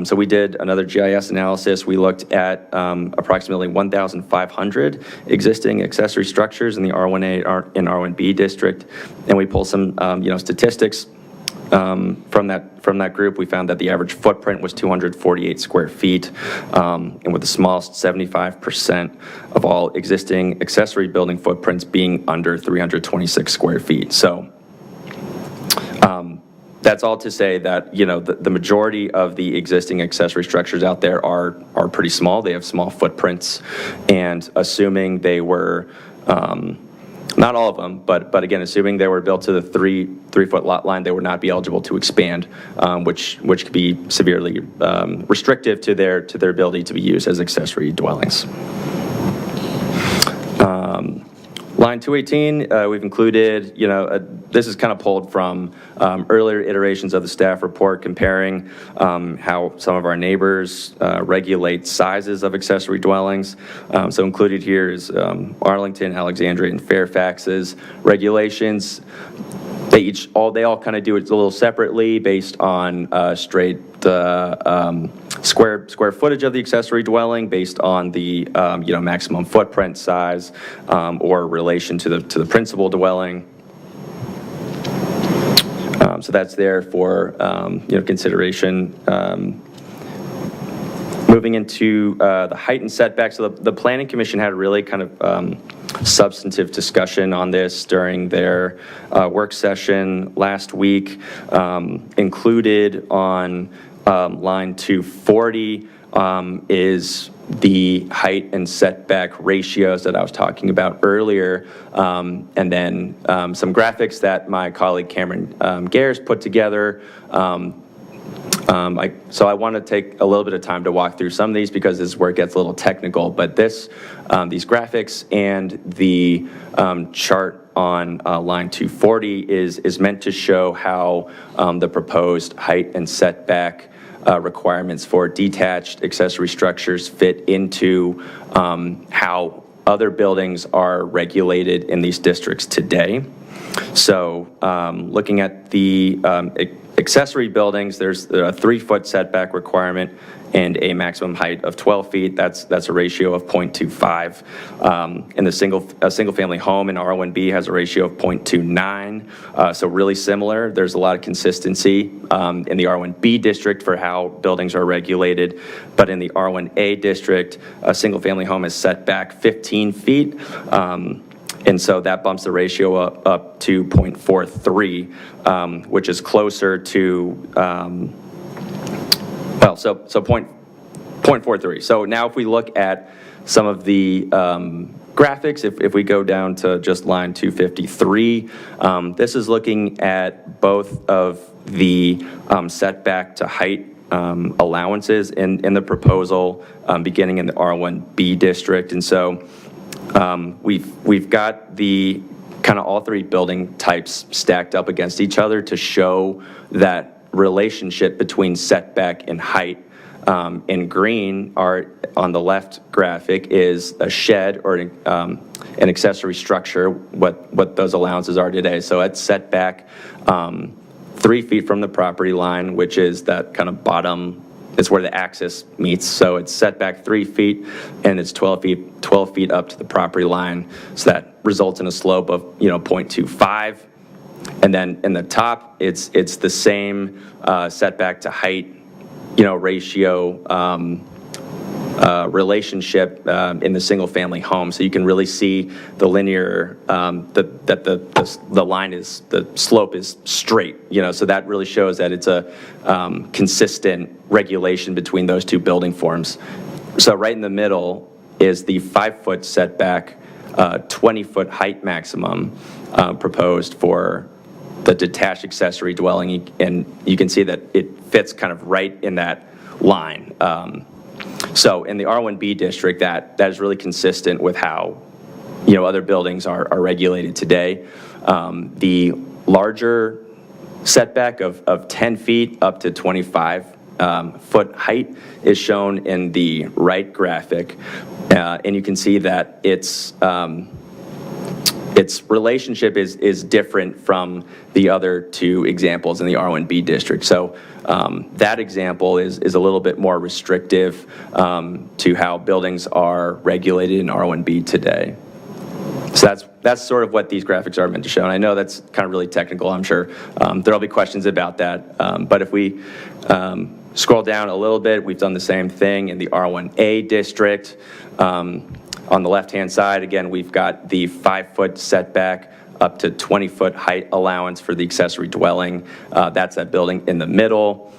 So we did another GIS analysis. We looked at approximately 1,500 existing accessory structures in the R1A and R1B district, and we pulled some statistics from that group. We found that the average footprint was 248 square feet, and with the smallest 75% of all existing accessory building footprints being under 326 square feet. So that's all to say that, the majority of the existing accessory structures out there are pretty small. They have small footprints, and assuming they were, not all of them, but again, assuming they were built to the 3-foot lot line, they would not be eligible to expand, which could be severely restrictive to their ability to be used as accessory dwellings. Line 218, we've included, this is kind of pulled from earlier iterations of the staff report comparing how some of our neighbors regulate sizes of accessory dwellings. So included here is Arlington, Alexandria, and Fairfax's regulations. They all kind of do it a little separately based on straight square footage of the accessory dwelling, based on the maximum footprint size or relation to the principal dwelling. So that's there for consideration. Moving into the height and setbacks, so the Planning Commission had a really kind of substantive discussion on this during their work session last week. Included on line 240 is the height and setback ratios that I was talking about earlier, and then some graphics that my colleague Cameron Gares put together. So I want to take a little bit of time to walk through some of these because this is where it gets a little technical, but these graphics and the chart on line 240 is meant to show how the proposed height and setback requirements for detached accessory structures fit into how other buildings are regulated in these districts today. So looking at the accessory buildings, there's a 3-foot setback requirement and a maximum height of 12 feet. That's a ratio of 0.25. And a single family home in R1B has a ratio of 0.29. So really similar. There's a lot of consistency in the R1B district for how buildings are regulated. But in the R1A district, a single family home is set back 15 feet. And so that bumps the ratio up to 0.43, which is closer to, 0.43. So now if we look at some of the graphics, if we go down to just line 253, this is looking at both of the setback to height allowances in the proposal beginning in the R1B district. And so we've got the kind of all 3 building types stacked up against each other to show that relationship between setback and height. In green, on the left graphic is a shed or an accessory structure, what those allowances are today. So it's set back 3 feet from the property line, which is that kind of bottom it's where the axis meets. So it's set back 3 feet, and it's 12 feet up to the property line. So that results in a slope of, 0.25. And then in the top, it's the same setback to height, ratio relationship in the single-family home. So you can really see the linear, that the line is, the slope is straight, so that really shows that it's a consistent regulation between those two building forms. So right in the middle is the 5-foot setback, 20-foot height maximum proposed for the detached accessory dwelling, and you can see that it fits kind of right in that line. So in the R1B district, that is really consistent with how, other buildings are regulated today. The larger setback of 10 feet up to 25-foot height is shown in the right graphic, and you can see that its relationship is different from the other two examples in the R1B district. So that example is a little bit more restrictive to how buildings are regulated in R1B today. So that's sort of what these graphics are meant to show. And I know that's kind of really technical. I'm sure there'll be questions about that. But if we scroll down a little bit, we've done the same thing in the R1A district. On the left-hand side, again, we've got the 5-foot setback up to 20-foot height allowance for the accessory dwelling. That's that building in the middle.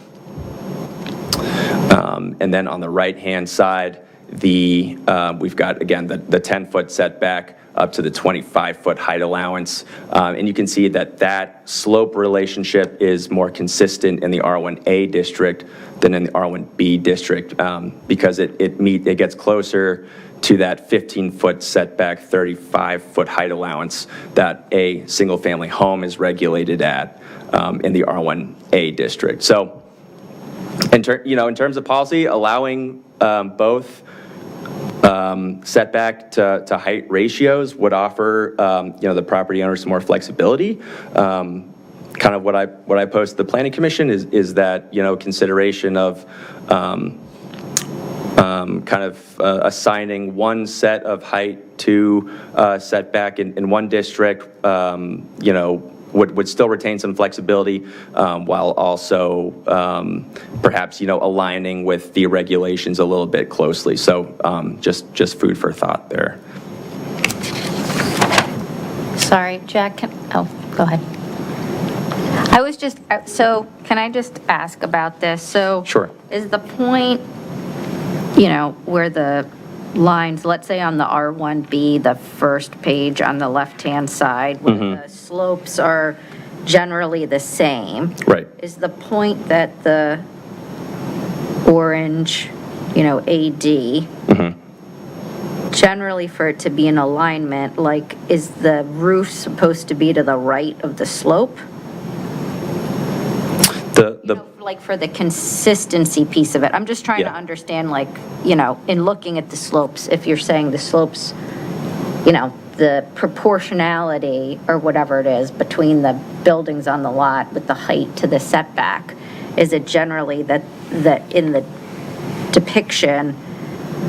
And then on the right-hand side, we've got, again, the 10-foot setback up to the 25-foot height allowance. And you can see that slope relationship is more consistent in the R1A district than in the R1B district because it gets closer to that 15-foot setback, 35-foot height allowance that a single-family home is regulated at in the R1A district. So, in terms of policy, allowing both setback to height ratios would offer the property owner some more flexibility. Kind of what I posed to the Planning Commission is that consideration of assigning one set of height to setback in one district, would still retain some flexibility while also perhaps, aligning with the regulations a little bit closely. So just food for thought there.
Sorry, Jack, go ahead. I was just, so can I just ask about this? So
Sure.
Is the point, where the lines, let's say on the R1B, the first page on the left-hand side, where the slopes are generally the same.
Right.
Is the point that the orange, AD, generally for it to be in alignment, like, is the roof supposed to be to the right of the slope? Like for the consistency piece of it. I'm just trying to understand, like, in looking at the slopes, if you're saying the slopes, the proportionality or whatever it is between the buildings on the lot with the height to the setback, is it generally that in the depiction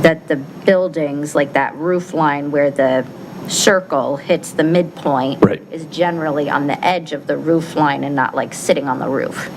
that the buildings, like that roof line where the circle hits the midpoint, is generally on the edge of the roof line and not like sitting on the roof?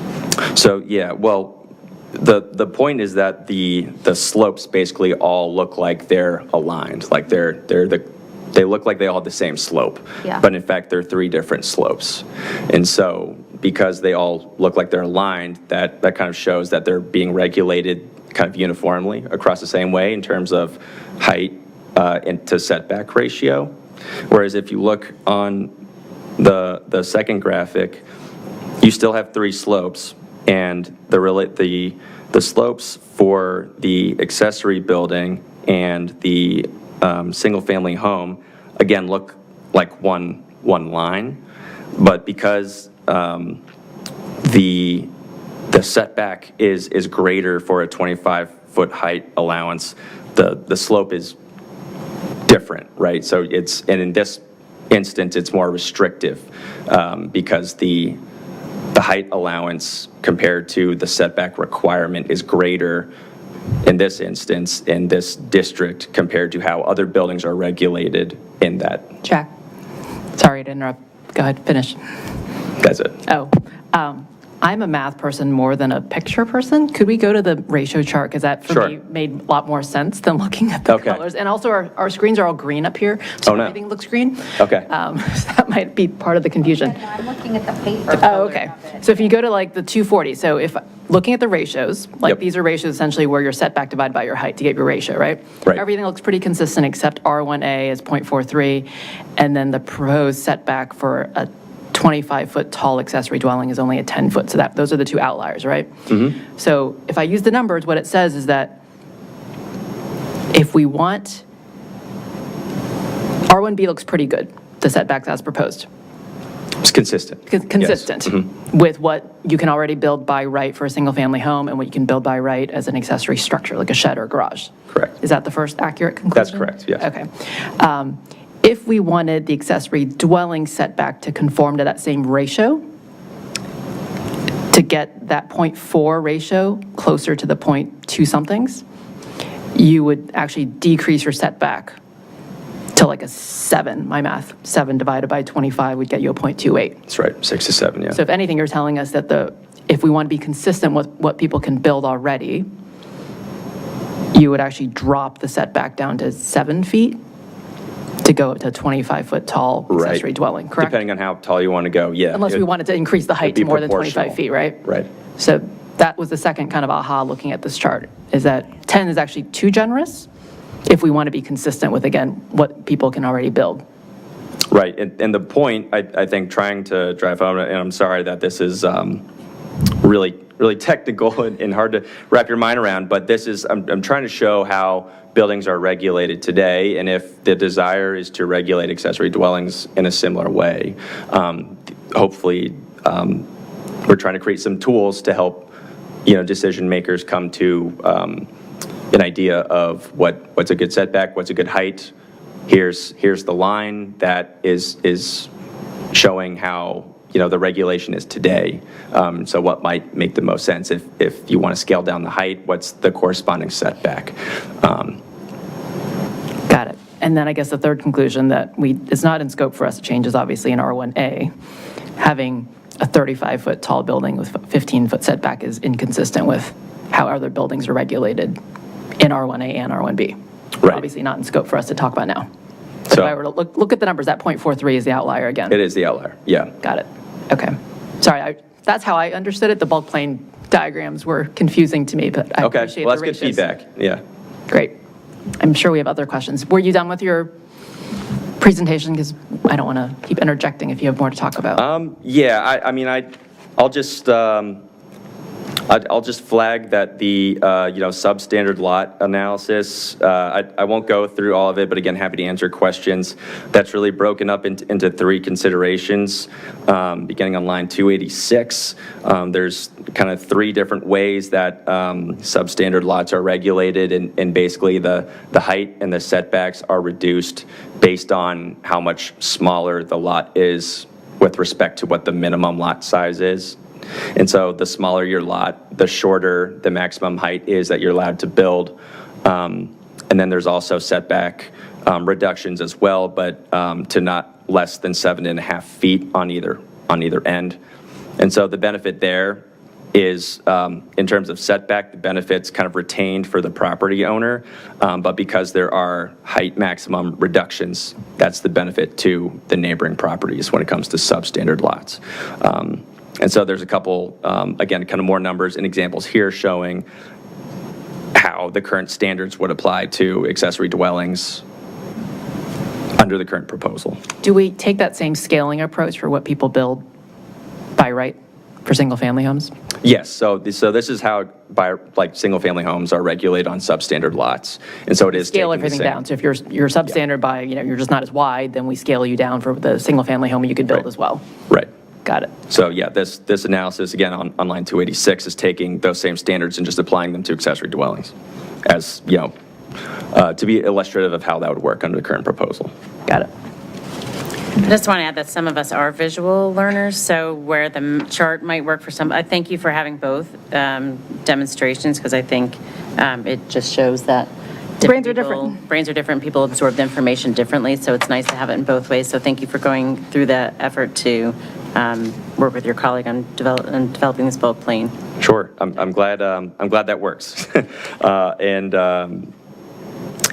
So, yeah, well, the point is that the slopes basically all look like they're aligned, like they look like they all have the same slope, but in fact they're 3 different slopes. And so because they all look like they're aligned, that kind of shows that they're being regulated kind of uniformly across the same way in terms of height to setback ratio. Whereas if you look on the second graphic, you still have 3 slopes, and the slopes for the accessory building and the single-family home again look like one line, but because the setback is greater for a 25-foot height allowance, the slope is different, right? So and in this instance, it's more restrictive because the height allowance compared to the setback requirement is greater in this instance, in this district, compared to how other buildings are regulated in that.
Jack, sorry to interrupt. Go ahead, finish.
That's it.
Oh, I'm a math person more than a picture person. Could we go to the ratio chart? Because that, for
Sure.
me, made a lot more sense than looking at the colors. And also, our screens are all green up here, so
Oh, no.
everything looks green.
Okay.
So that might be part of the confusion.
I'm looking at the paper.
Oh, okay. So if you go to like the 240, so if, looking at the ratios, like
Yep.
these are ratios essentially where your setback divided by your height to get your ratio, right?
Right.
Everything looks pretty consistent except R1A is 0.43, and then the proposed setback for a 25-foot tall accessory dwelling is only a 10-foot, so those are the two outliers, right? So if I use the numbers, what it says is that if we want, R1B looks pretty good, the setbacks as proposed.
It's consistent.
Consistent with what you can already build by right for a single-family home and what you can build by right as an accessory structure, like a shed or garage.
Correct.
Is that the first accurate conclusion?
That's correct, yes.
Okay. If we wanted the accessory dwelling setback to conform to that same ratio, to get that 0.4 ratio closer to the 0.2 somethings, you would actually decrease your setback to like a 7, my math. 7 divided by 25 would get you a 0.28.
That's right, 6 to 7, yeah.
So if anything, you're telling us that if we want to be consistent with what people can build already, you would actually drop the setback down to 7 feet to go up to a 25-foot tall accessory dwelling, correct?
Depending on how tall you want to go, yeah.
Unless we wanted to increase the height
it'd be
to more than
proportional.
25 feet, right?
Right.
So that was the second kind of aha looking at this chart, is that 10 is actually too generous if we want to be consistent with, again, what people can already build.
Right, and the point, I think, trying to drive home, and I'm sorry that this is really technical and hard to wrap your mind around, but this is, I'm trying to show how buildings are regulated today, and if the desire is to regulate accessory dwellings in a similar way, hopefully, we're trying to create some tools to help, decision makers come to an idea of what's a good setback, what's a good height. Here's the line that is showing how the regulation is today. So what might make the most sense if you want to scale down the height? What's the corresponding setback?
Got it. And then I guess the third conclusion that it's not in scope for us to change is obviously in R1A. Having a 35-foot tall building with 15-foot setback is inconsistent with how other buildings are regulated in R1A and R1B.
Right.
Obviously not in scope for us to talk about now. But if I were to look at the numbers, that 0.43 is the outlier again.
It is the outlier, yeah.
Got it. Okay. Sorry, that's how I understood it. The bulk plane diagrams were confusing to me, but I
Okay,
appreciate
well,
the
that's good
ratios.
feedback, yeah.
Great. I'm sure we have other questions. Were you done with your presentation? Because I don't want to keep interjecting if you have more to talk about.
Yeah, I'll just flag that the substandard lot analysis. I won't go through all of it, but again, happy to answer questions. That's really broken up into 3 considerations. Beginning on line 286, there's kind of 3 different ways that substandard lots are regulated, and basically the height and the setbacks are reduced based on how much smaller the lot is with respect to what the minimum lot size is. And so the smaller your lot, the shorter the maximum height is that you're allowed to build. And then there's also setback reductions as well, but to not less than 7.5 feet on either end. And so the benefit there is, in terms of setback, the benefit's kind of retained for the property owner, but because there are height maximum reductions, that's the benefit to the neighboring properties when it comes to substandard lots. And so there's a couple, again, kind of more numbers and examples here showing how the current standards would apply to accessory dwellings under the current proposal.
Do we take that same scaling approach for what people build by right for single-family homes?
Yes, so this is how single-family homes are regulated on substandard lots. And so it is
Scale
taking the
everything
same-
down. So if you're substandard by, you're just not as wide, then we scale you down for the single-family home you could build as well.
Right.
Got it.
So yeah, this analysis, again, on line 286 is taking those same standards and just applying them to accessory dwellings as, to be illustrative of how that would work under the current proposal.
Got it.
I just want to add that some of us are visual learners, so where the chart might work for some, I thank you for having both demonstrations, because I think it just shows that
Brains are different.
Brains are different, people absorb the information differently, so it's nice to have it in both ways. So thank you for going through the effort to work with your colleague on developing this both plane.
Sure, I'm glad that works. And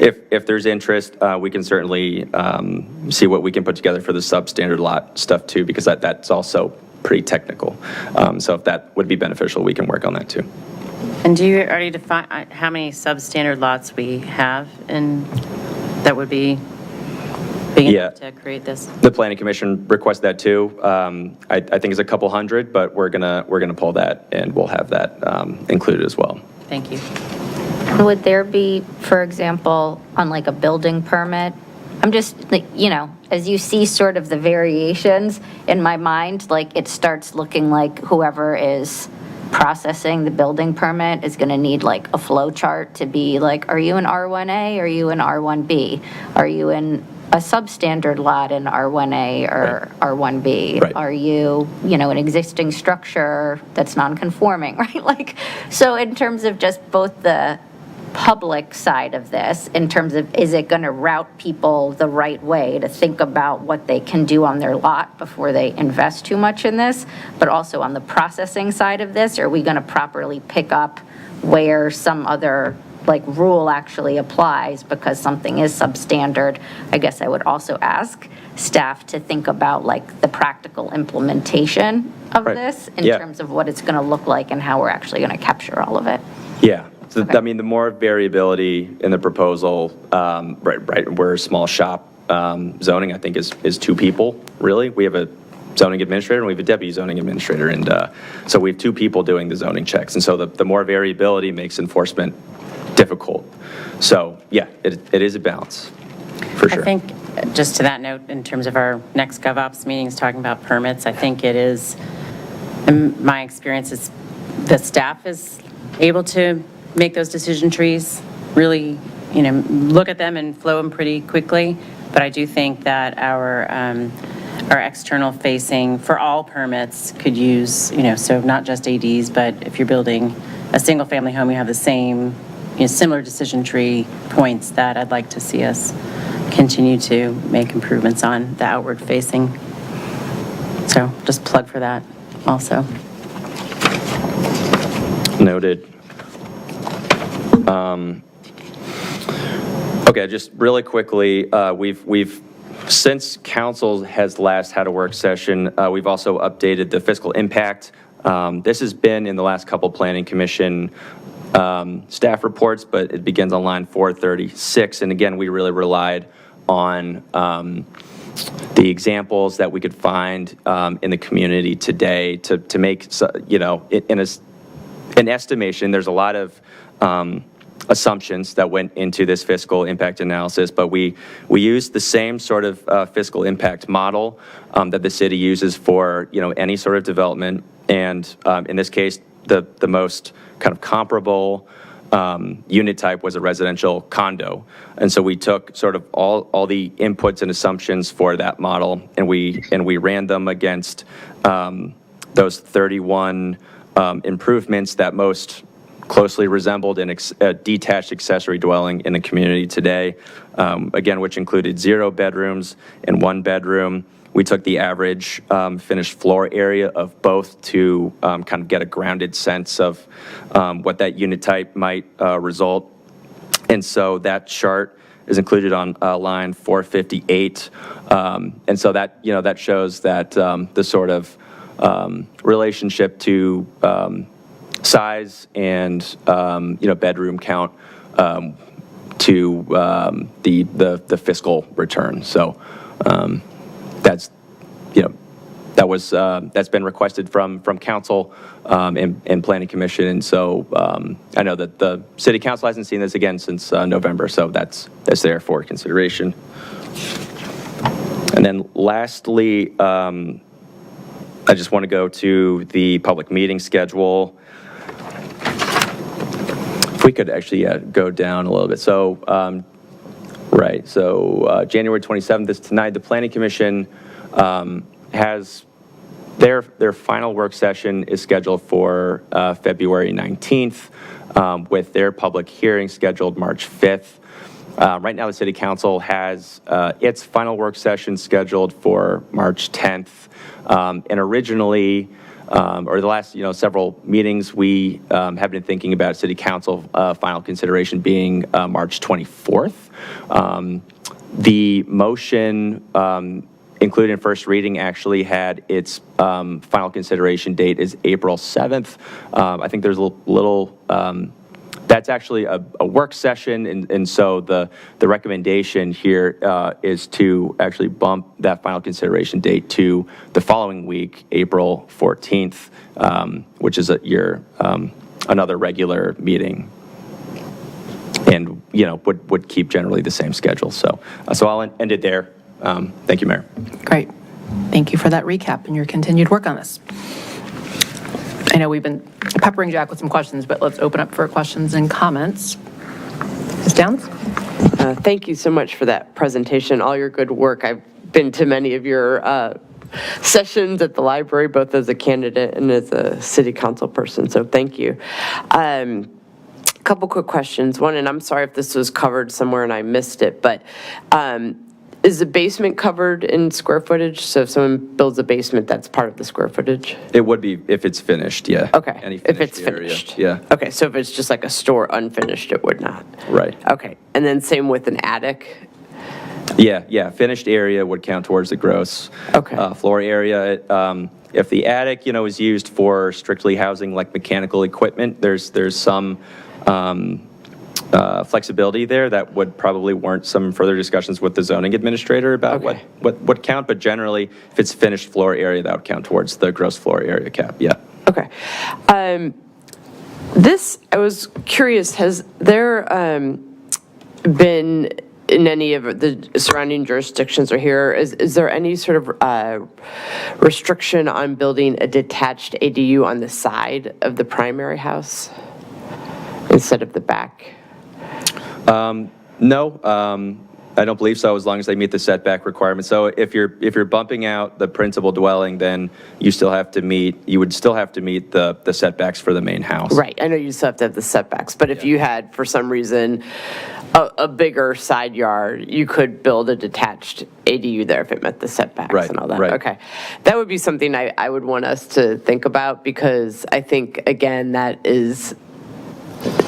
if there's interest, we can certainly see what we can put together for the substandard lot stuff too, because that's also pretty technical. So if that would be beneficial, we can work on that too.
And do you already define how many substandard lots we have and that would be big enough to create this?
The Planning Commission requested that too. I think it's a couple hundred, but we're gonna pull that and we'll have that included as well.
Thank you.
Would there be, for example, on like a building permit? I'm just, like, you know, as you see sort of the variations in my mind, like it starts looking like whoever is processing the building permit is going to need like a flow chart to be like, are you an R1A? Are you an R1B? Are you in a substandard lot in R1A or R1B?
Right.
Are you, you know, an existing structure that's non-conforming, right? Like, so in terms of just both the public side of this, in terms of is it going to route people the right way to think about what they can do on their lot before they invest too much in this, but also on the processing side of this, are we going to properly pick up where some other like rule actually applies because something is substandard? I guess I would also ask staff to think about like the practical implementation of this in terms of what it's going to look like and how we're actually going to capture all of it.
Yeah. So, I mean, the more variability in the proposal, right, we're a small shop zoning, I think, is two people, really. We have a zoning administrator and we have a deputy zoning administrator. And so we have two people doing the zoning checks. And so the more variability makes enforcement difficult. So, yeah, it is a balance, for sure.
I think, just to that note, in terms of our next GovOps meetings, talking about permits, I think it is, in my experience, is the staff is able to make those decision trees, really, you know, look at them and flow them pretty quickly. But I do think that our external facing for all permits could use, you know, so not just ADs, but if you're building a single family home, you have the same, you know, similar decision tree points that I'd like to see us continue to make improvements on the outward facing. So just plug for that also.
Noted. Okay, just really quickly, we've since council has last had a work session, we've also updated the fiscal impact. This has been in the last couple planning commission staff reports, but it begins on line 436. And again, we really relied on the examples that we could find in the community today to make, you know, in an estimation. There's a lot of assumptions that went into this fiscal impact analysis, but we used the same sort of fiscal impact model that the city uses for, you know, any sort of development. And in this case, the most kind of comparable unit type was a residential condo. And so we took sort of all the inputs and assumptions for that model, and we ran them against those 31 improvements that most closely resembled a detached accessory dwelling in the community today, again, which included 0 bedrooms and 1 bedroom. We took the average finished floor area of both to kind of get a grounded sense of what that unit type might result. And so that chart is included on line 458. And so that, you know, that shows that the sort of relationship to size and, you know, bedroom count to the fiscal return. So that's, you know, that's been requested from council and planning commission. And so I know that the city council hasn't seen this again since November. So that's there for consideration. And then lastly, I just want to go to the public meeting schedule. If we could actually go down a little bit. So, right, so January 27th is tonight. The Planning Commission has their final work session is scheduled for February 19th, with their public hearing scheduled March 5th. Right now, the City Council has its final work session scheduled for March 10th. And originally, or the last several meetings, we have been thinking about City Council final consideration being March 24th. The motion included in first reading actually had its final consideration date is April 7th. I think there's a little, that's actually a work session, and so the recommendation here is to actually bump that final consideration date to the following week, April 14th, which is another regular meeting. And, would keep generally the same schedule. So I'll end it there. Thank you, Mayor.
Great. Thank you for that recap and your continued work on this. I know we've been peppering Jack with some questions, but let's open up for questions and comments. Ms. Downs?
Thank you so much for that presentation, all your good work. I've been to many of your sessions at the library, both as a candidate and as a city council person, so thank you. Couple quick questions. One, and I'm sorry if this was covered somewhere and I missed it, but is the basement covered in square footage? So if someone builds a basement, that's part of the square footage?
It would be if it's finished, yeah.
Okay, if it's
area,
finished.
yeah.
Okay, so if it's just like a store unfinished, it would not?
Right.
Okay, and then same with an attic?
Yeah, finished area would count towards the gross floor area. If the attic, is used for strictly housing like mechanical equipment, there's some flexibility there that would probably warrant some further discussions with the zoning administrator about what count, but generally, if it's finished floor area, that would count towards the gross floor area cap, yeah.
Okay. I was curious, has there been in any of the surrounding jurisdictions or here, is there any sort of restriction on building a detached ADU on the side of the primary house instead of the back?
No, I don't believe so, as long as they meet the setback requirements. So if you're bumping out the principal dwelling, then you would still have to meet the setbacks for the main house.
Right, I know you still have to have the setbacks, but if you had, for some reason, a bigger side yard, you could build a detached ADU there if it met the setbacks and all that.
Right.
Okay, that would be something I would want us to think about, because I think, again, that's,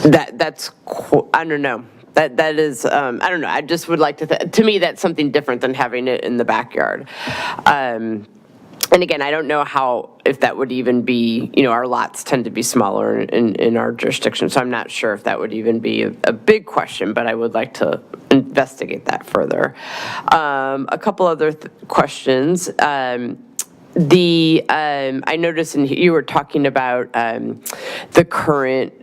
I don't know. That is, I don't know, I just would like to me, that's something different than having it in the backyard. And again, I don't know if that would even be, our lots tend to be smaller in our jurisdiction, so I'm not sure if that would even be a big question, but I would like to investigate that further. A couple other questions. I noticed you were talking about the current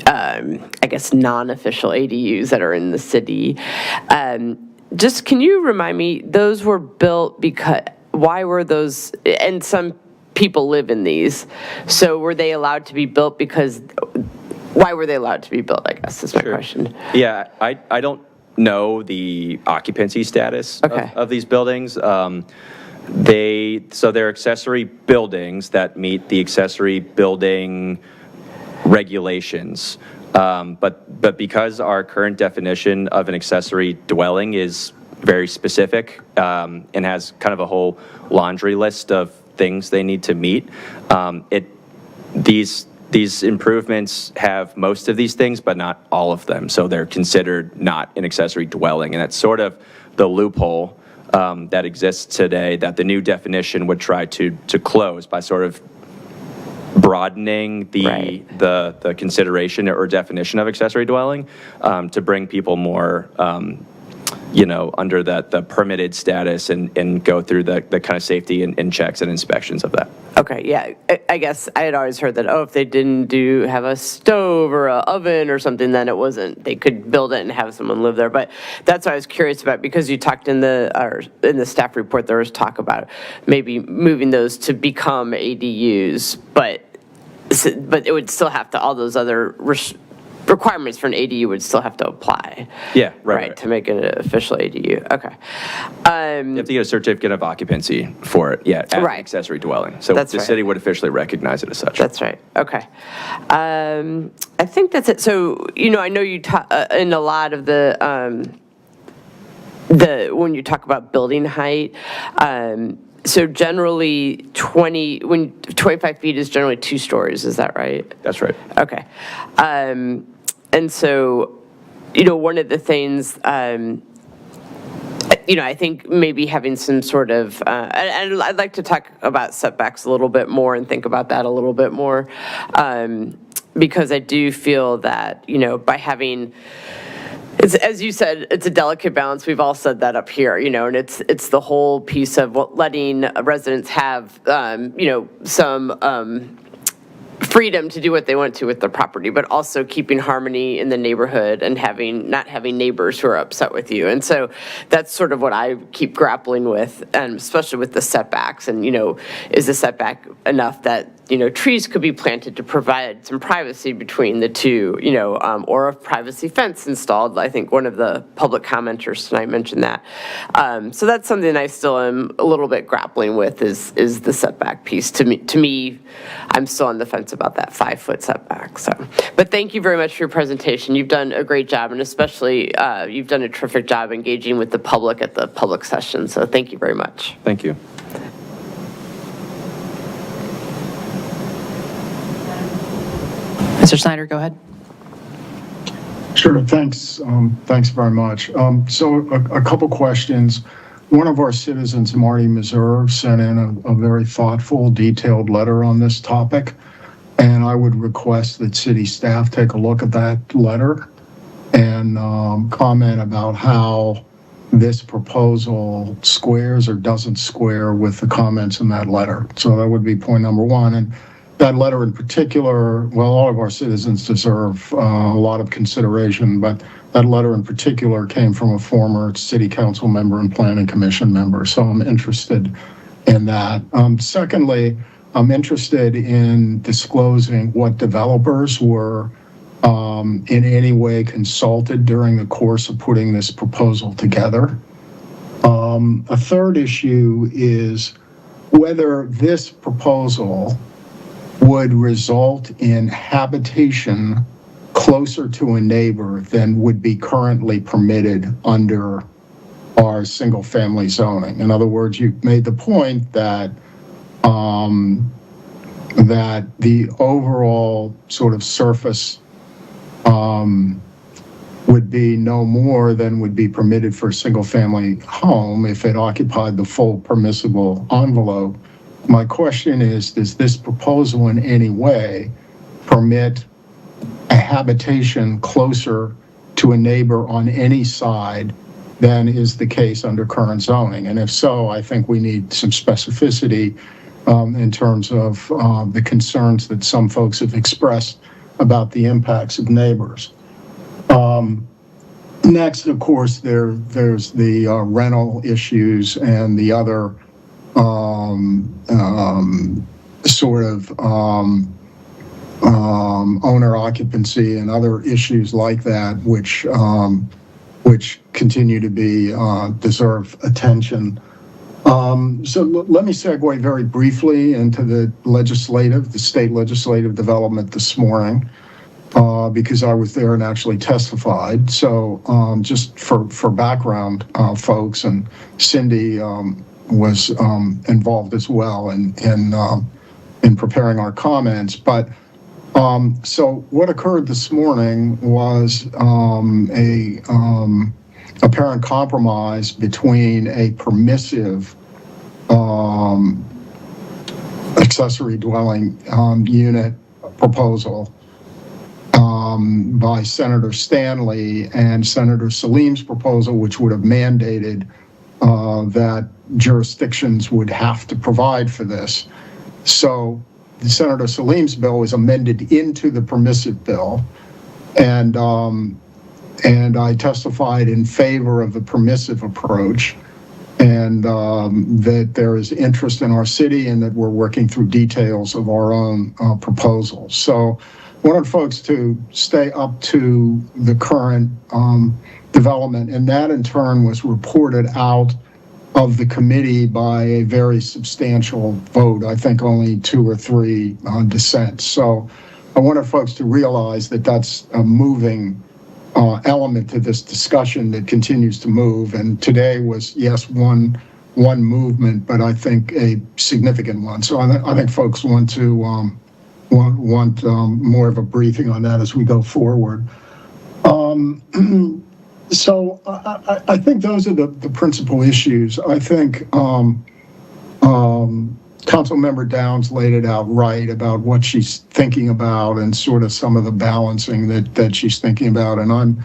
I guess, non-official ADUs that are in the city. Just can you remind me, those were built because, why were those, and some people live in these, so were they allowed to be built because, why were they allowed to be built, I guess is my question.
Yeah, I don't know the occupancy status of these buildings. So they're accessory buildings that meet the accessory building regulations, but because our current definition of an accessory dwelling is very specific and has kind of a whole laundry list of things they need to meet, these improvements have most of these things, but not all of them. So they're considered not an accessory dwelling, and that's sort of the loophole that exists today that the new definition would try to close by sort of broadening the consideration or definition of accessory dwelling to bring people more, under the permitted status and go through the kind of safety and checks and inspections of that.
Okay, yeah, I guess I had always heard that, if they didn't have a stove or an oven or something, then they could build it and have someone live there. But that's what I was curious about, because you talked in the staff report, there was talk about maybe moving those to become ADUs, but it would still have to, all those other requirements for an ADU would still have to apply.
Yeah, right.
To make it an official ADU. Okay.
You have to get a certificate of occupancy for it, as an
Right.
accessory dwelling. So
That's
the
right.
city would officially recognize it as such.
That's right. Okay. I think that's it. So, I know you in a lot of the when you talk about building height, so generally 25 feet is generally 2 stories. Is that right?
That's right.
Okay. And so, one of the things, I think maybe having some sort of, and I'd like to talk about setbacks a little bit more and think about that a little bit more, because I do feel that, by having, as you said, it's a delicate balance. We've all said that up here, and it's the whole piece of letting residents have, some freedom to do what they want to with their property, but also keeping harmony in the neighborhood and not having neighbors who are upset with you. And so that's sort of what I keep grappling with, and especially with the setbacks. And, is the setback enough that, trees could be planted to provide some privacy between the two, or a privacy fence installed. I think one of the public commenters tonight mentioned that. So that's something I still am a little bit grappling with is the setback piece. To me, I'm still on the fence about that 5-foot setback. So, but thank you very much for your presentation. You've done a great job, and especially you've done a terrific job engaging with the public at the public session. So thank you very much.
Thank you.
Mr. Snyder, go ahead.
Sure, thanks. Thanks very much. So a couple questions. One of our citizens, Marty Meserve, sent in a very thoughtful, detailed letter on this topic, and I would request that city staff take a look at that letter and comment about how this proposal squares or doesn't square with the comments in that letter. So that would be point number one. And that letter in particular, well, all of our citizens deserve a lot of consideration, but that letter in particular came from a former city council member and planning commission member, so I'm interested in that. Secondly, I'm interested in disclosing what developers were in any way consulted during the course of putting this proposal together. A third issue is whether this proposal would result in habitation closer to a neighbor than would be currently permitted under our single-family zoning. In other words, you made the point that that the overall sort of surface would be no more than would be permitted for a single-family home if it occupied the full permissible envelope. My question is, does this proposal in any way permit a habitation closer to a neighbor on any side than is the case under current zoning? And if so, I think we need some specificity in terms of the concerns that some folks have expressed about the impacts of neighbors. Next, of course, there's the rental issues and the other sort of owner occupancy and other issues like that, which continue to be deserve attention. So let me segue very briefly into the state legislative development this morning, because I was there and actually testified. So just for background, folks, and Cindy was involved as well in preparing our comments. But so what occurred this morning was a apparent compromise between a permissive accessory dwelling unit proposal by Senator Stanley and Senator Salim's proposal, which would have mandated that jurisdictions would have to provide for this. So Senator Salim's bill was amended into the permissive bill, and I testified in favor of the permissive approach, and that there is interest in our city and that we're working through details of our own proposals. So wanted folks to stay up to the current development, and that in turn was reported out of the committee by a very substantial vote. I think only 2 or 3 dissents. So I wanted folks to realize that that's a moving element to this discussion that continues to move. And today was, yes, one movement, but I think a significant one. So I think folks want to want more of a briefing on that as we go forward. So I think those are the principal issues. I think Councilmember Downs laid it out right about what she's thinking about and sort of some of the balancing that she's thinking about. And I'm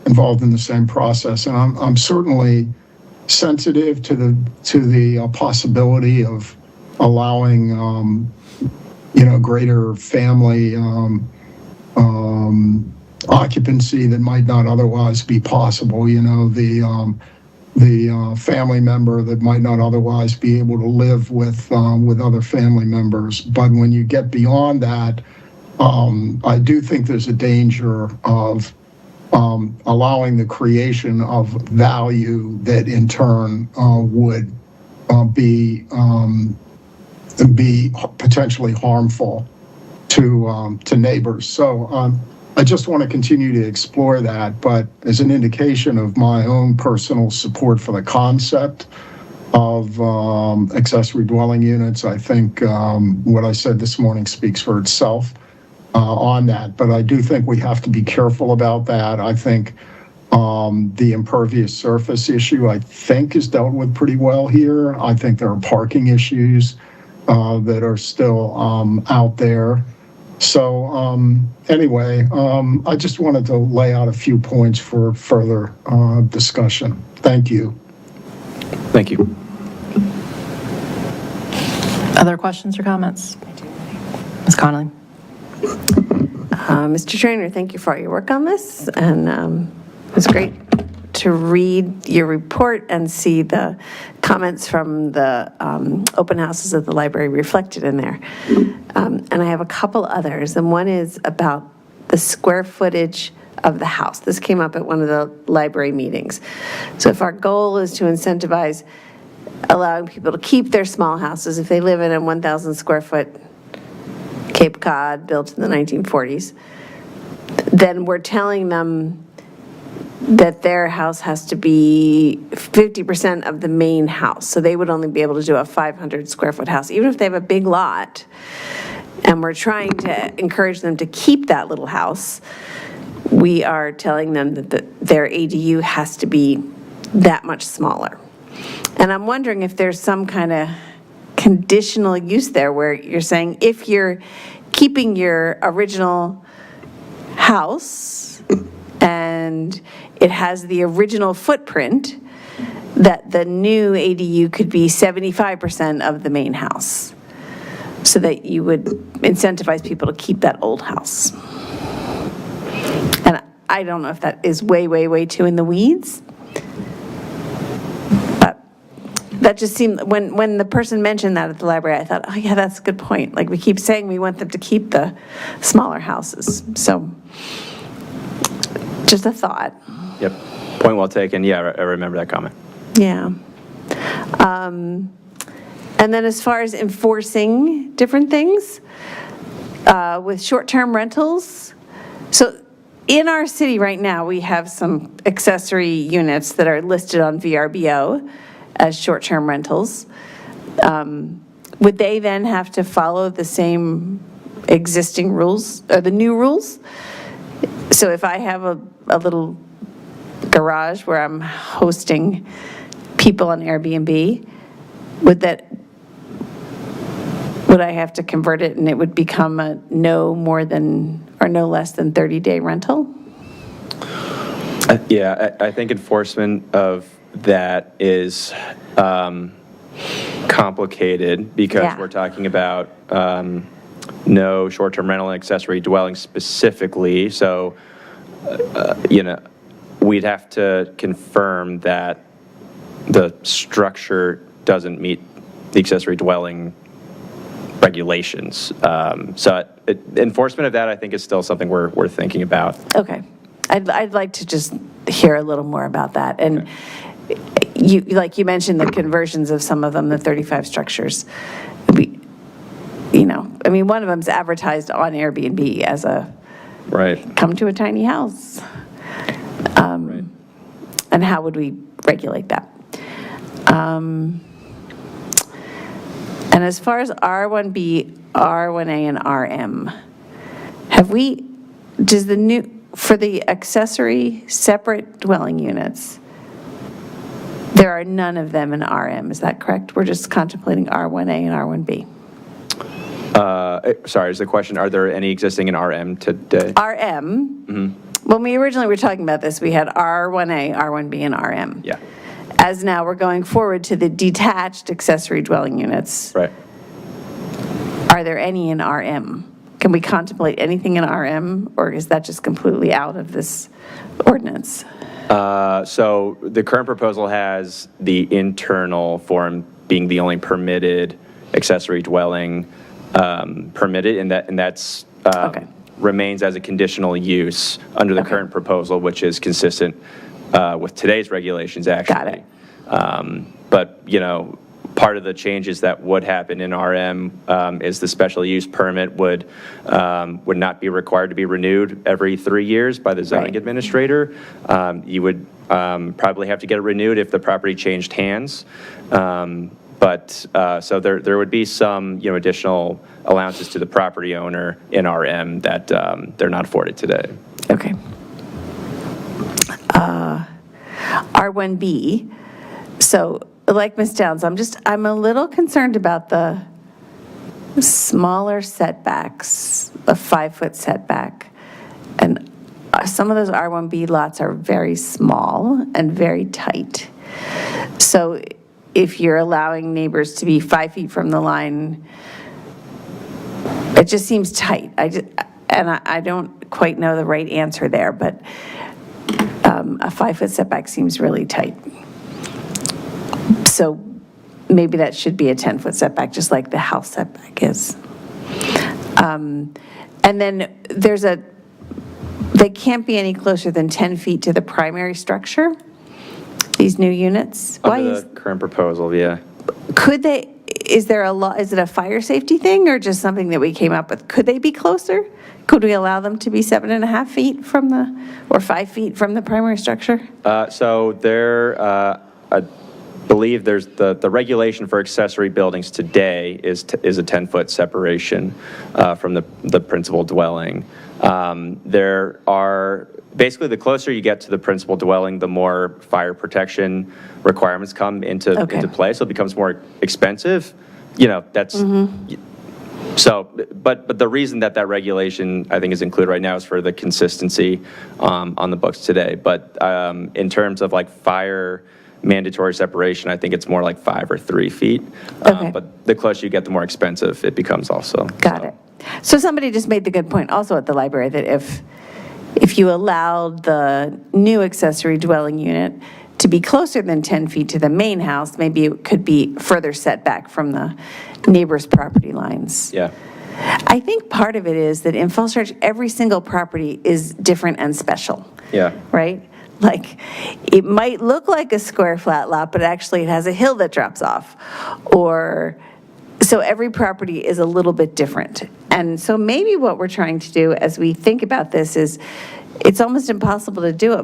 involved in the same process. And I'm certainly sensitive to the possibility of allowing greater family occupancy that might not otherwise be possible. The family member that might not otherwise be able to live with other family members. But when you get beyond that, I do think there's a danger of allowing the creation of value that in turn would be potentially harmful to neighbors. So I just want to continue to explore that, but as an indication of my own personal support for the concept of accessory dwelling units, I think what I said this morning speaks for itself on that. But I do think we have to be careful about that. I think the impervious surface issue, I think, is dealt with pretty well here. I think there are parking issues that are still out there. So anyway, I just wanted to lay out a few points for further discussion. Thank you.
Thank you.
Other questions or comments? Ms. Connolly?
Mr. Trainer, thank you for all your work on this, and it was great to read your report and see the comments from the open houses at the library reflected in there. And I have a couple others, and one is about the square footage of the house. This came up at one of the library meetings. So if our goal is to incentivize allowing people to keep their small houses, if they live in a 1,000 square foot Cape Cod built in the 1940s, then we're telling them that their house has to be 50% of the main house. So they would only be able to do a 500 square foot house, even if they have a big lot. And we're trying to encourage them to keep that little house. We are telling them that their ADU has to be that much smaller. And I'm wondering if there's some kind of conditional use there where you're saying if you're keeping your original house and it has the original footprint, that the new ADU could be 75% of the main house, so that you would incentivize people to keep that old house. And I don't know if that is way too in the weeds, but that just seemed, when the person mentioned that at the library, I thought, oh yeah, that's a good point. Like, we keep saying we want them to keep the smaller houses. So just a thought.
Yep. Point well taken. Yeah, I remember that comment.
Yeah. And then as far as enforcing different things with short-term rentals, so in our city right now, we have some accessory units that are listed on VRBO as short-term rentals. Would they then have to follow the same existing rules, or the new rules? So if I have a little garage where I'm hosting people on Airbnb, would I have to convert it and it would become a no more than or no less than 30-day rental?
Yeah, I think enforcement of that is complicated because we're talking about no short-term rental and accessory dwelling specifically. So, we'd have to confirm that the structure doesn't meet the accessory dwelling regulations. So enforcement of that, I think, is still something we're thinking about.
Okay. I'd like to just hear a little more about that. And you mentioned the conversions of some of them, the 35 structures. One of them's advertised on Airbnb as a come to a tiny house. And how would we regulate that? And as far as R1B, R1A, and RM, for the accessory separate dwelling units, there are none of them in RM, is that correct? We're just contemplating R1A and R1B.
Sorry, is the question, are there any existing in RM today?
RM, when we originally were talking about this, we had R1A, R1B, and RM.
Yeah.
As now we're going forward to the detached accessory dwelling units.
Right.
Are there any in RM? Can we contemplate anything in RM, or is that just completely out of this ordinance?
So the current proposal has the internal form being the only permitted accessory dwelling permitted, and that's remains as a conditional use under the current proposal, which is consistent with today's regulations, actually.
Got it.
But, part of the changes that would happen in RM is the special use permit would not be required to be renewed every 3 years by the zoning administrator. You would probably have to get it renewed if the property changed hands. So there would be some some allowances to the property owner in RM that they're not afforded today.
Okay. R1B. So, like Ms. Downs, I'm a little concerned about the smaller setbacks, a 5-foot setback. And some of those R1B lots are very small and very tight. So if you're allowing neighbors to be 5 feet from the line, it just seems tight. I don't quite know the right answer there, but a 5-foot setback seems really tight. So maybe that should be a 10-foot setback, just like the house setback is. And then they can't be any closer than 10 feet to the primary structure, these new units.
Under the current proposal, yeah.
Could they, is there a law, is it a fire safety thing or just something that we came up with? Could they be closer? Could we allow them to be 7.5 feet or 5 feet from the primary structure?
So there, I believe there's the regulation for accessory buildings today is a 10-foot separation from the principal dwelling. There are, basically the closer you get to the principal dwelling, the more fire protection requirements come into play, so it becomes more expensive. That's, so, but the reason that regulation, I think, is included right now is for the consistency on the books today. But in terms of like fire mandatory separation, I think it's more like 5 or 3 feet. But the closer you get, the more expensive it becomes also.
Got it. So somebody just made the good point also at the library that if you allowed the new accessory dwelling unit to be closer than 10 feet to the main house, maybe it could be further setback from the neighbor's property lines.
Yeah.
I think part of it is that in Falls Church, every single property is different and special.
Yeah.
Right? Like, it might look like a square flat lot, but actually it has a hill that drops off. So every property is a little bit different. And so maybe what we're trying to do as we think about this is, it's almost impossible to do a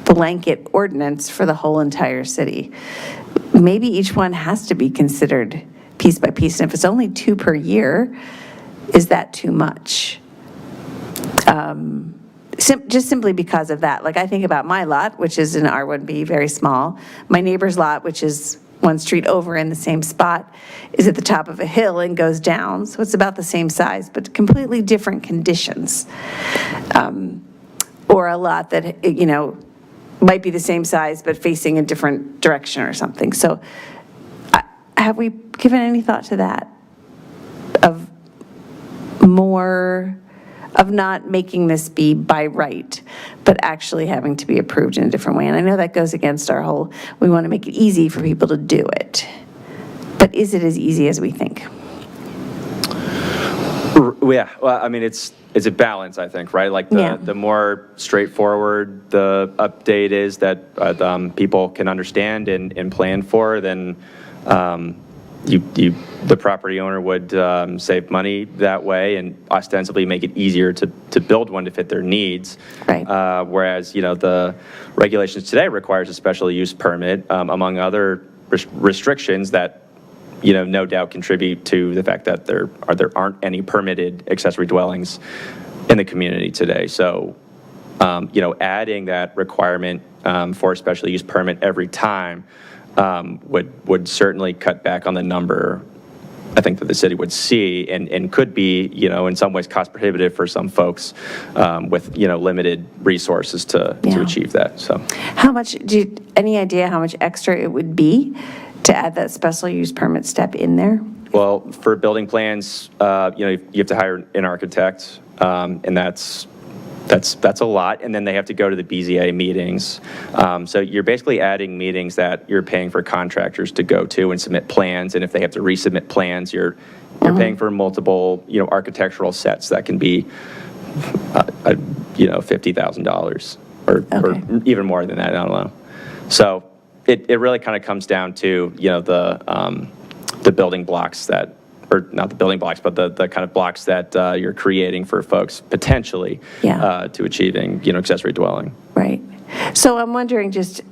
blanket ordinance for the whole entire city. Maybe each one has to be considered piece by piece. And if it's only 2 per year, is that too much? Just simply because of that. Like, I think about my lot, which is an R1B, very small. My neighbor's lot, which is one street over in the same spot, is at the top of a hill and goes down. So it's about the same size, but completely different conditions. Or a lot that, might be the same size, but facing a different direction or something. So have we given any thought to that? Of not making this be by right, but actually having to be approved in a different way. And I know that goes against our whole, we want to make it easy for people to do it. But is it as easy as we think?
Yeah, well, I mean, it's a balance, I think, right? Like, the more straightforward the update is that people can understand and plan for, then the property owner would save money that way and ostensibly make it easier to build one to fit their needs.
Right.
Whereas, the regulations today requires a special use permit, among other restrictions that, no doubt contribute to the fact that there aren't any permitted accessory dwellings in the community today. So, adding that requirement for a special use permit every time would certainly cut back on the number I think that the city would see and could be, in some ways cost prohibitive for some folks with, limited resources to achieve that. So,
how much, any idea how much extra it would be to add that special use permit step in there?
Well, for building plans, you have to hire an architect, and that's a lot, and then they have to go to the BZA meetings. So you're basically adding meetings that you're paying for contractors to go to and submit plans, and if they have to resubmit plans, you're paying for multiple, architectural sets that can be, $50,000 or even more than that, I don't know. So it really kind of comes down to, the building blocks that, or not the building blocks, but the kind of blocks that you're creating for folks potentially to achieving, accessory dwelling.
Right. So I'm wondering just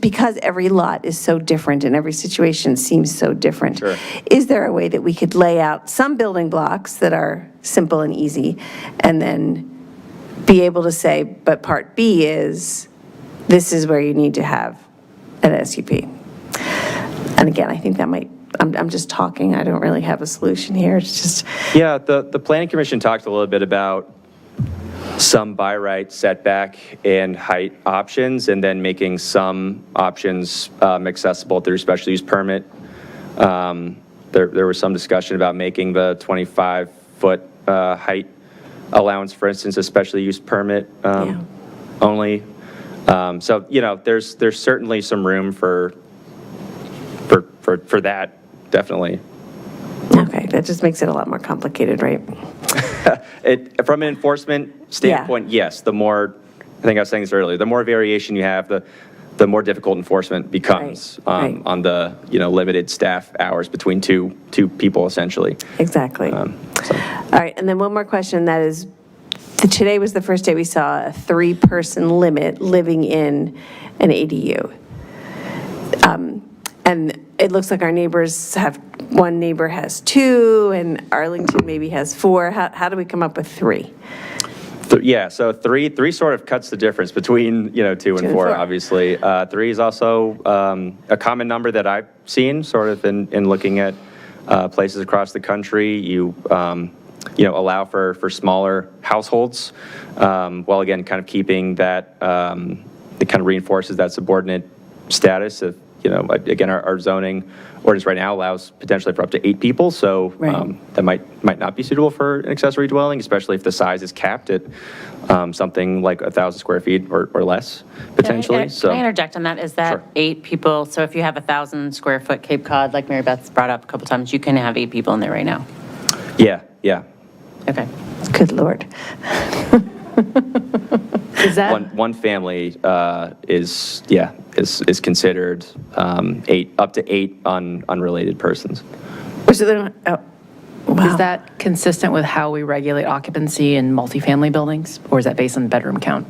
because every lot is so different and every situation seems so different,
Sure.
Is there a way that we could lay out some building blocks that are simple and easy and then be able to say, but part B is, this is where you need to have an SUP? And again, I think that might, I'm just talking, I don't really have a solution here, it's just.
Yeah, the Planning Commission talked a little bit about some by right setback and height options, and then making some options accessible through special use permit. There was some discussion about making the 25-foot height allowance, for instance, a special use permit only. So, there's certainly some room for that, definitely.
Okay, that just makes it a lot more complicated, right?
From an enforcement standpoint, yes. The more, I think I was saying this earlier, the more variation you have, the more difficult enforcement becomes on the limited staff hours between two people, essentially.
Exactly. All right, and then one more question, that is, today was the first day we saw a 3-person limit living in an ADU. And it looks like our neighbors one neighbor has 2, and Arlington maybe has 4. How do we come up with 3?
Yeah, so three sort of cuts the difference between 2 and 4, obviously. 3 is also a common number that I've seen sort of in looking at places across the country. You allow for smaller households, while again kind of keeping that, it kind of reinforces that subordinate status of, again, our zoning ordinance right now allows potentially for up to 8 people, so that might not be suitable for an accessory dwelling, especially if the size is capped at something like 1,000 square feet or less, potentially.
Can I interject on that? Is that 8 people, so if you have 1,000 square foot Cape Cod, like Mary Beth's brought up a couple times, you can have 8 people in there right now?
Yeah.
Okay.
Good Lord.
Is that
one family is considered 8 up to 8 unrelated persons.
So they don't,
Is that consistent with how we regulate occupancy in multifamily buildings, or is that based on bedroom count?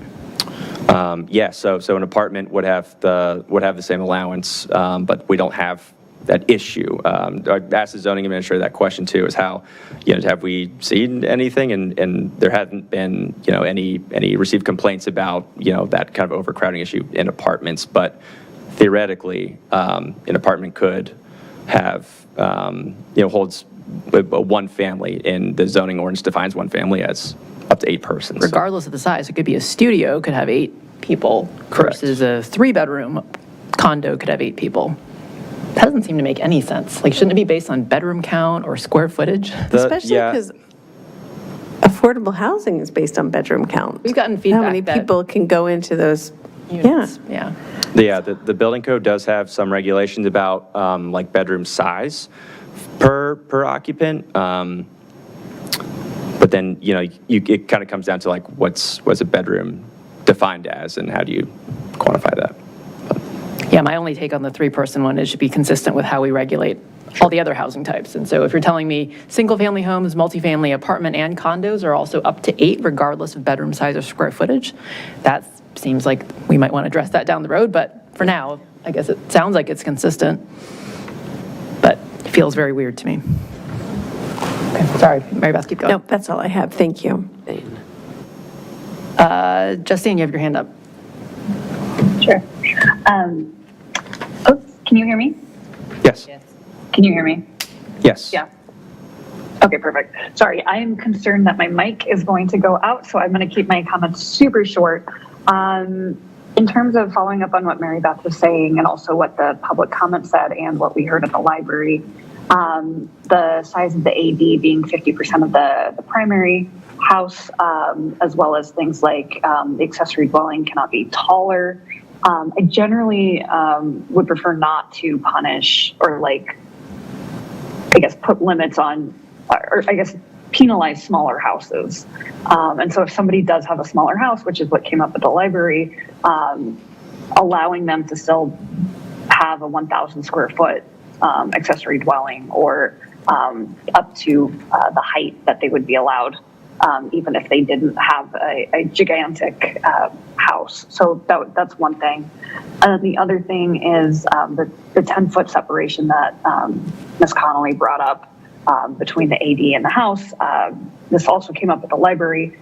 So an apartment would have the same allowance, but we don't have that issue. I asked the zoning administrator that question too, is how, have we seen anything? And there haven't been, any received complaints about, that kind of overcrowding issue in apartments. But theoretically, an apartment could have, holds one family, and the zoning ordinance defines one family as up to 8 persons.
Regardless of the size, it could be a studio, could have 8 people,
Correct.
versus a 3-bedroom condo could have 8 people. That doesn't seem to make any sense. Like, shouldn't it be based on bedroom count or square footage?
especially because affordable housing is based on bedroom count.
We've gotten feedback
How many
that
people can go into those
units. Yeah.
The building code does have some regulations about like bedroom size per occupant. But then, it kind of comes down to like, what's a bedroom defined as, and how do you quantify that?
Yeah, my only take on the 3-person one is it should be consistent with how we regulate all the other housing types. And so if you're telling me single-family homes, multifamily, apartment, and condos are also up to 8, regardless of bedroom size or square footage, that seems like we might want to address that down the road. But for now, I guess it sounds like it's consistent, but it feels very weird to me. Okay, sorry, Mary Beth, keep going.
Nope, that's all I have. Thank you.
Justine, you have your hand up.
Sure. Can you hear me?
Yes.
Can you hear me?
Yes.
Yeah. Okay, perfect. Sorry, I am concerned that my mic is going to go out, so I'm going to keep my comments super short. In terms of following up on what Mary Beth was saying, and also what the public comment said and what we heard at the library, the size of the AD being 50% of the primary house, as well as things like the accessory dwelling cannot be taller. I generally would prefer not to punish or put limits on, or penalize smaller houses. And so if somebody does have a smaller house, which is what came up at the library, allowing them to still have a 1,000 square foot accessory dwelling, or up to the height that they would be allowed, even if they didn't have a gigantic house. So that's one thing. The other thing is the 10-foot separation that Ms. Connolly brought up between the AD and the house. This also came up at the library.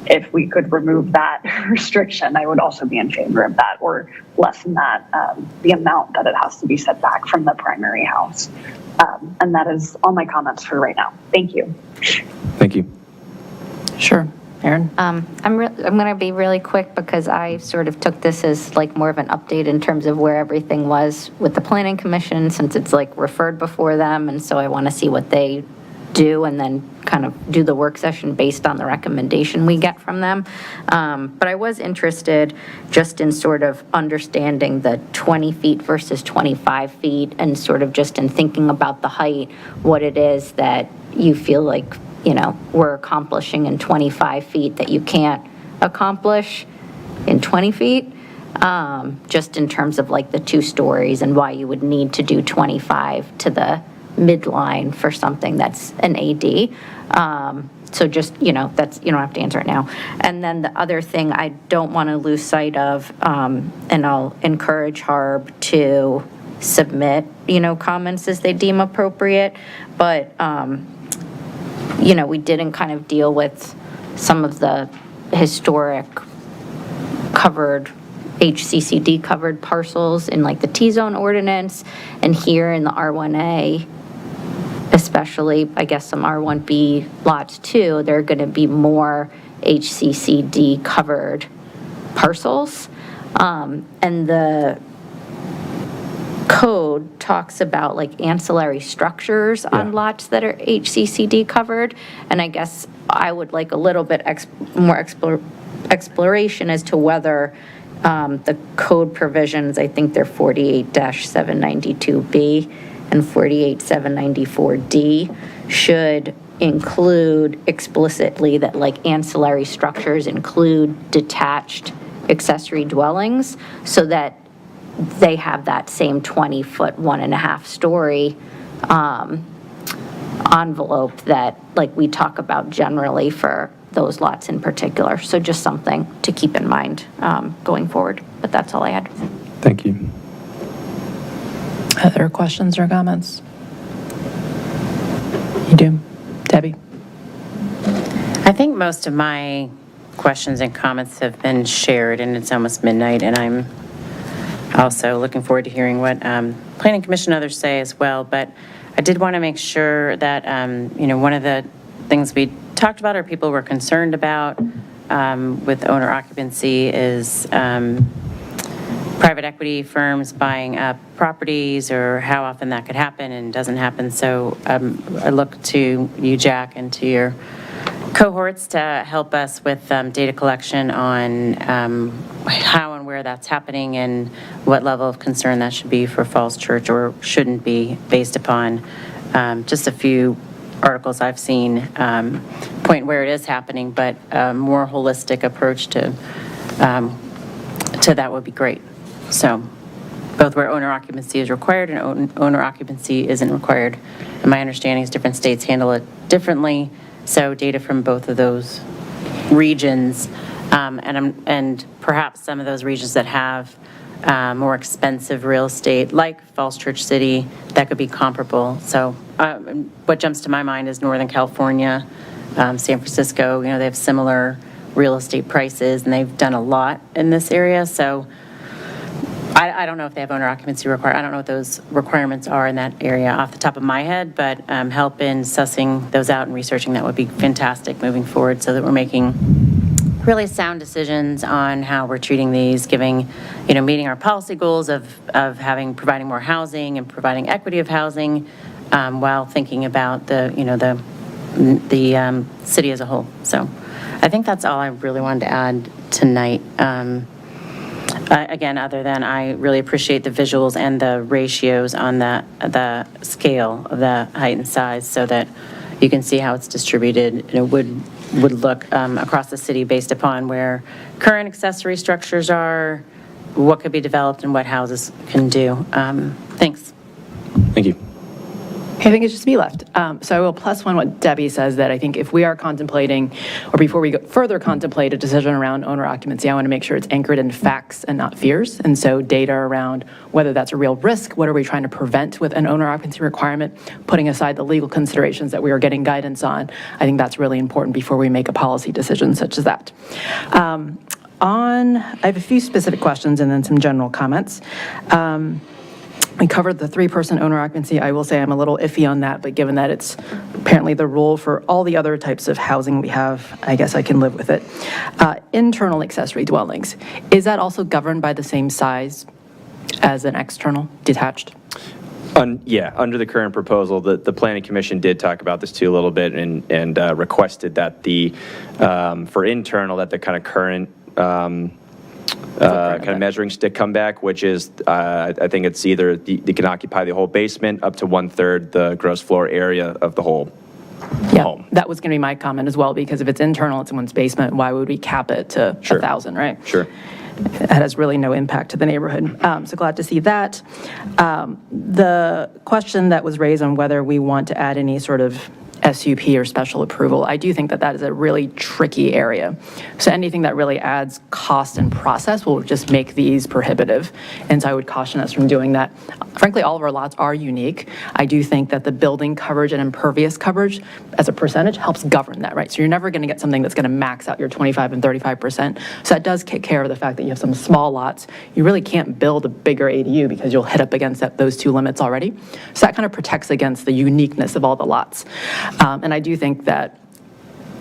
If we could remove that restriction, I would also be in favor of that, or lessen that, the amount that it has to be set back from the primary house. And that is all my comments for right now. Thank you.
Thank you.
Sure. Erin?
I'm going to be really quick because I sort of took this as like more of an update in terms of where everything was with the Planning Commission, since it's like referred before them, and so I want to see what they do and then kind of do the work session based on the recommendation we get from them. But I was interested just in sort of understanding the 20 feet versus 25 feet, and sort of just in thinking about the height, what it is that you feel like we're accomplishing in 25 feet that you can't accomplish in 20 feet, just in terms of like the 2 stories and why you would need to do 25 to the midline for something that's an AD. So just, that's, you don't have to answer it now. And then the other thing I don't want to lose sight of, and I'll encourage Harb to submit, comments as they deem appropriate, but, we didn't kind of deal with some of the historic covered, HCCD covered parcels in like the T-zone ordinance, and here in the R1A, especially, I guess some R1B lots too, there are going to be more HCCD covered parcels. And the code talks about like ancillary structures on lots that are HCCD covered. And I guess I would like a little bit more exploration as to whether the code provisions, I think they're 48-792B and 48-794D, should include explicitly that like ancillary structures include detached accessory dwellings, so that they have that same 20-foot, 1.5-story envelope that like we talk about generally for those lots in particular. So just something to keep in mind going forward. But that's all I had.
Thank you.
Other questions or comments? You do. Debbie?
I think most of my questions and comments have been shared, and it's almost midnight, and I'm also looking forward to hearing what Planning Commission others say as well. But I did want to make sure that, one of the things we talked about or people were concerned about with owner occupancy is private equity firms buying up properties, or how often that could happen and doesn't happen. So I look to you, Jack, and to your cohorts to help us with data collection on how and where that's happening and what level of concern that should be for Falls Church or shouldn't be, based upon just a few articles I've seen point where it is happening, but a more holistic approach to that would be great. So both where owner occupancy is required and owner occupancy isn't required. And my understanding is different states handle it differently. So data from both of those regions, and perhaps some of those regions that have more expensive real estate, like Falls Church City, that could be comparable. So what jumps to my mind is Northern California, San Francisco. They have similar real estate prices, and they've done a lot in this area. So I don't know if they have owner occupancy required. I don't know what those requirements are in that area off the top of my head, but help in sussing those out and researching that would be fantastic moving forward, so that we're making really sound decisions on how we're treating these, meeting our policy goals of providing more housing and providing equity of housing, while thinking about the city as a whole. So I think that's all I really wanted to add tonight. Again, other than I really appreciate the visuals and the ratios on the scale of the height and size, so that you can see how it's distributed. It would look across the city based upon where current accessory structures are, what could be developed, and what houses can do. Thanks.
Thank you.
I think it's just me left. So I will plus one what Debbie says, that I think if we are contemplating, or before we further contemplate a decision around owner occupancy, I want to make sure it's anchored in facts and not fears. And so data around whether that's a real risk, what are we trying to prevent with an owner occupancy requirement, putting aside the legal considerations that we are getting guidance on. I think that's really important before we make a policy decision such as that. I have a few specific questions and then some general comments. We covered the 3-person owner occupancy. I will say I'm a little iffy on that, but given that it's apparently the rule for all the other types of housing we have, I guess I can live with it. Internal accessory dwellings, is that also governed by the same size as an external detached?
Yeah, under the current proposal, the Planning Commission did talk about this too a little bit, and requested that for internal, that the kind of current kind of measuring stick come back, which is, I think it's either you can occupy the whole basement up to 1/3 the gross floor area of the whole home.
That was going to be my comment as well, because if it's internal, it's someone's basement, why would we cap it to 1,000, right?
Sure.
That has really no impact to the neighborhood. So glad to see that. The question that was raised on whether we want to add any sort of SUP or special approval, I do think that that is a really tricky area. So anything that really adds cost and process will just make these prohibitive. And so I would caution us from doing that. Frankly, all of our lots are unique. I do think that the building coverage and impervious coverage as a percentage helps govern that, right? So you're never going to get something that's going to max out your 25 and 35%. So that does take care of the fact that you have some small lots. You really can't build a bigger ADU because you'll hit up against those two limits already. So that kind of protects against the uniqueness of all the lots. And I do think that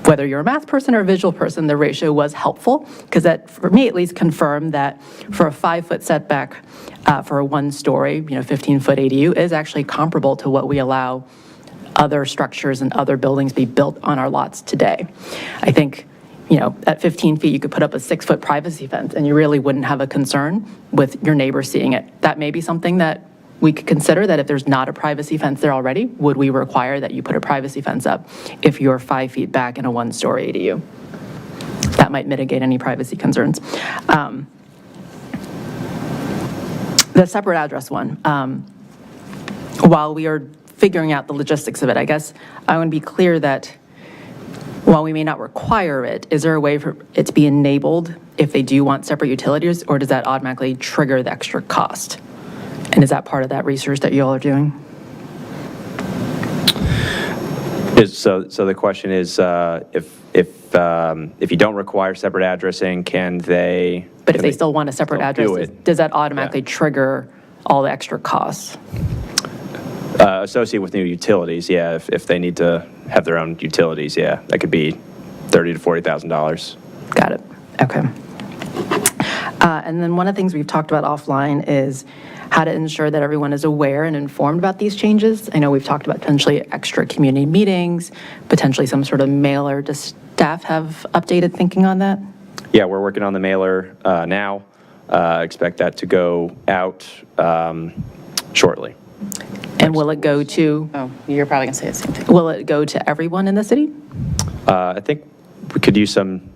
whether you're a math person or a visual person, the ratio was helpful, because that, for me at least, confirmed that for a 5-foot setback for a 1-story, 15-foot ADU is actually comparable to what we allow other structures and other buildings be built on our lots today. I think, at 15 feet, you could put up a 6-foot privacy fence and you really wouldn't have a concern with your neighbor seeing it. That may be something that we could consider, that if there's not a privacy fence there already, would we require that you put a privacy fence up if you're 5 feet back in a 1-story ADU? That might mitigate any privacy concerns. The separate address one, while we are figuring out the logistics of it, I guess I want to be clear that while we may not require it, is there a way for it to be enabled if they do want separate utilities, or does that automatically trigger the extra cost? And is that part of that research that you all are doing?
So the question is, if you don't require separate addressing, can they?
But if they still want a separate address, does that automatically trigger all the extra costs?
Associated with new utilities, yeah. If they need to have their own utilities, yeah, that could be $30,000 to $40,000.
Got it. Okay. And then one of the things we've talked about offline is how to ensure that everyone is aware and informed about these changes. I know we've talked about potentially extra community meetings, potentially some sort of mailer. Does staff have updated thinking on that?
Yeah, we're working on the mailer now. Expect that to go out shortly.
And will it go to,
Oh, you're probably going to say the same thing.
will it go to everyone in the city?
I think we could use some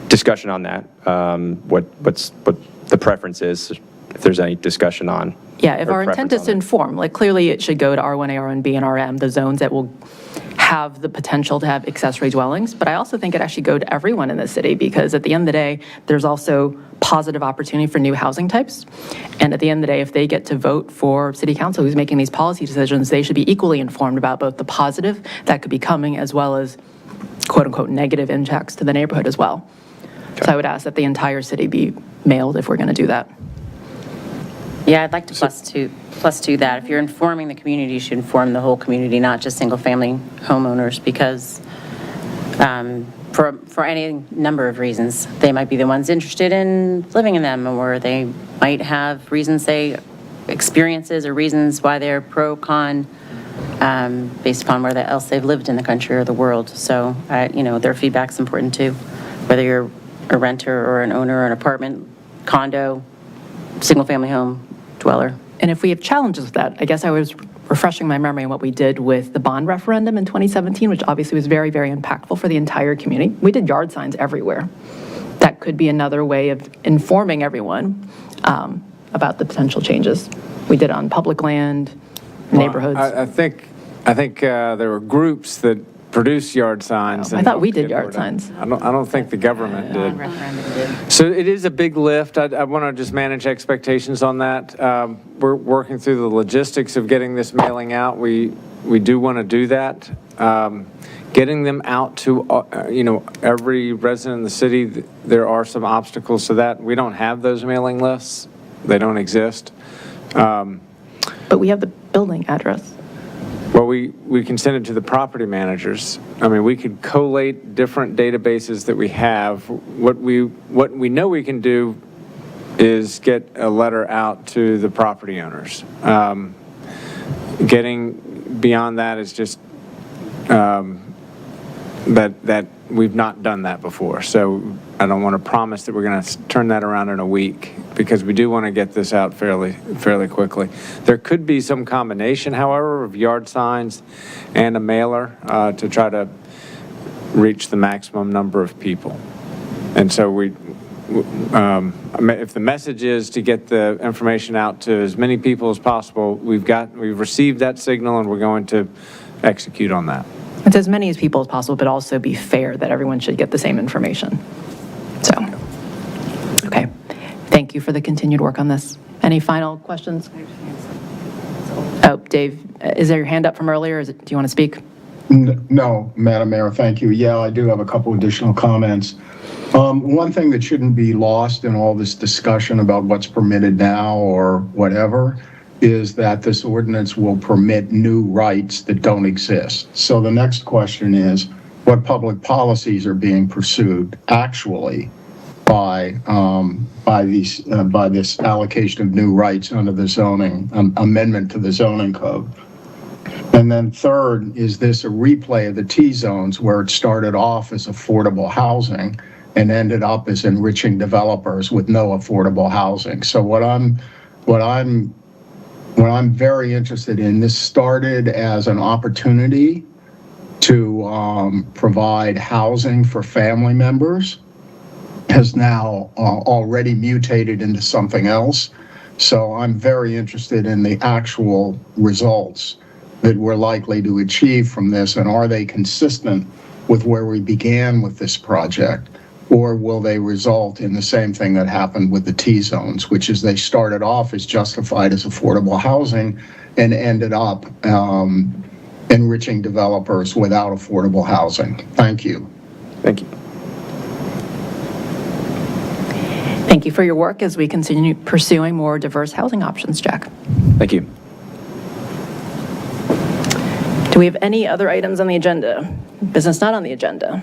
discussion on that, what the preference is, if there's any discussion on.
Yeah, if
or
our intent
preference
is to
on that.
inform, like clearly it should go to R1A, R1B, and RM, the zones that will have the potential to have accessory dwellings. But I also think it actually go to everyone in the city because at the end of the day, there's also positive opportunity for new housing types. And at the end of the day, if they get to vote for city council who's making these policy decisions, they should be equally informed about both the positive that could be coming as well as quote unquote negative impacts to the neighborhood as well. So I would ask that the entire city be mailed if we're going to do that.
Yeah, I'd like to plus two that. If you're informing the community, you should inform the whole community, not just single-family homeowners, because for any number of reasons, they might be the ones interested in living in them, or they might have reasons, say, experiences or reasons why they're pro-con, based upon where else they've lived in the country or the world. So, their feedback's important too, whether you're a renter or an owner or an apartment, condo, single-family home, dweller.
And if we have challenges with that, I guess I was refreshing my memory on what we did with the bond referendum in 2017, which obviously was very, very impactful for the entire community. We did yard signs everywhere. That could be another way of informing everyone about the potential changes. We did on public land, neighborhoods.
I think there were groups that produced yard signs.
I
and
thought we did
get
yard
word out.
signs.
I don't think the government did.
Referendum did.
So it is a big lift. I want to just manage expectations on that. We're working through the logistics of getting this mailing out. We do want to do that. Getting them out to, every resident in the city, there are some obstacles to that. We don't have those mailing lists. They don't exist.
But we have the building address.
Well, we can send it to the property managers. I mean, we could collate different databases that we have. What we know we can do is get a letter out to the property owners. Getting beyond that is just that we've not done that before. So I don't want to promise that we're going to turn that around in a week, because we do want to get this out fairly quickly. There could be some combination, however, of yard signs and a mailer to try to reach the maximum number of people. And so if the message is to get the information out to as many people as possible, we've received that signal and we're going to execute on that.
It's as many as people as possible, but also be fair that everyone should get the same information. So, okay. Thank you for the continued work on this. Any final questions? Oh, Dave, is there your hand up from earlier? Do you want to speak?
No, Madam Mayor, thank you. Yeah, I do have a couple additional comments. One thing that shouldn't be lost in all this discussion about what's permitted now or whatever is that this ordinance will permit new rights that don't exist. So the next question is, what public policies are being pursued actually by this allocation of new rights under the zoning amendment to the zoning code? And then third, is this a replay of the T-zones where it started off as affordable housing and ended up as enriching developers with no affordable housing? So what I'm very interested in, this started as an opportunity to provide housing for family members, has now already mutated into something else. So I'm very interested in the actual results that we're likely to achieve from this, and are they consistent with where we began with this project? Or will they result in the same thing that happened with the T-zones, which is they started off as justified as affordable housing and ended up enriching developers without affordable housing? Thank you.
Thank you.
Thank you for your work as we continue pursuing more diverse housing options, Jack.
Thank you.
Do we have any other items on the agenda? Business not on the agenda?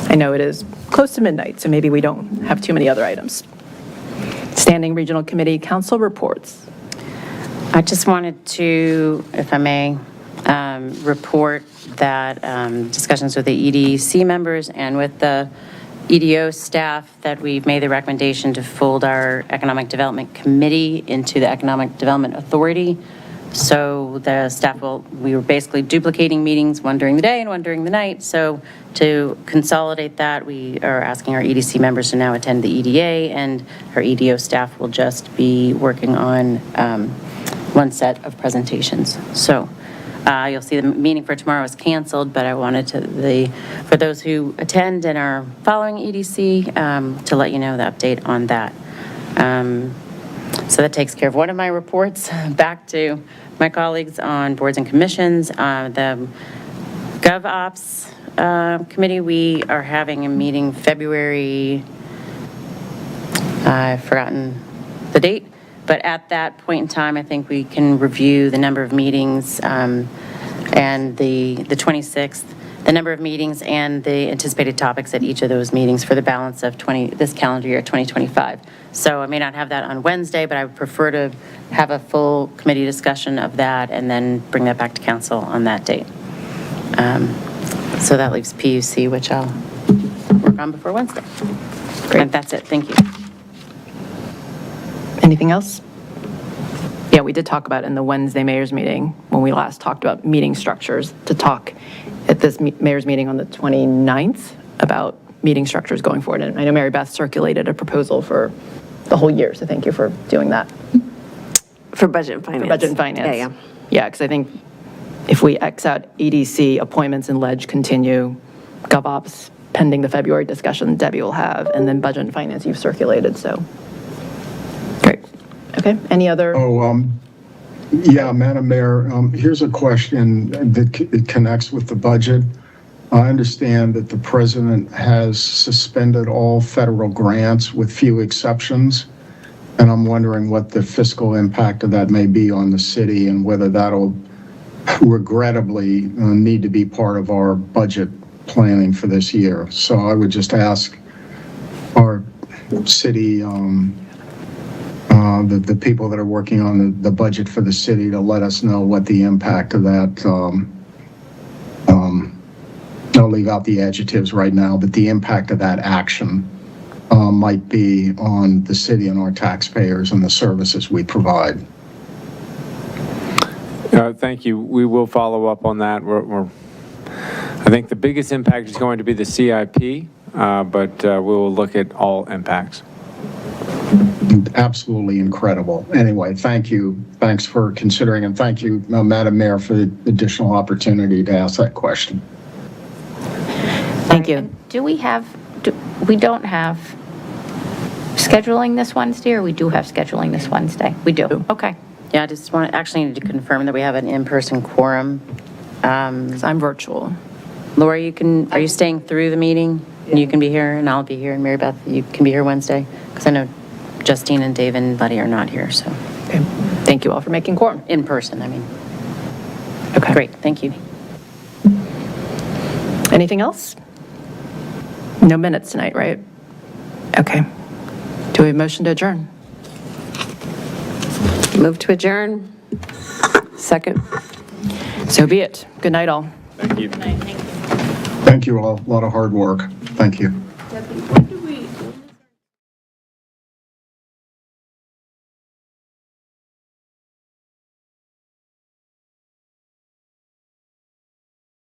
I know it is close to midnight, so maybe we don't have too many other items. Standing Regional Committee Council reports.
I just wanted to, if I may, report that discussions with the EDC members and with the EDO staff that we've made the recommendation to fold our Economic Development Committee into the Economic Development Authority So the staff we were basically duplicating meetings, one during the day and one during the night. So to consolidate that, we are asking our EDC members to now attend the EDA, and our EDO staff will just be working on one set of presentations. So you'll see the meeting for tomorrow is canceled, but I wanted for those who attend and are following EDC, to let you know the update on that. So that takes care of one of my reports. Back to my colleagues on boards and commissions. The GovOps committee, we are having a meeting February, I've forgotten the date, but at that point in time, I think we can review the number of meetings and the 26th, the number of meetings and the anticipated topics at each of those meetings for the balance of this calendar year, 2025. So I may not have that on Wednesday, but I would prefer to have a full committee discussion of that and then bring that back to council on that date. So that leaves PUC, which I'll work on before Wednesday. Great. And that's it. Thank you.
Anything else? Yeah, we did talk about in the Wednesday mayor's meeting, when we last talked about meeting structures, to talk at this mayor's meeting on the 29th about meeting structures going forward. And I know Mary Beth circulated a proposal for the whole year, so thank you for doing that.
For budget and finance.
For budget and finance.
Yeah, yeah.
Yeah, because I think if we X out EDC, appointments and ledge continue, GovOps pending the February discussion Debbie will have, and then budget and finance you've circulated, so. Great. Okay, any other?
Yeah, Madam Mayor, here's a question that connects with the budget. I understand that the president has suspended all federal grants with few exceptions, and I'm wondering what the fiscal impact of that may be on the city and whether that'll regrettably need to be part of our budget planning for this year. So I would just ask our city, the people that are working on the budget for the city to let us know what the impact of that, I'll leave out the adjectives right now, but the impact of that action might be on the city and our taxpayers and the services we provide.
Thank you. We will follow up on that. I think the biggest impact is going to be the CIP, but we will look at all impacts.
Absolutely incredible. Anyway, thank you. Thanks for considering, and thank you, Madam Mayor, for the additional opportunity to ask that question.
Thank you.
We don't have scheduling this Wednesday, or we do have scheduling this Wednesday? We do. Okay.
Yeah, I just actually need to confirm that we have an in-person quorum.
Because I'm virtual.
Laura, are you staying through the meeting? Yeah. You can be here, and I'll be here, and Mary Beth, you can be here Wednesday? Because I know Justine and Dave and Letty are not here, so.
Okay. Thank you all for making quorum.
In person, I mean.
Okay.
Great, thank you.
Anything else? No minutes tonight, right? Okay. Do we have a motion to adjourn?
Move to adjourn.
Second. So be it. Good night, all.
Thank you.
Thank you all. A lot of hard work. Thank you.